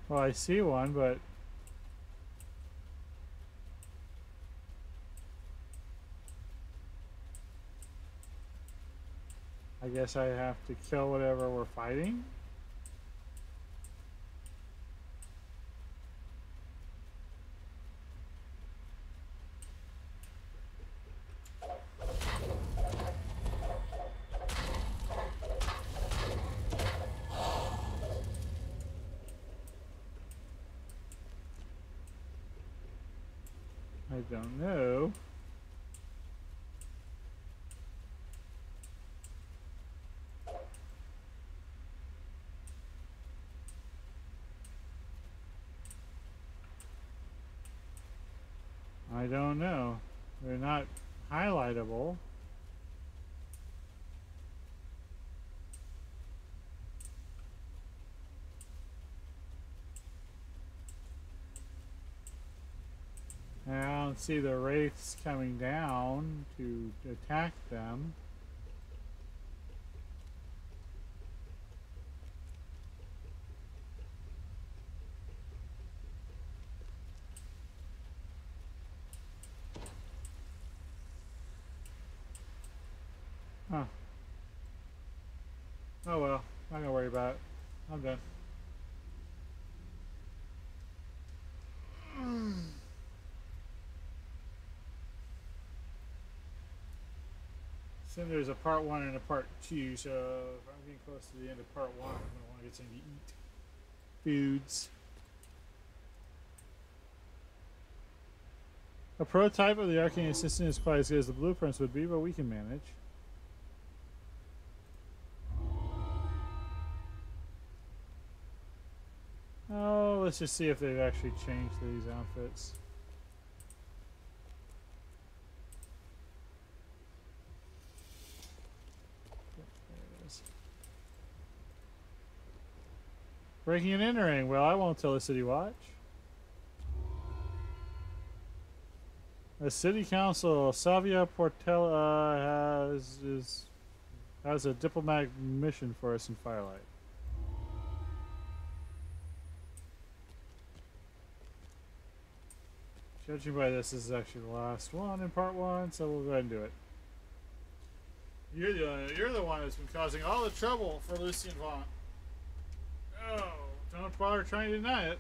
Well, I see one, but I guess I have to kill whatever we're fighting. I don't know. I don't know. They're not highlightable. I don't see the wraiths coming down to attack them. Huh. Oh well, not gonna worry about it. I'm done. So there's a part 1 and a part 2, so if I'm getting close to the end of part 1, I'm gonna want to get something to eat. Foods. A prototype of the arcane assistant is quite as good as the blueprints would be, but we can manage. Oh, let's just see if they've actually changed these outfits. Breaking and entering. Well, I won't tell the city watch. The city council, Salvia Portella, has a diplomatic mission for us in Firelight. Judging by this is actually the last one in part 1, so we'll go ahead and do it. You're the one that's been causing all the trouble for Lucy and Vaughn. Oh, don't bother trying to deny it.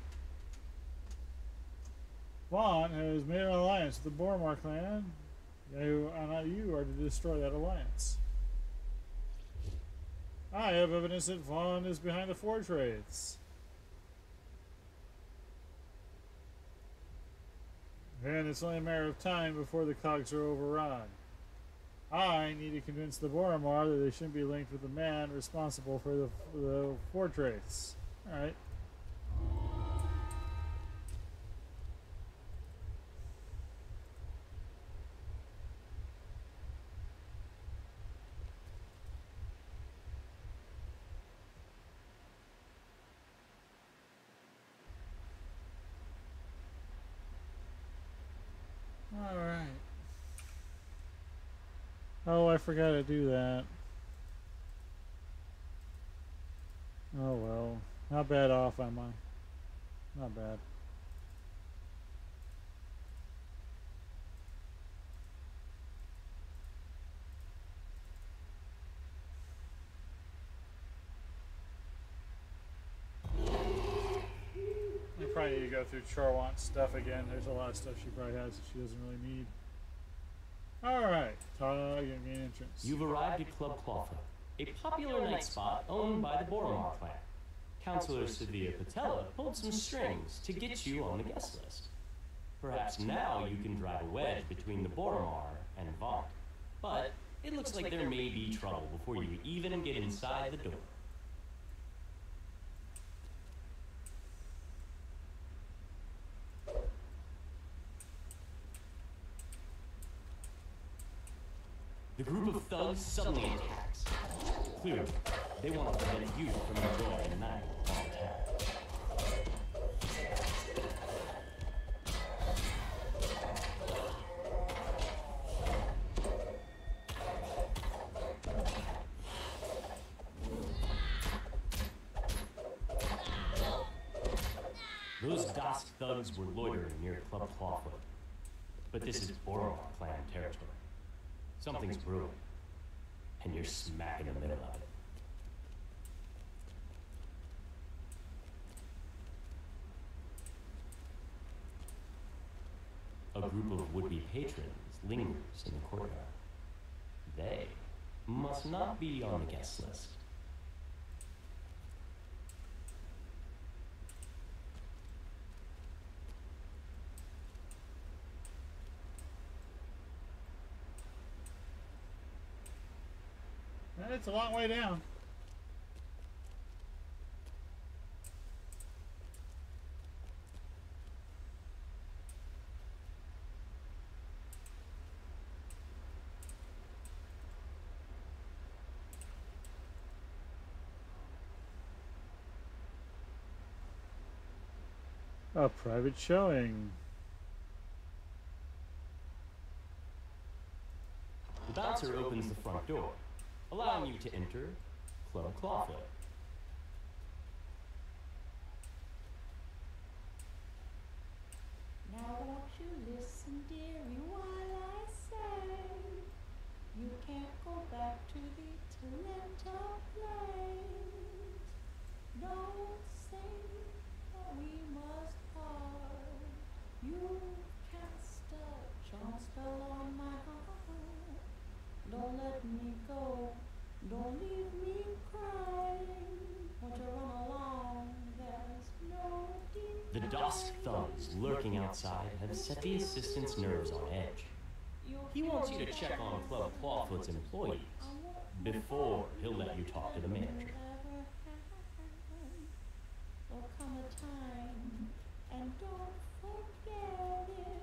Vaughn has made an alliance with the Boromar clan. You are to destroy that alliance. I have evidence that Vaughn is behind the Forge Wraiths. And it's only a matter of time before the cogs are overrun. I need to convince the Boromar that they shouldn't be linked with the man responsible for the Forge Wraiths. Alright. Alright. Oh, I forgot to do that. Oh well. How bad off am I? Not bad. I probably need to go through Charwant's stuff again. There's a lot of stuff she probably has that she doesn't really need. Alright, main entrance. You've arrived at Club Clawfoot, a popular night spot owned by the Boromar clan. Counselor Sevilla Patella pulled some strings to get you on the guest list. Perhaps now you can drive a wedge between the Boromar and Vaunt. But it looks like there may be trouble before you even get inside the door. The group of thugs suddenly attacks. Clearly, they want to prevent you from enjoying the night on tap. Those Dusk thugs were loitering near Club Clawfoot. But this is Boromar clan territory. Something's brewing, and you're smack in the middle of it. A group of would-be patrons lingers in the courtyard. They must not be on the guest list. It's a long way down. A private showing. The bouncer opens the front door, allowing you to enter Club Clawfoot. Now won't you listen, dearie, while I say you can't go back to the Talenta place. Don't say that we must part. You cast a charm spell on my heart. Don't let me go. Don't leave me crying. Won't you run along? There's no denying. The Dusk thugs lurking outside have set the assistant's nerves on edge. He wants you to check on Club Clawfoot's employees before he'll let you talk to the manager. There'll come a time, and don't forget it.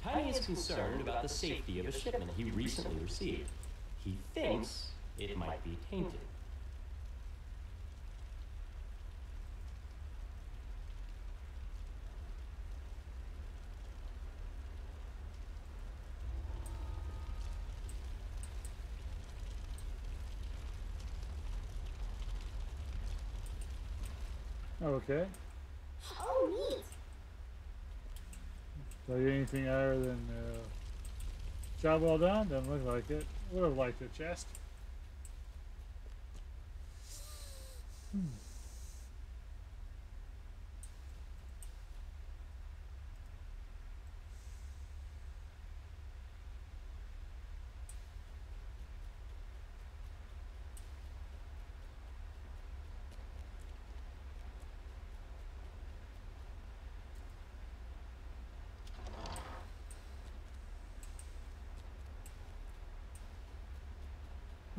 Tiny is concerned about the safety of a shipment he recently received. He thinks it might be tainted. Okay. Oh, neat. So anything other than job well done? Doesn't look like it. Would have liked a chest.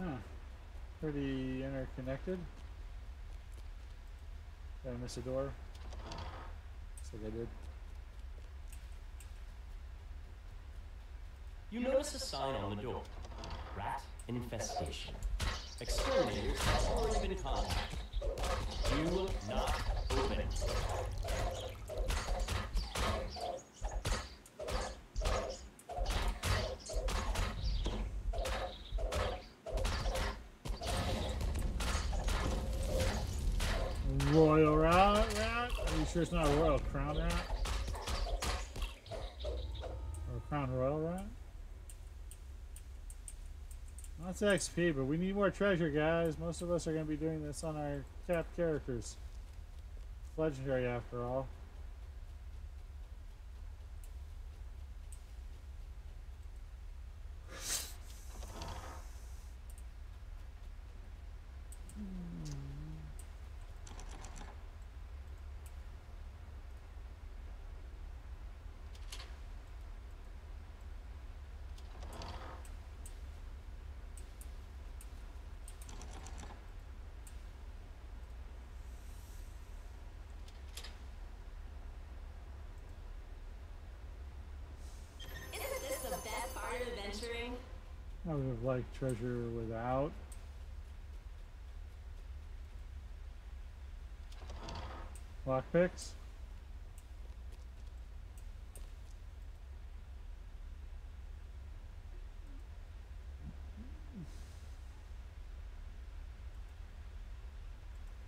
Huh. Pretty interconnected. Did I miss a door? Looks like I did. You notice a sign on the door. Rat infestation. Exterminators have already been contacted. Do not open. Royal rat? Are you sure it's not a royal crown rat? Or a crown royal rat? Lots of XP, but we need more treasure, guys. Most of us are going to be doing this on our capped characters. It's legendary, after all. I would have liked treasure without. Lockpicks?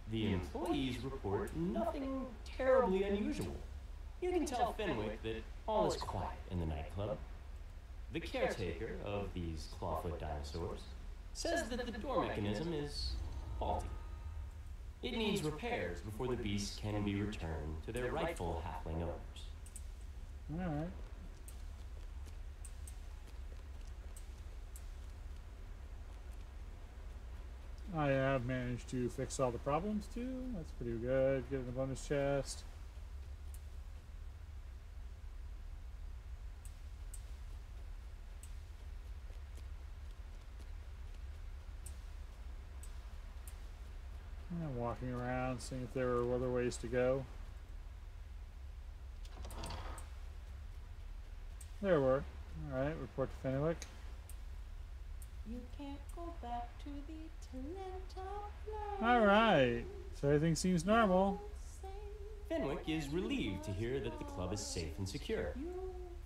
The employees report nothing terribly unusual. You can tell Fenwick that all is quiet in the nightclub. The caretaker of these clawfoot dinosaurs says that the door mechanism is faulty. It needs repairs before the beasts can be returned to their rightful halfling owners. Alright. I have managed to fix all the problems too. That's pretty good. Get in the bonus chest. I'm walking around, seeing if there are other ways to go. There were. Alright, report to Fenwick. You can't go back to the Talenta. Alright, so everything seems normal. Fenwick is relieved to hear that the club is safe and secure.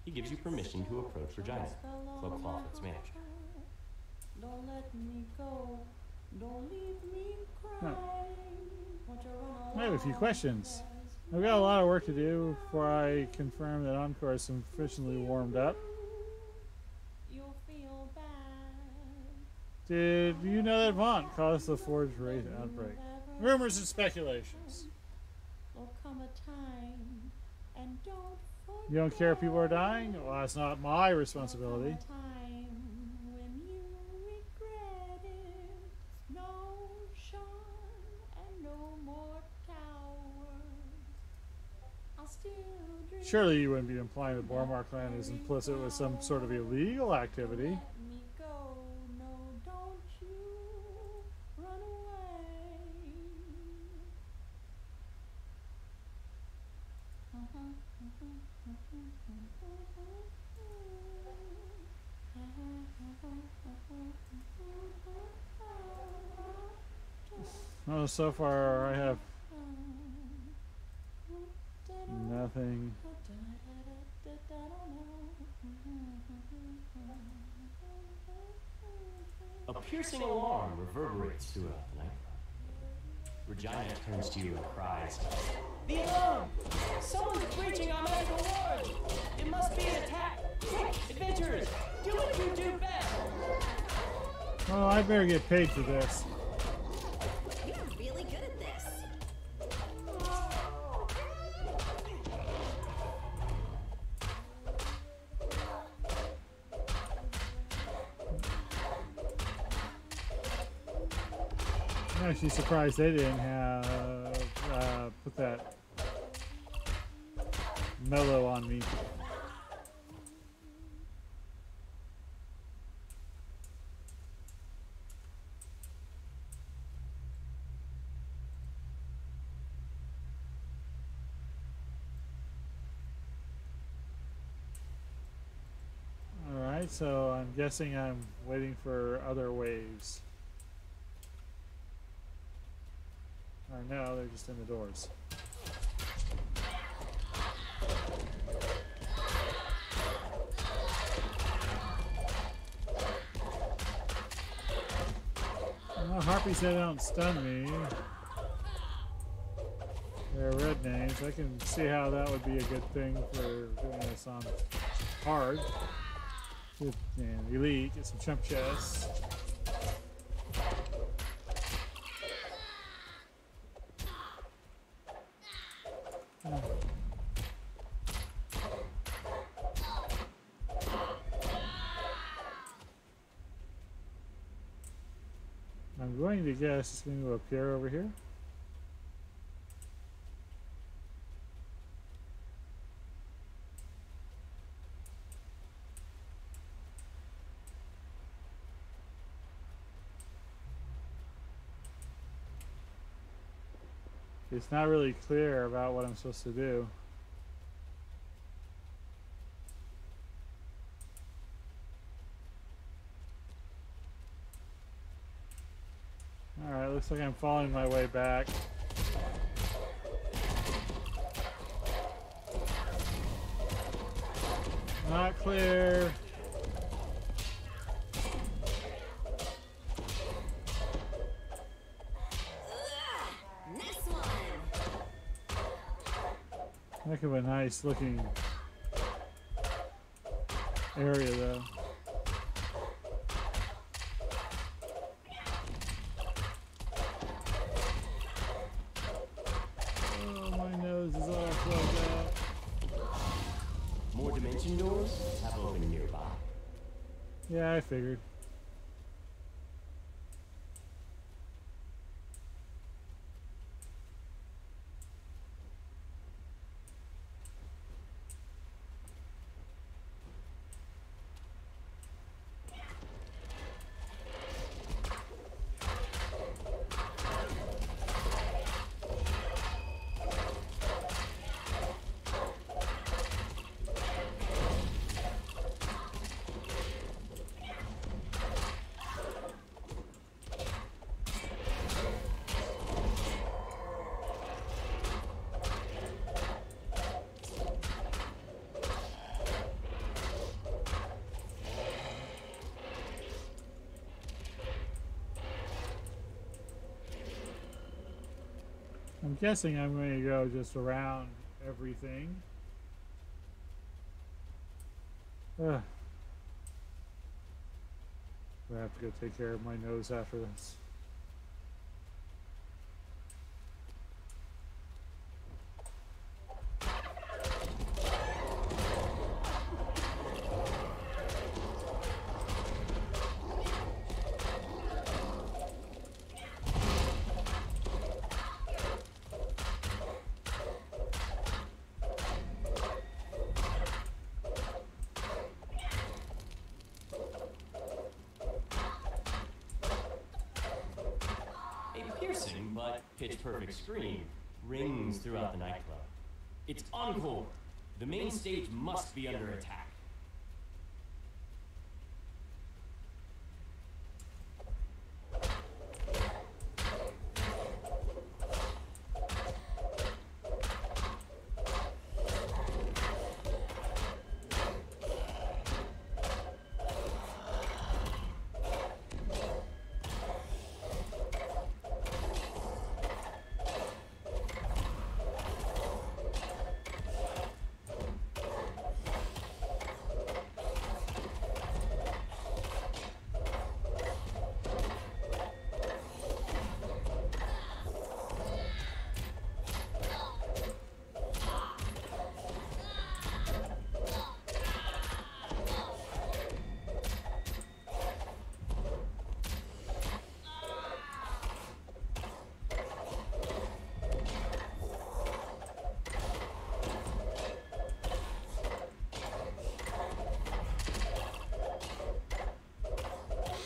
He gives you permission to approach Regina, Club Clawfoot's manager. Don't let me go. Don't leave me crying. I have a few questions. I've got a lot of work to do before I confirm that Encore is sufficiently warmed up. You'll feel bad. Did you know that Vaunt caused the Forge Wraith outbreak? Rumors and speculations. There'll come a time, and don't forget. You don't care if people are dying? Well, that's not my responsibility. Surely you wouldn't be implying that Bormar clan is implicit with some sort of illegal activity. Let me go. No, don't you run away. Oh, so far I have nothing. A piercing alarm reverberates throughout the night. Regina turns to you and cries, "The alarm! Someone's breaching our medical ward! It must be an attack! Quick, adventurers! Do what you do best!" Oh, I better get paid for this. You're really good at this. I'm actually surprised they didn't have put that mellow on me. Alright, so I'm guessing I'm waiting for other waves. Or no, they're just in the doors. Well, harpies that don't stun me. They're red names. I can see how that would be a good thing for doing this on hard. And elite, get some chump chests. I'm going to guess it's going to appear over here. It's not really clear about what I'm supposed to do. Alright, looks like I'm following my way back. Not clear. Heck of a nice looking area though. Oh, my nose is all plugged out. More dimension doors have opened nearby. Yeah, I figured. I'm guessing I'm going to go just around everything. Ugh. I have to go take care of my nose after this. But pitch-perfect scream rings throughout the nightclub. It's encore. The main stage must be under attack.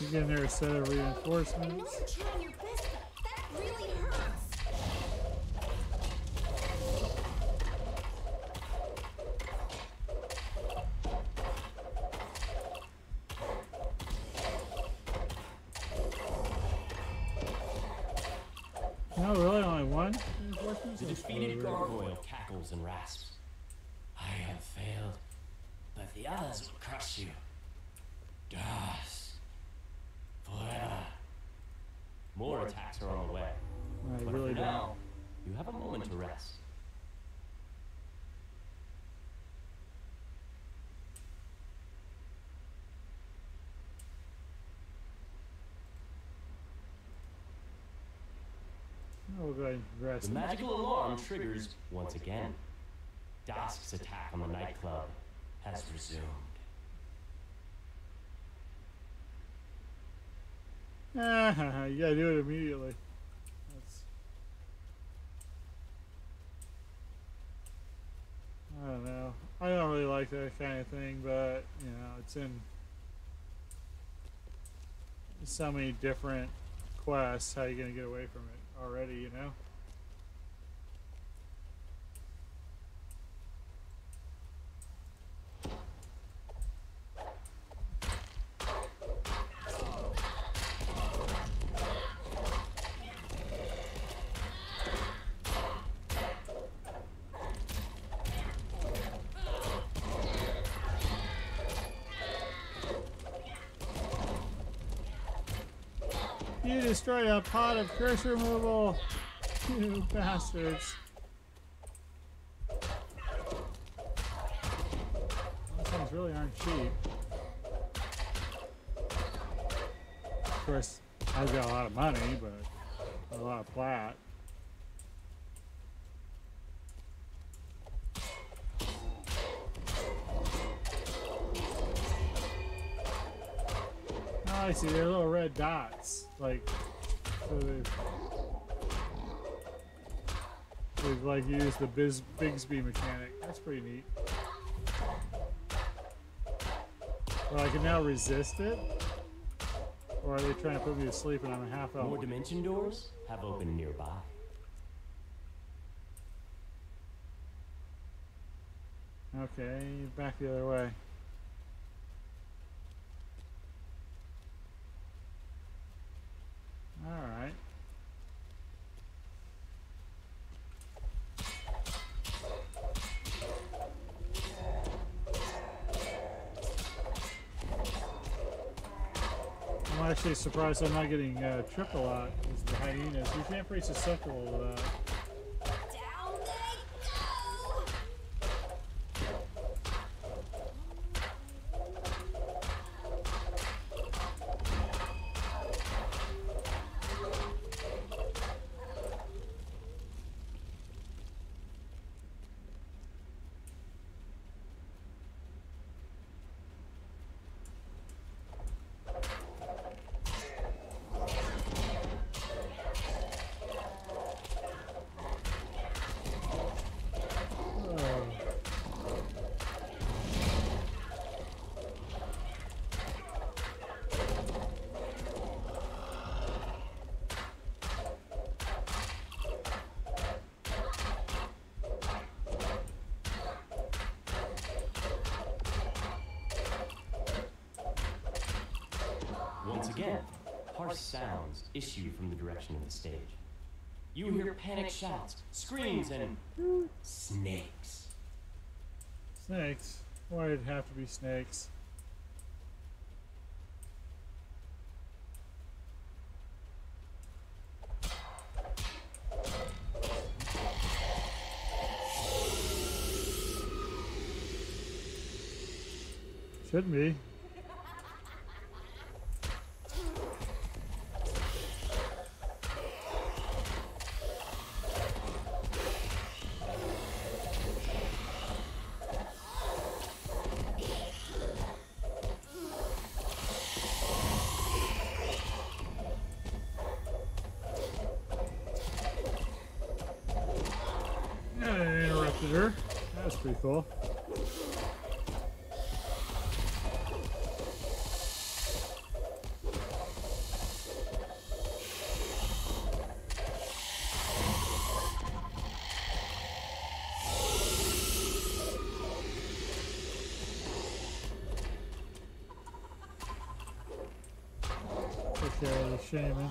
You get in there a set of I know reinforcements. you're trying your best, but that really hurts. No, really, only one? The defeated gargoyle cackles and rasps. I have failed, but the others will crush you. Dust. Forever. More attacks are on the way. I But really for don't. now, you have a moment to rest. No, we'll go ahead and rest. The magical alarm triggers once again. Dusk's attack on the nightclub has resumed. Ah, you gotta do it immediately. That's... I don't know. I don't really like that kind of thing, but, you know, it's in so many different quests. How are you gonna get away from it already, you know? You destroyed a pot of curse removal, you bastards. Those things really aren't cheap. Of course, I've got a lot of money, but a lot of plat. Oh, I see, they're little red dots. Like, so they've like used the Bigsby mechanic. That's pretty neat. But I can now resist it? Or are they trying to put me to sleep and I'm a half elf? More dimension doors have opened nearby. Okay, back the other way. Alright. I'm actually surprised I'm not getting tripped a lot. It's the hyenas. You can't be susceptible to that. Down they go! Once again, harsh sounds issue from the direction of the stage. You hear panicked shouts, screams, and snakes. Snakes? Why did it have to be snakes? Shouldn't be. Her. That was pretty cool. Take care of the shaman.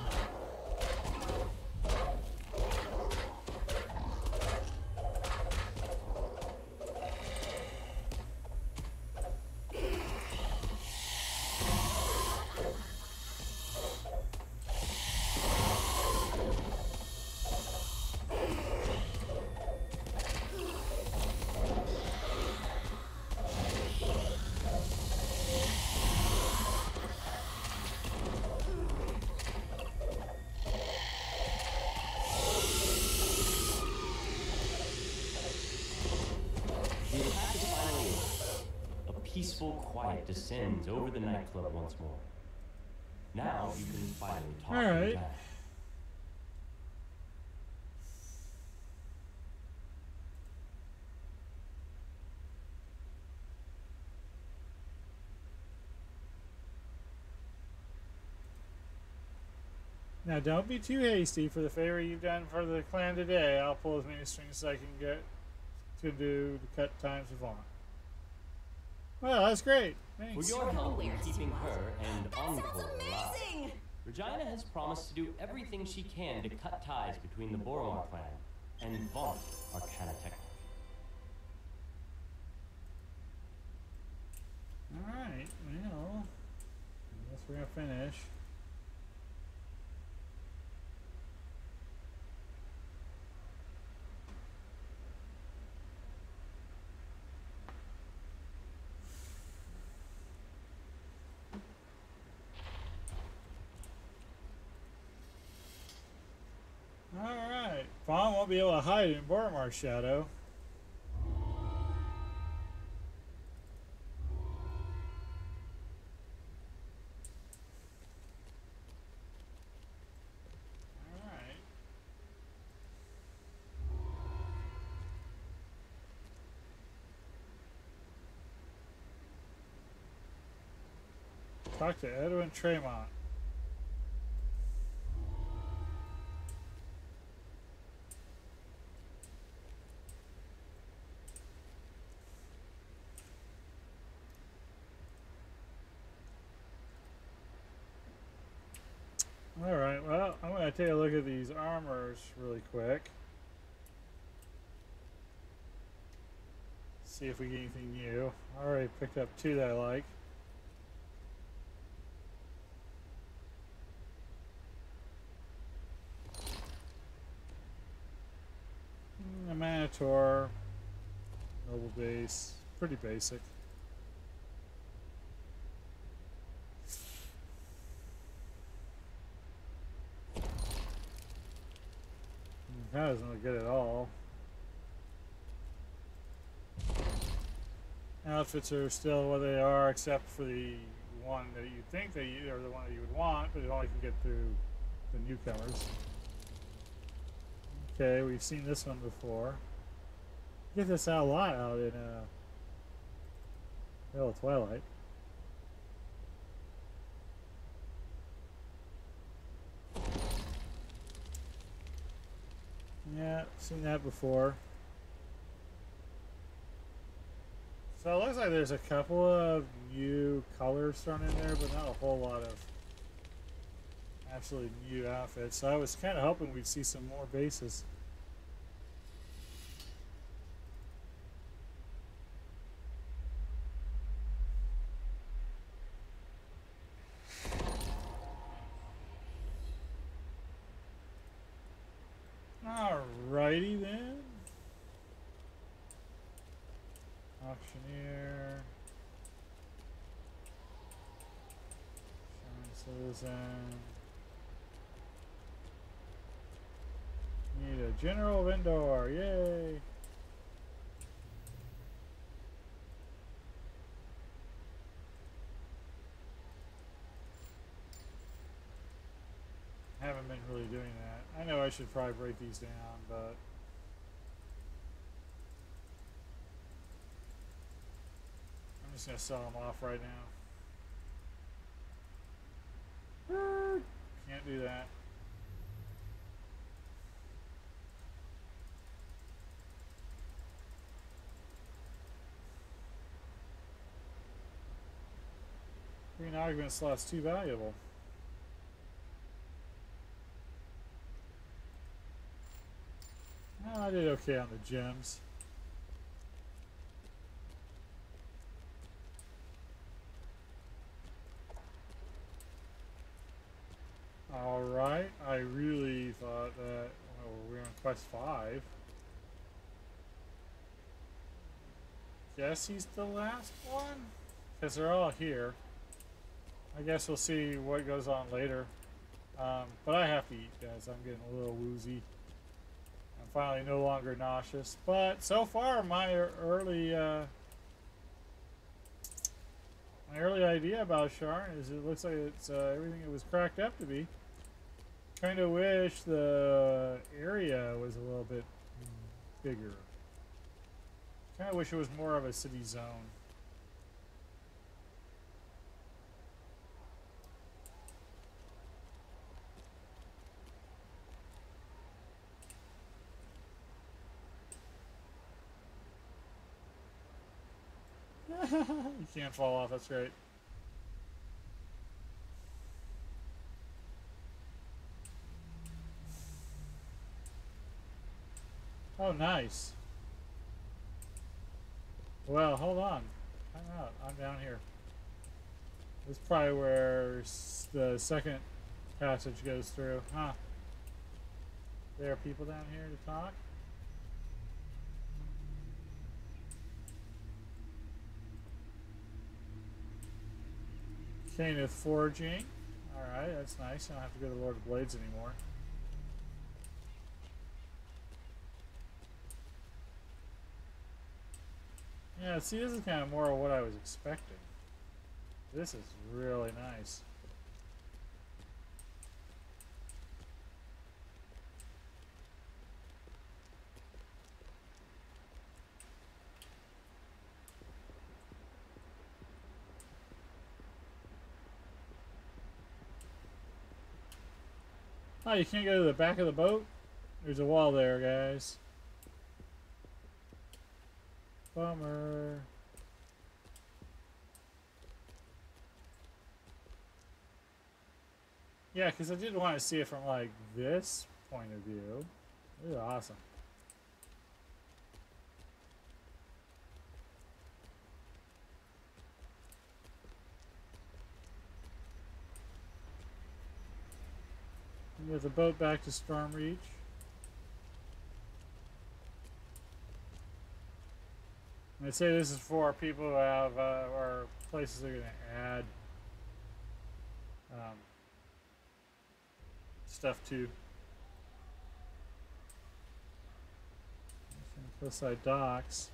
peaceful quiet descends over the nightclub once more. Now you can finally talk to Alright. Regina. Now, don't be too hasty. For the favor you've done for the clan today, I'll pull as many strings as I can get to do to cut times of on. Well, that's great. For Thanks. your help in keeping What? her and That sounds Encore alive, amazing! Regina has promised to do everything she can to cut ties between the Boromar clan and Vaunt Arcana Technic. Alright, well, I guess we're gonna finish. Alright, Fawn won't be able to hide in Boromar's shadow. Alright. Talk to Edwin Tremont. Alright, well, I'm going to take a look at these armors really quick. See if we get anything new. I already picked up two that I like. A Minotaur. Noble base. Pretty basic. That doesn't look good at all. Outfits are still what they are, except for the one that you think that you, or the one that you would want, but it only can get through the newcomers. Okay, we've seen this one before. Get this out a lot out in Veil of Twilight. Yeah, seen that before. So it looks like there's a couple of new colors thrown in there, but not a whole lot of absolutely new outfits. So I was kind of hoping we'd see some more bases. Alrighty then. Auctioneer. Sharn Citizen. Need a general vendor. Yay. Haven't been really doing that. I know I should probably break these down, but I'm just gonna sell them off right now. Can't do that. Green argument slot's too valuable. I did okay on the gems. Alright, I really thought that we're on quest 5. Guess he's the last one? Because they're all here. I guess we'll see what goes on later. But I have to eat, guys. I'm getting a little woozy. I'm finally no longer nauseous. But so far, my early My early idea about Sharn is it looks like it's everything it was cracked up to be. Kind of wish the area was a little bit bigger. Kind of wish it was more of a city zone. You can't fall off, that's great. Oh, nice. Well, hold on. Time out. I'm down here. This is probably where the second passage goes through. Huh. There are people down here to talk? Kenneth forging. Alright, that's nice. I don't have to go to the Lord of Blades anymore. Yeah, see, this is kind of more of what I was expecting. This is really nice. Oh, you can't go to the back of the boat? There's a wall there, guys. Bummer. Yeah, because I did want to see it from, like, this point of view. This is awesome. Get the boat back to Storm Reach. And I say this is for people who have, or places they're going to add stuff to. Cliffside Docks.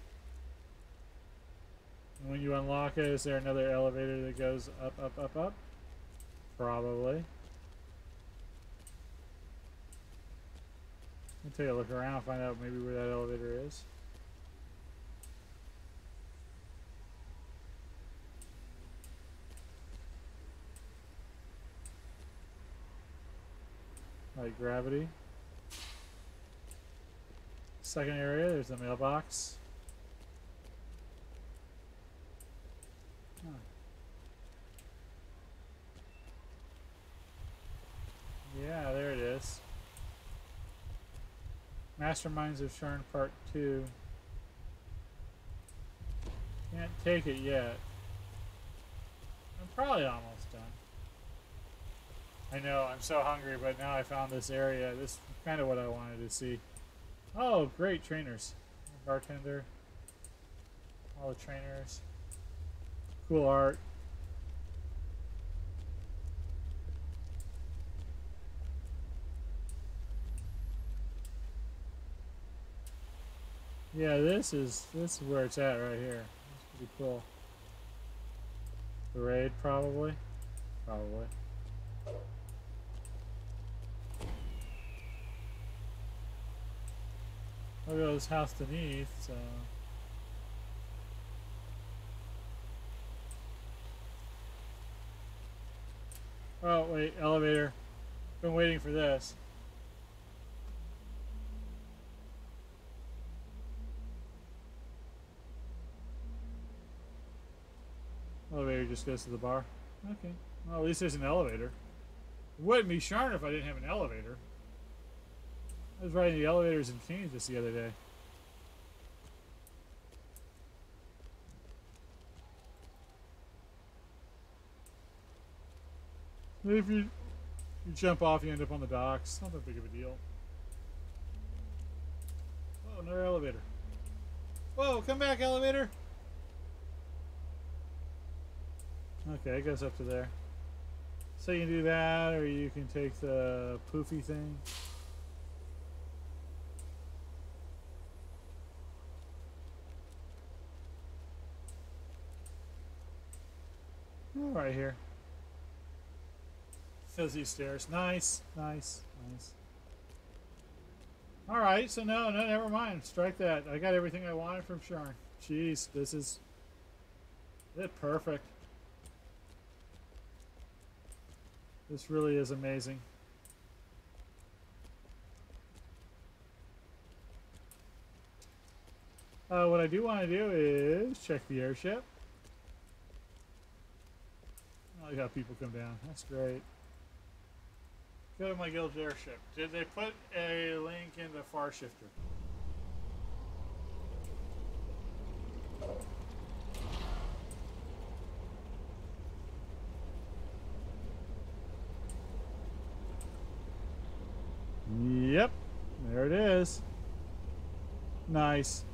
And when you unlock it, is there another elevator that goes up, up, up, up? Probably. Let me take a look around, find out maybe where that elevator is. Like gravity. Second area, there's the mailbox. Huh. Yeah, there it is. Masterminds of Sharn Part 2. Can't take it yet. I'm probably almost done. I know, I'm so hungry, but now I found this area. This is kind of what I wanted to see. Oh, great trainers. Bartender. All the trainers. Cool art. Yeah, this is where it's at right here. It's pretty cool. The raid, probably. Probably. Look at this house beneath, so. Oh, wait, elevator. Been waiting for this. Elevator just goes to the bar. Okay. Well, at least there's an elevator. It wouldn't be Sharn if I didn't have an elevator. I was riding the elevators in Kings just the other day. If you jump off, you end up on the docks. Not that big of a deal. Oh, another elevator. Whoa, come back, elevator! Okay, it goes up to there. So you can do that, or you can take the poofy thing. right here. Fizzy stairs. Nice, nice, nice. All right, so no, never mind. Strike that. I got everything I wanted from Sharn. Jeez, this is perfect. This really is amazing. What I do want to do is check the airship. I like how people come down. That's great. Go to my guild's airship. Did they put a link in the far shifter? Yep, there it is. Nice.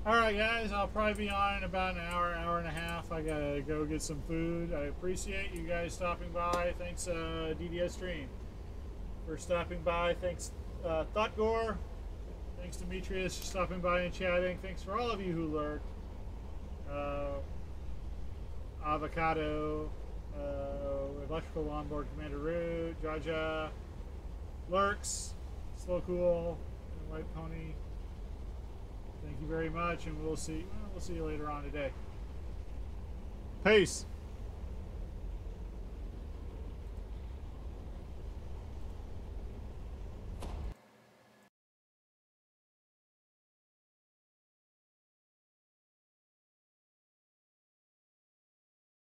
Alright guys, I'll probably be on in about an hour, hour and a half. I gotta go get some food. I appreciate you guys stopping by. Thanks DDS Stream for stopping by. Thanks ThoughtGore. Thanks Demetrius for stopping by and chatting. Thanks for all of you who lurked. Avocado, Electrical Longboard Commander Root, Jaja, Lurks, Slow Cool, and White Pony. Thank you very much, and we'll see you later on today. Peace.